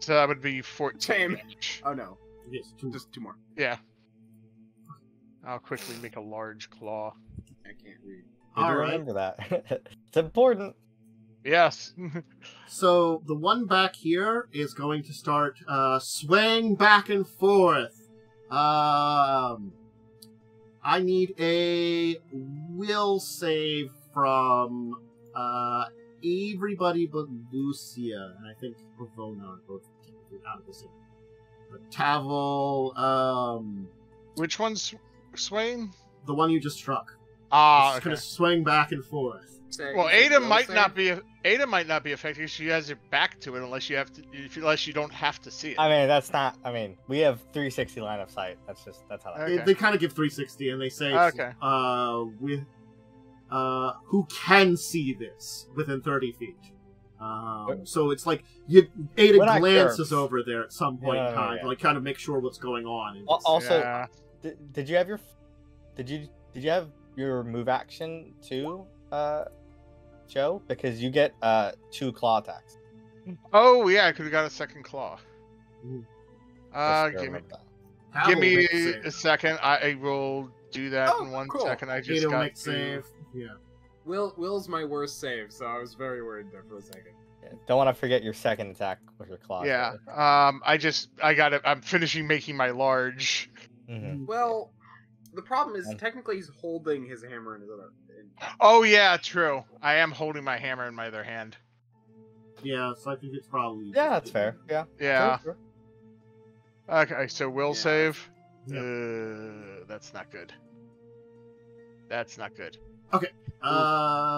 So that would be 14. Same. damage. Oh no, Yes, two. just 2 more. Yeah. I'll quickly make a large claw. I can't read. Good to All right. remember that. It's important. Yes. So the one back here is going to start swaying back and forth. I need a will save from everybody but Lucia, and I think Ivona are both out of the same. But Tavel, Which one's swaying? the one you just struck, Ah, it's okay. going to swing back and forth. Well, Ada might not be affected. She has her back to it unless you don't have to see it. I mean, that's not. I mean, we have 360 line of sight. That's how that. Okay. They kind of give 360, and they say, Okay. with who can see this within 30 feet. So it's like Ada We're not glances GURPS. over there at some point in time, Yeah. to like kind of make sure what's going on. And Also, Yeah. did you have your did you have your move action too, Joe? Because you get 2 claw attacks. Oh yeah, I could have got a second claw. Ooh. Just Give me remember that. Tavel give me makes a second. I will do that in 1 cool. second. I just Ada will got make to... save. Yeah. Will's my worst save, so I was very worried there for a second. Yeah, don't want to forget your second attack with your claw. Yeah. I'm finishing making my large. Hmm. Well, the problem is And- technically he's holding his hammer in his other. Oh yeah, true. I am holding my hammer in my other hand. Yeah, so I think it's probably. Yeah, that's fair. Yeah. Yeah. Sure. Okay, so will Yeah. save. Yeah. That's not good. That's not good.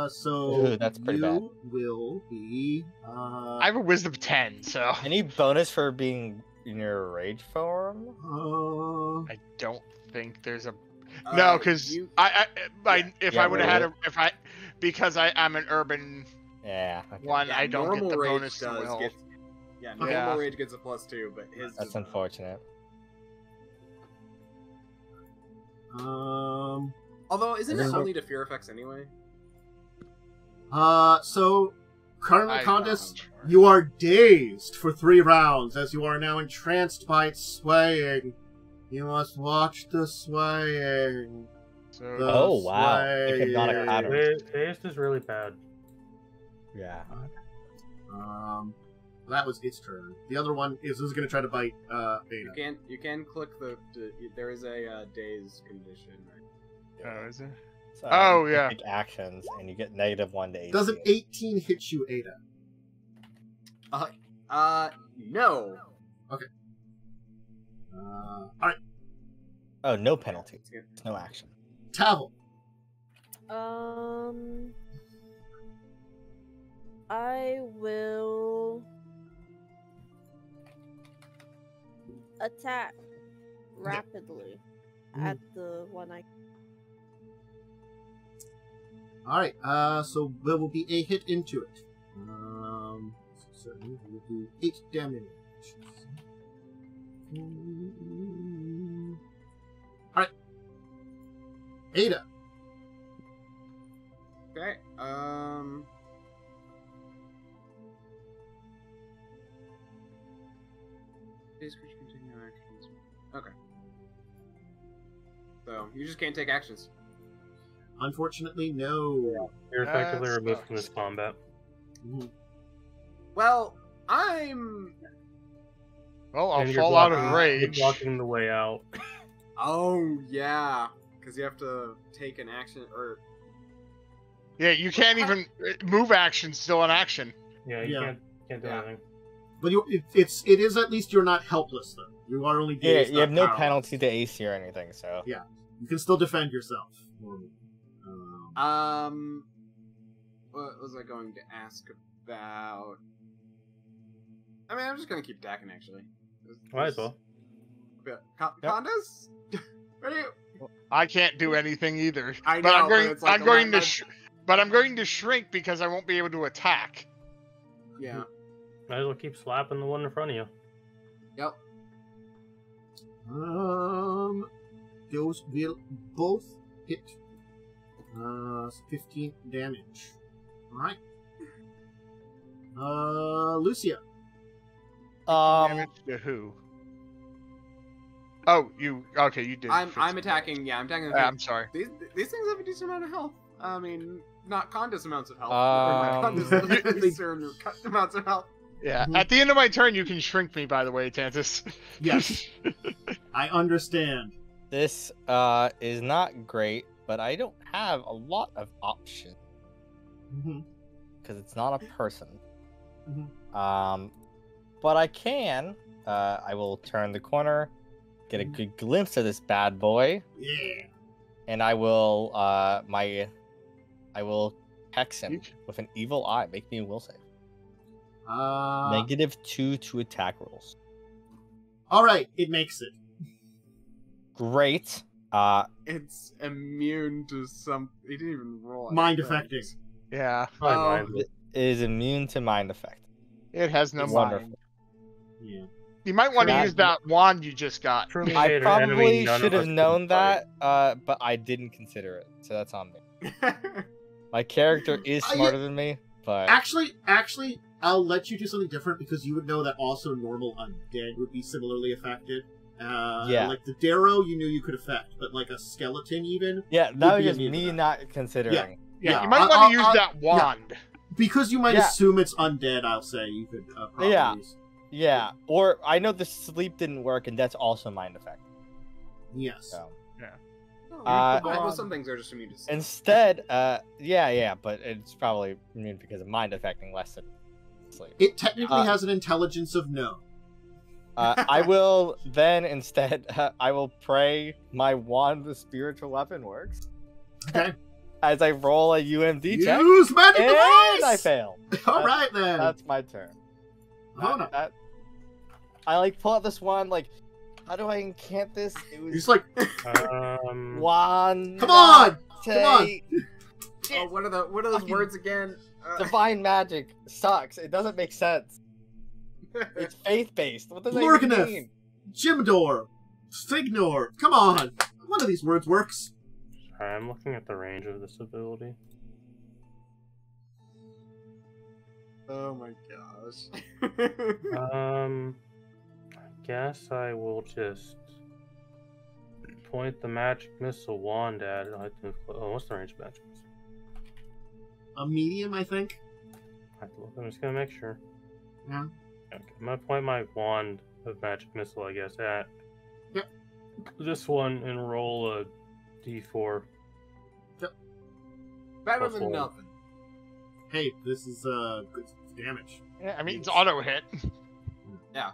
So Ooh, that's pretty you bad. will be. I have a wisdom 10, so Any bonus for being in your rage form? I don't think there's a no, because you- if Yeah, I would have roll had because I'm an urban Yeah. Okay. one, yeah, I don't get normal the rage bonus to does will. get- Yeah, normal Yeah. rage gets a +2, but his. That's does not. unfortunate. Although, isn't it So- only to fear effects anyway? So currently, I'm Khandes, not sure. you are dazed for 3 rounds as you are now entranced by its swaying. You must watch the swaying. So The Oh, wow. swaying. Hypnotic pattern. Taste is really bad. Yeah. That was its turn. The other one is going to try to bite Beta. You can click there is a daze condition. Right? Oh, is it? So Oh, you yeah. Take actions, and you get -1 to AC. Does an 18 hit you, Ada? No. Alright, Oh, no penalty. It's good. No action. Tavel. I will attack rapidly at the one I. Alright, so there will be a hit into it. Certainly, we will do 8 damage. Alright. Ada. Okay. These creatures continue actions. Okay. So you just can't take actions. Unfortunately, no. You're effectively That removed from sucks. this combat. Mhm. Well, I'm. Well, I'll And you're fall out of blocking- rage. You're blocking the way out. Oh yeah, because you have to take an action or. Yeah, you can't even move action. Still an action. Yeah, you Yeah. can't do Yeah. anything. But it is at least you're not helpless, though. You are only Yeah, dazed, you have not no powerless. penalty to AC or anything, so. Yeah. You can still defend yourself. What was I going to ask about? I mean, I'm just gonna keep attacking actually. Might as well. Khandes? What are you? I can't do anything either. I know, but I'm but going. it's like I'm going to. my- But I'm going to shrink because I won't be able to attack. Yeah. Might as well keep slapping the one in front of you. Yep. Those will both hit. 15 damage. Alright. Lucia. Damage to who? Oh, you. Okay, you did. I'm attacking. Yeah, I'm attacking. I'm sorry. These things have a decent amount of health. I mean, not Khandes amounts of health. Khandes amounts of health. Yeah. At the end of my turn, you can shrink me. By the way, Tantus. Yes. I understand. This is not great, but I don't have a lot of options because it's not a person. But I can. I will turn the corner, get a good glimpse of this bad boy. Yeah. And I will I will hex him with an evil eye. Make me a will save. -2 to attack rolls. Alright, it makes it. Great. It's immune to some. He didn't even roll. Mind affecting. Yeah. It is immune to mind effect. It has no Wonderful. mind. Yeah. You might want to use that wand you just got. I probably should have known that, but I didn't consider it, so that's on me. My character is smarter than me, but Actually, I'll let you do something different because you would know that also normal undead would be similarly affected. Yeah. Like the Darrow, you knew you could affect, but like a skeleton even. yeah, that was be just immune to me that. not considering. Yeah, you might want to use that wand. Because you might assume it's undead, I'll say you could probably use. Yeah, or I know the sleep didn't work, and that's also mind effect. Yes. So. Well, some things are just immune to sleep. Instead, yeah, but it's probably immune because of mind affecting less than sleep. It technically has an intelligence of no. I will then instead, I will pray my wand, the spiritual weapon, works. Okay. As I roll a UMD check, Use magic and device! I fail. All right then. That's my turn. Hold on. I like pull out this wand, like, how do I incant this? It was He's like, wand. come on! Come on! Oh, what are those words again? Divine magic sucks. It doesn't make sense. It's faith-based. What does that even Lurganeth, mean? Jimdor, Stignor. Come on! One of these words works. Sorry, I'm looking at the range of this ability. Oh my gosh. I guess I will just point the magic missile wand at it. Oh, what's the range of magic missile? A medium, I think. I have to look. I'm just gonna make sure. Yeah. Okay, I'm gonna point my wand of magic missile, I guess, at this one and roll a d4. Better Plus than one. nothing. Hey, this is good damage. Yeah, I mean, it's auto hit. Yeah.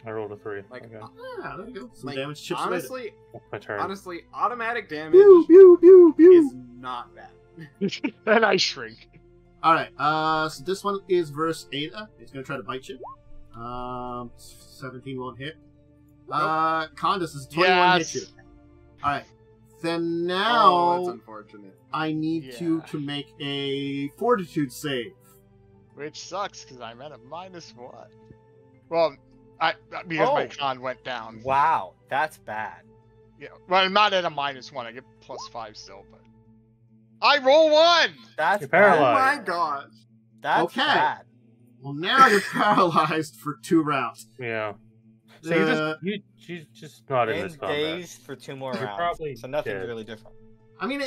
I rolled a 3. Like, okay. Yeah, there you go. Some like, damage chips honestly, That's my turn. honestly, automatic damage Pew, pew, pew, pew. is not bad. Then I shrink. Alright, so this one is versus Ada. It's gonna try to bite you. 17 won't hit. Khandes is 21 hit you. Alright. Then now Oh, that's unfortunate. I need you to make a fortitude save. Which sucks, because I'm at a -1. Well, because my con went down. Wow, that's bad. Yeah, well, I'm not at a -1. I get +5 still, but I roll 1. That's You're bad. Oh paralyzed. my gosh. That's Okay. bad. Well, now you're paralyzed for 2 rounds. Yeah. So she's just not in this And combat. dazed for 2 more You're rounds. probably So nothing's dead. really different. I mean,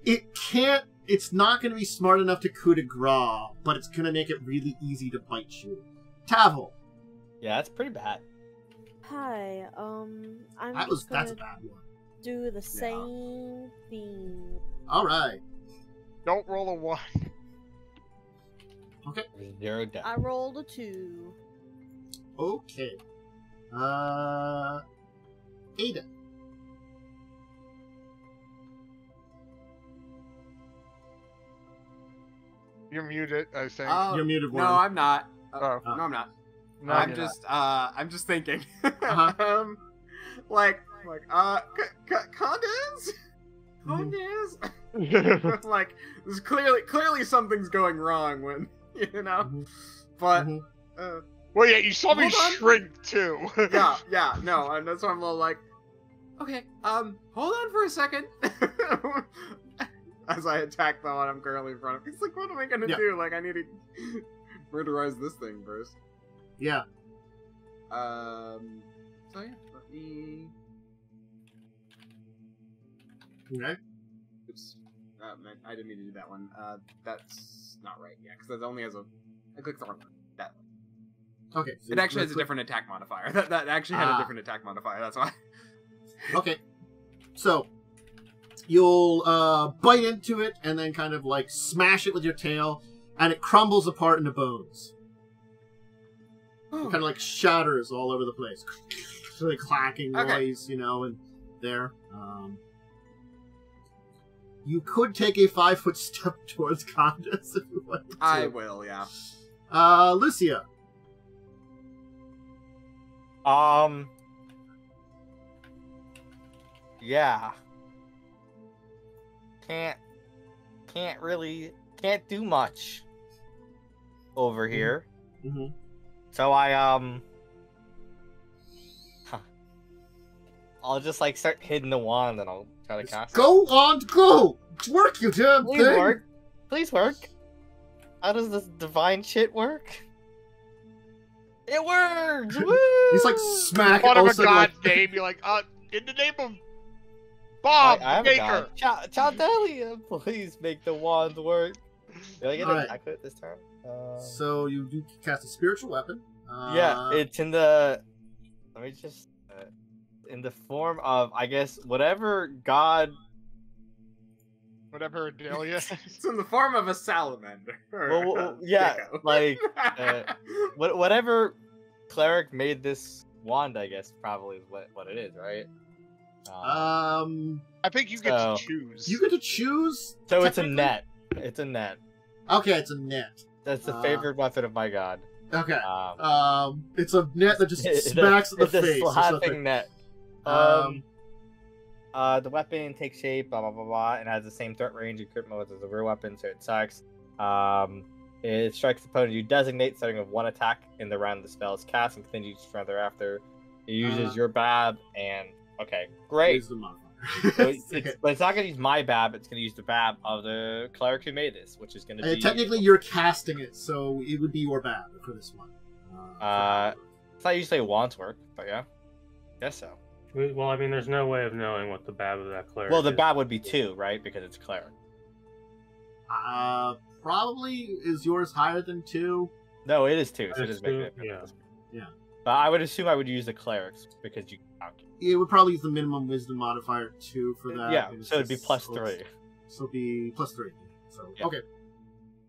it can't. It's not going to be smart enough to coup de grace, but it's going to make it really easy to bite you. Tavel. Yeah, that's pretty bad. Hi, I'm That's just a gonna bad one. do the same thing. All right. Don't roll a 1. Okay. 0 death. I rolled a 2. Okay. Ada. You're muted, I think. Oh, You're muted, no, Wyrm. I'm not. Oh. No, I'm not. No, I'm you're just thinking. Uh-huh. Like, I'm like, Khandes? Khandes? Like, there's clearly something's going wrong when, you know? But, well, yeah, you saw me Hold on. shrink, too. yeah, no, and that's why I'm all like, okay, hold on for a second. As I attack the one I'm currently in front of. He's like, what am I gonna do? Like, I need to murderize this thing first. Yeah. So yeah, let me... Okay. Oops. I didn't mean to do that one. That's not right, yeah, because that only has a... I clicked the wrong one. That one. Okay. So It actually has a different attack modifier. That actually had a different attack modifier, that's why. Okay. So, you'll bite into it and then kind of like smash it with your tail, and it crumbles apart into bones. It kind of like shatters all over the place. Really clacking noise, you know, and there. You could take a 5-foot step towards Khandes if you wanted to. I will, yeah. Lucia. Yeah. Can't do much over here. Mm-hmm. So I'll just like start hitting the wand and I'll try to cast it. Go on, go! Work, you damn Please thing! work. Please work. How does this divine shit work? It works! Woo! He's like smacking. What all of of a a sudden, god like, name, you're like, in the name of Bob I have a Baker. god. Chowdelia, please make the wand work. Did I get an Alright. attack with this turn? So you do cast a spiritual weapon. Yeah, it's in the. Let me just. In the form of, I guess, whatever god. Whatever Delia. It's in the form of a salamander. Well, yeah, gecko. like whatever cleric made this wand, I guess, probably is what it is, right? I think you get to choose. You get to choose. So it's a technically? net. It's a net. Okay, it's a net. That's the favorite weapon of my god. Okay. It's a net that just smacks in the it's face. a or slapping something. net. The weapon takes shape, blah blah blah blah, and has the same threat range and crit mode as the real weapon, so it sucks. It strikes the opponent you designate, starting with one attack in the round the spell is cast, and continues to strength thereafter. It uses your bab, and okay, great. Use the modifier. But it's not going to use my bab, it's going to use the bab of the cleric who made this, which is going to be... Technically, you're casting it, so it would be your bab for this one. It's not usually a wand's work, but yeah. Guess so. Well, I mean, there's no way of knowing what the bab of that cleric Well, the is. bab would be 2, right? Because it's cleric. Probably is yours higher than 2? No, it is 2, so it It's is making 2, it. Yeah. But I would assume I would use the clerics, because you calculate. It would probably use the minimum wisdom modifier 2 for that. Yeah, and it's so it'd be just- plus 3. So it'd be plus 3. So, Yeah. okay.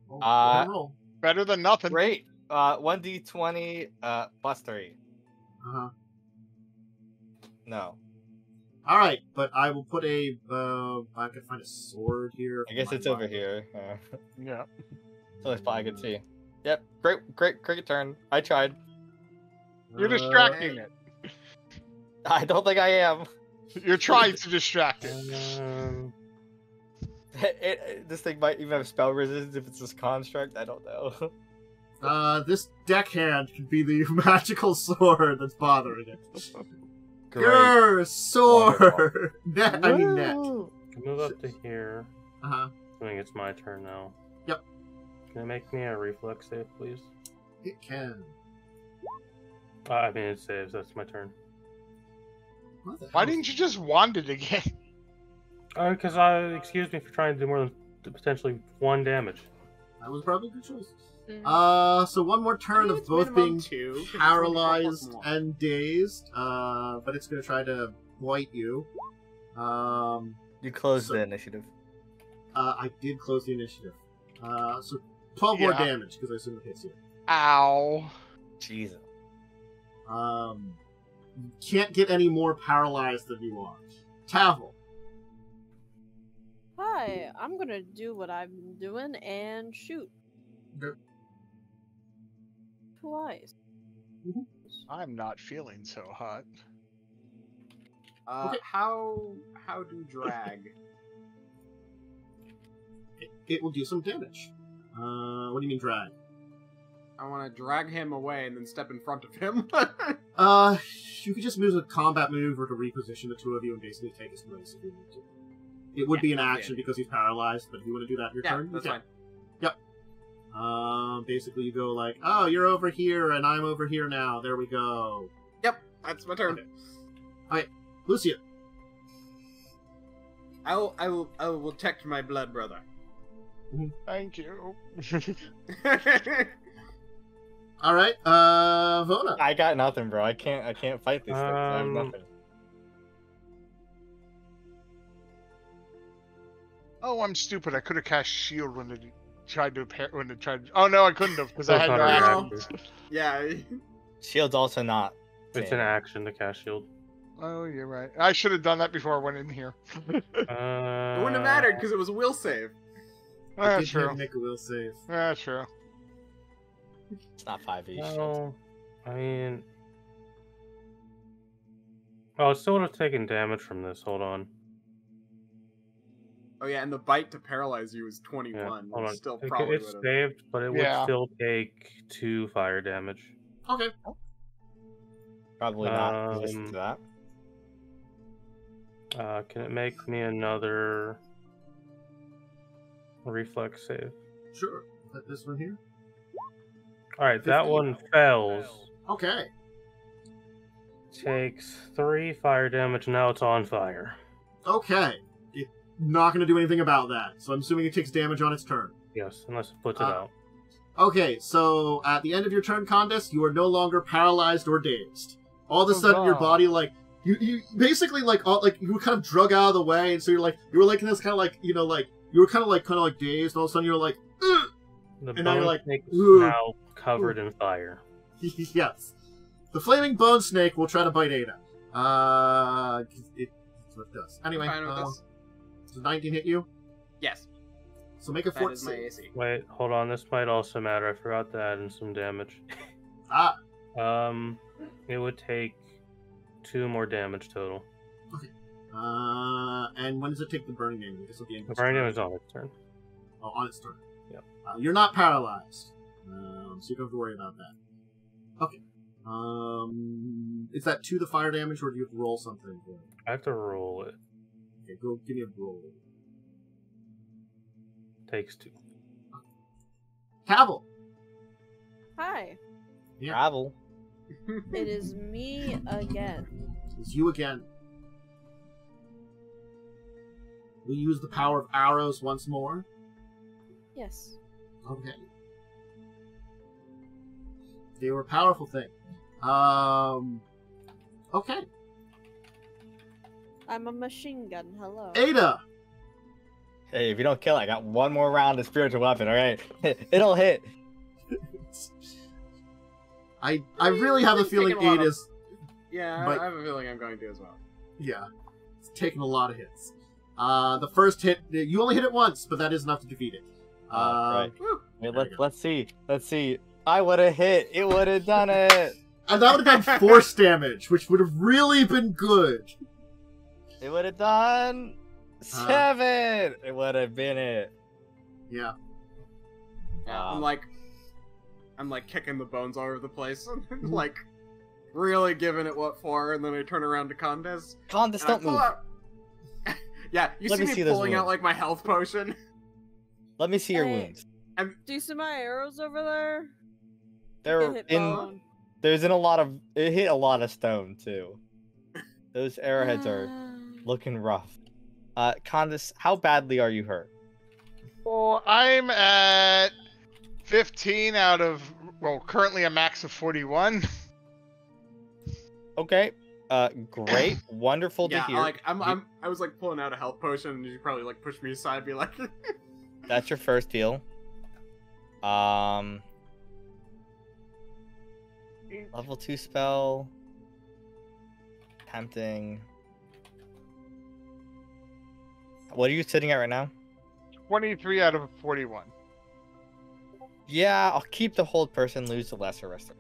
Well, roll. Better than nothing. Great. 1d20 plus 3. Uh-huh. No. Alright, but I will put a, I can find a sword here. I guess for my it's over mind. here. Yeah. It's the only spot I could see. Yep. Great turn. I tried. You're distracting it. I don't think I am. You're trying to distract it. This thing might even have spell resistance if it's this construct. I don't know. This deckhand could be the magical sword that's bothering it. Great. Grr, sword! Net, I mean net. Woo! Move up to here. Uh-huh. I think it's my turn now. Yep. Can it make me a reflex save, please? It can. I mean, it saves. That's my turn. What the Why hell? didn't you just wand it again? Because excuse me for trying to do more than potentially 1 damage. That was probably a good choice. Mm. So one more turn of it's both minimum being 2, 'cause it's only paralyzed 4+1. and dazed. But it's gonna try to bite you. You closed So- the initiative. I did close the initiative. So 12 more Yeah. damage because I assume it hits you. Ow. Jesus. You can't get any more paralyzed than you are. Tavel. Hi, I'm gonna do what I've been doing and shoot. Okay. Twice. I'm not feeling so hot. Okay. How do drag? It will do some damage. What do you mean drag? I want to drag him away and then step in front of him. You could just use a combat move or to reposition the two of you and basically take his place if you need to. It would be an action because he's paralyzed, but if you want to do that in your turn, that's fine. Yep. Basically you go like, oh, you're over here and I'm over here now. There we go. Yep, that's my turn. Okay. Alright, Lucia. I will protect my blood brother. Thank you. Alright, Vona. I got nothing, bro. I can't fight these things. I have nothing. Oh, I'm stupid. I could have cast shield when it tried to Oh no, I couldn't have because I had no Not action. Yeah. Shield's also not. It's an action to cast shield. Oh, you're right. I should have done that before I went in here. It wouldn't have mattered because it was a will save. That's true. Make a will save. That's true. It's not 5e. No, I mean, oh, it still would have taken damage from this. Hold on. Oh yeah, and the bite to paralyze you is 21. Yeah, hold on. Still probably It's would have. saved, but it would still take 2 fire damage. Okay. Probably not resistant to that. Can it make me another reflex save? Sure. Let this one here. Alright, that 15. one fails. Okay. Takes 3 fire damage, now it's on fire. Okay. It's not going to do anything about that, so I'm assuming it takes damage on its turn. Yes, unless it puts it out. Okay, so at the end of your turn, Khandes, you are no longer paralyzed or dazed. All of a sudden, your body, like, you basically, like, you were kind of drug out of the way, and so you were like in this kind of, like, you know, like, you were kind of dazed, and all of a sudden you're like, ugh! The And now you're bone like, snake is "Ugh." now covered in fire. Yes. The flaming bone snake will try to bite Ada. It's what it does. Anyway, Fine with this. does 19 hit you? Yes, So make a that fort is my save. AC. Wait, hold on, this might also matter. I forgot to add in some damage. Ah, It would take 2 more damage total. and when does it take the burning damage? This will be The burning damage is on its turn. Oh, on its turn. Yep. You're not paralyzed, so you don't have to worry about that. Okay. Is that to the fire damage, or do you have to roll something for it? I have to roll it. Okay, go give me a roll. Takes 2. Tavel! Hi, Yeah. Travel. it is me again. It's you again. We use the power of arrows once more. Yes. Okay. They were a powerful thing. Okay. I'm a machine gun. Hello. Ada! Hey, if you don't kill it, I got one more round of spiritual weapon, alright? It'll hit. I really have a It's feeling taken a lot of- Ada's... Yeah, But- I have a feeling I'm going to as well. Yeah. It's taken a lot of hits. The first hit... You only hit it once, but that is enough to defeat it. Right. Woo. Wait, There you go. let's see. Let's see. I would have hit. It would have done it. And that would have done force damage, which would have really been good. It would have done 7. It would have been it. Yeah. Yeah, Um, I'm like kicking the bones all over the place, like really giving it what for, and then I turn around to Khandes. Khandes, and I don't pull move. out- Yeah, you Let see me me see those pulling out wounds. like my health potion. Let me see your Hey. wounds. Do you see my arrows over there? They're Hit in. bone. There's in a lot of. It hit a lot of stone too. Those arrowheads are looking rough. Khandes, how badly are you hurt? Well, I'm at 15 out of, well, currently a max of 41. Okay. Great. Wonderful to Yeah, hear. I was like pulling out a health potion, and you probably like push me aside, and be like, That's your first heal. Level 2 spell. Tempting. What are you sitting at right now? 23 out of 41. Yeah, I'll keep the hold person, lose the lesser rest.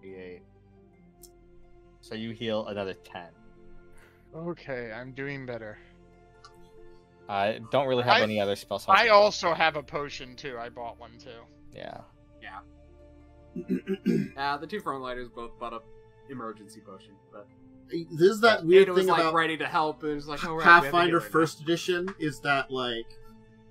38. so you heal another 10. Okay, I'm doing better. I don't really have any other spell slots. I also have a potion too. I bought one too. Yeah. The two frontliners both bought a emergency potion, but This is that weird Ada was thing like about ready to help, and it was like, oh, right, Pathfinder First Edition is that like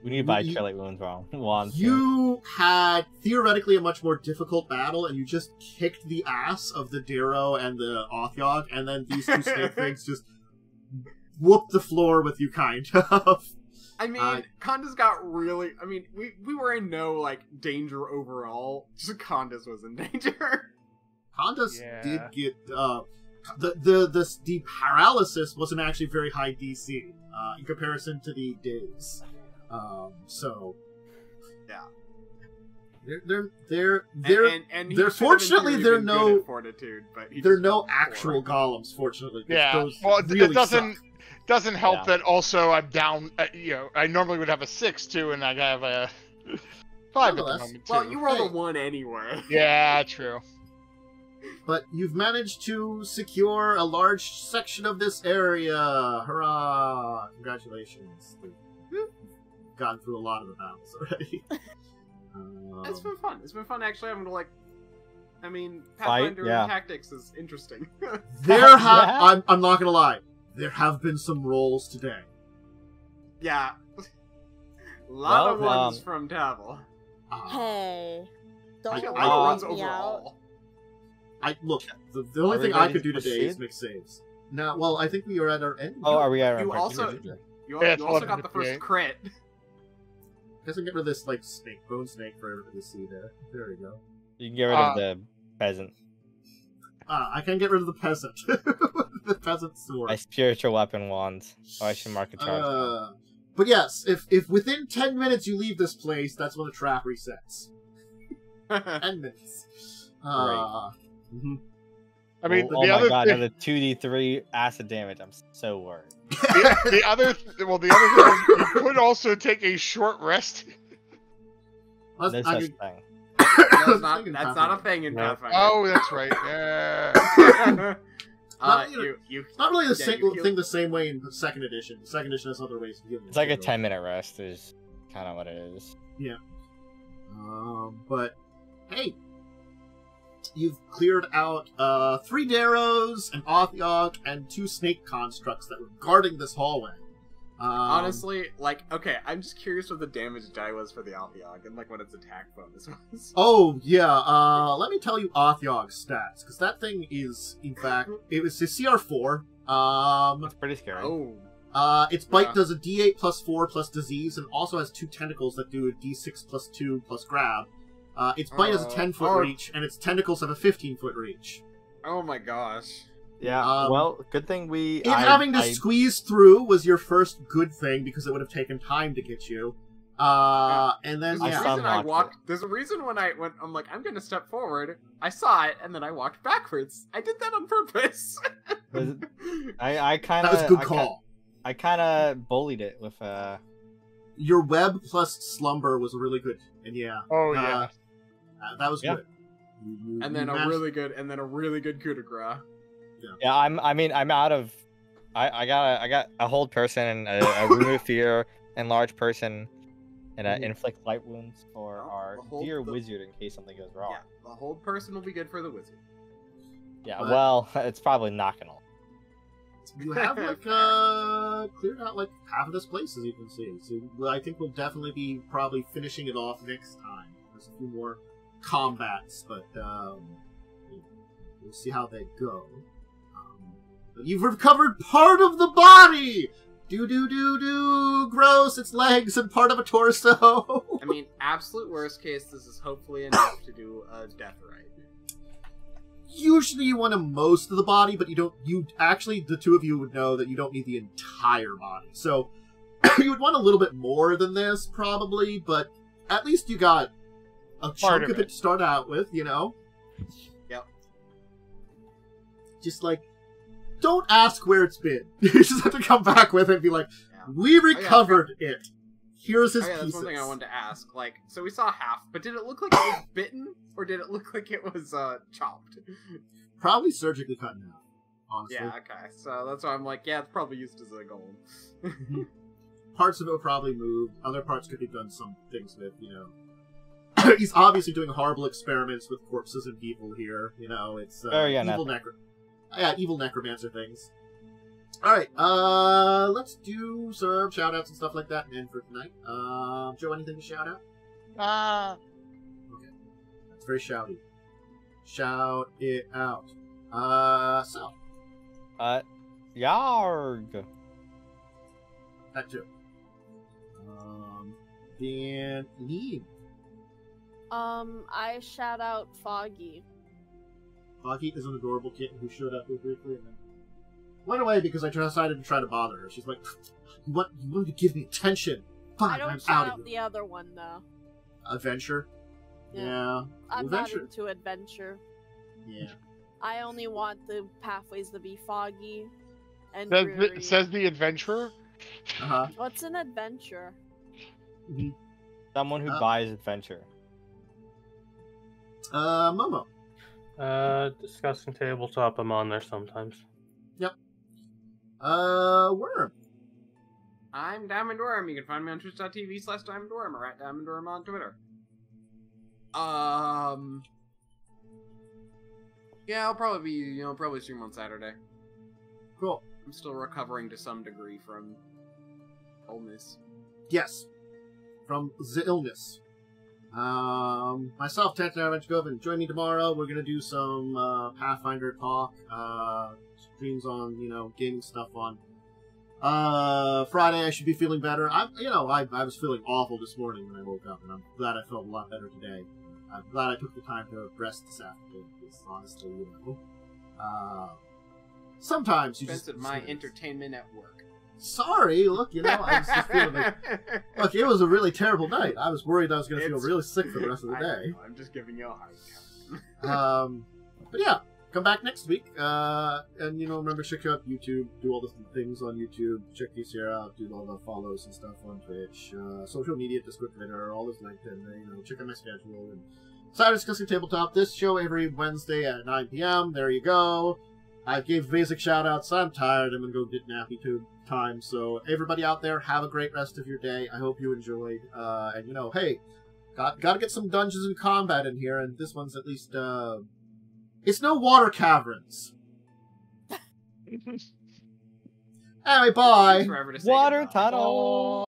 We need to buy Trilate Wounds wand. you had theoretically a much more difficult battle, and you just kicked the ass of the Darrow and the Othyog, and then these two snake things just whooped the floor with you, kind of. I mean, Khandes got really. I mean, we were in no like danger overall. Just Khandes was in danger. Khandes did get the paralysis wasn't actually very high DC in comparison to the days. So yeah, they're fortunately they're no fortitude, but they're no actual golems. Fortunately, yeah. Well, really it doesn't help that also I'm down. I normally would have a 6 too, and I have a 5 at the moment too. Well, you rolled a 1 anyway. Yeah, true. But you've managed to secure a large section of this area. Hurrah! Congratulations. You've gotten through a lot of the battles already. It's been fun. It's been fun actually having to like. I mean, Pathfinder tactics is interesting. I'm not gonna lie. There have been some rolls today. Yeah. A lot of ones from Tavel. Hey. Don't Don't runs me overall. Look, the only thing I could do today is make saves. Now, well, I think we are at our end. Oh, are we at our You end? also got the first crit. Doesn't get rid of this like bone snake for everybody to see there. There we go. You can get rid of the peasant. I can get rid of the peasant. The peasant sword. My spiritual weapon wand. Oh, I should mark a charge. But yes, if within 10 minutes you leave this place, that's when the trap resets. 10 minutes. I mean, oh my god, another 2d3 acid damage. I'm so worried. the other thing is you could also take a short rest. No such thing. That's not a thing in Pathfinder. Oh, that's right. Yeah. Not really the same way in second edition. Second edition has other ways of healing. It's like a 10-minute rest is kind of what it is. Yeah. But hey, you've cleared out 3 Darrows, an Othyog, and 2 snake constructs that were guarding this hallway. Honestly, like, okay, I'm just curious what the damage die was for the Othyog and like what its attack bonus was. Oh yeah, let me tell you Othyog's stats, because that thing is, in fact, it was a CR4. That's pretty scary. Oh. Its bite does a D8 plus 4 plus disease, and also has 2 tentacles that do a D6 plus 2 plus grab. Its bite has a 10-foot reach, and its tentacles have a 15-foot reach. Oh my gosh. Yeah, well, good thing having to squeeze through was your first good thing, because it would have taken time to get you. And then, there's a reason when I'm like, I'm gonna step forward, I saw it, and then I walked backwards. I did that on purpose. I kind of... That was a good call. I kind of bullied it with, Your web plus slumber was really good, and yeah. Oh, yeah. That was good. And then a really good coup de grace. Yeah, I'm out of. I got a hold person and a remove fear, enlarge person, and inflict light wounds for our dear wizard in case something goes wrong. Yeah, the hold person will be good for the wizard. Yeah, well, it's probably not gonna. You have like cleared out like half of this place, as you can see. So I think we'll definitely be probably finishing it off next time. There's a few more combats, but we'll see how they go. You've recovered part of the body! Gross, its legs and part of a torso! I mean, absolute worst case, this is hopefully enough to do a death rite. Usually you want most of the body, but actually, the two of you would know that you don't need the entire body. So, you would want a little bit more than this, probably, but at least you got a chunk of it to start out with, you know? Yep. Just like, don't ask where it's been. You just have to come back with it and be like, we recovered it. Here's his pieces. That's one thing I wanted to ask. Like, so we saw half, but did it look like it was bitten, or did it look like it was chopped? Probably surgically cut in half. honestly. Yeah, okay. So that's why I'm like, yeah, it's probably used as a golem. Parts of it will probably move. Other parts could be done some things with, you know. He's obviously doing horrible experiments with corpses and people here. You know, it's evil necromancer things. Alright, let's do some shout-outs and stuff like that and end for tonight. Joe, anything to shout out? Okay. That's very shouty. Shout it out. Sal. Yarg. That too. Dan Need. I shout out Foggy. Foggy is an adorable kitten who showed up here briefly and then went away because I decided to try to bother her. She's like, you want to give me attention. Fine, I don't I'm shout out out of the here. other one, though. Adventure? Yeah. I'm Adventure. not into adventure. Yeah. I only want the pathways to be foggy and dreary. Says the adventurer. Uh-huh. What's an adventure? Someone who buys adventure. Momo. Discussing tabletop, I'm on there sometimes. Yep. Wyrm. I'm Diamond Wyrm. You can find me on twitch.tv/Diamond Wyrm or at Diamond Wyrm on Twitter. Yeah, I'll probably stream on Saturday. Cool. I'm still recovering to some degree from illness. Yes. From the illness. Myself, Dracovin. Join me tomorrow. We're gonna do some Pathfinder talk. Streams on, gaming stuff on. Friday I should be feeling better. I was feeling awful this morning when I woke up, and I'm glad I felt a lot better today. I'm glad I took the time to rest this afternoon, because honestly, sometimes you just... my entertainment at work. Sorry, look, I was just feeling like... Look, it was a really terrible night. I was worried I was going to feel really sick for the rest of the day. I'm just giving you a hard time. But yeah, come back next week. And, remember, check out YouTube, do all the things on YouTube, check these here out, do all the follows and stuff on Twitch, social media, Discord, Twitter, all is linked in there, check out my schedule. And Saturday Discussing Tabletop, this show every Wednesday at 9 p.m. There you go. I gave basic shout-outs. I'm tired. I'm going to go get nappy time. So everybody out there, have a great rest of your day. I hope you enjoyed. And, hey, got to get some Dungeons and Combat in here. And this one's at least, it's no water caverns. Anyway, bye. Water tunnel.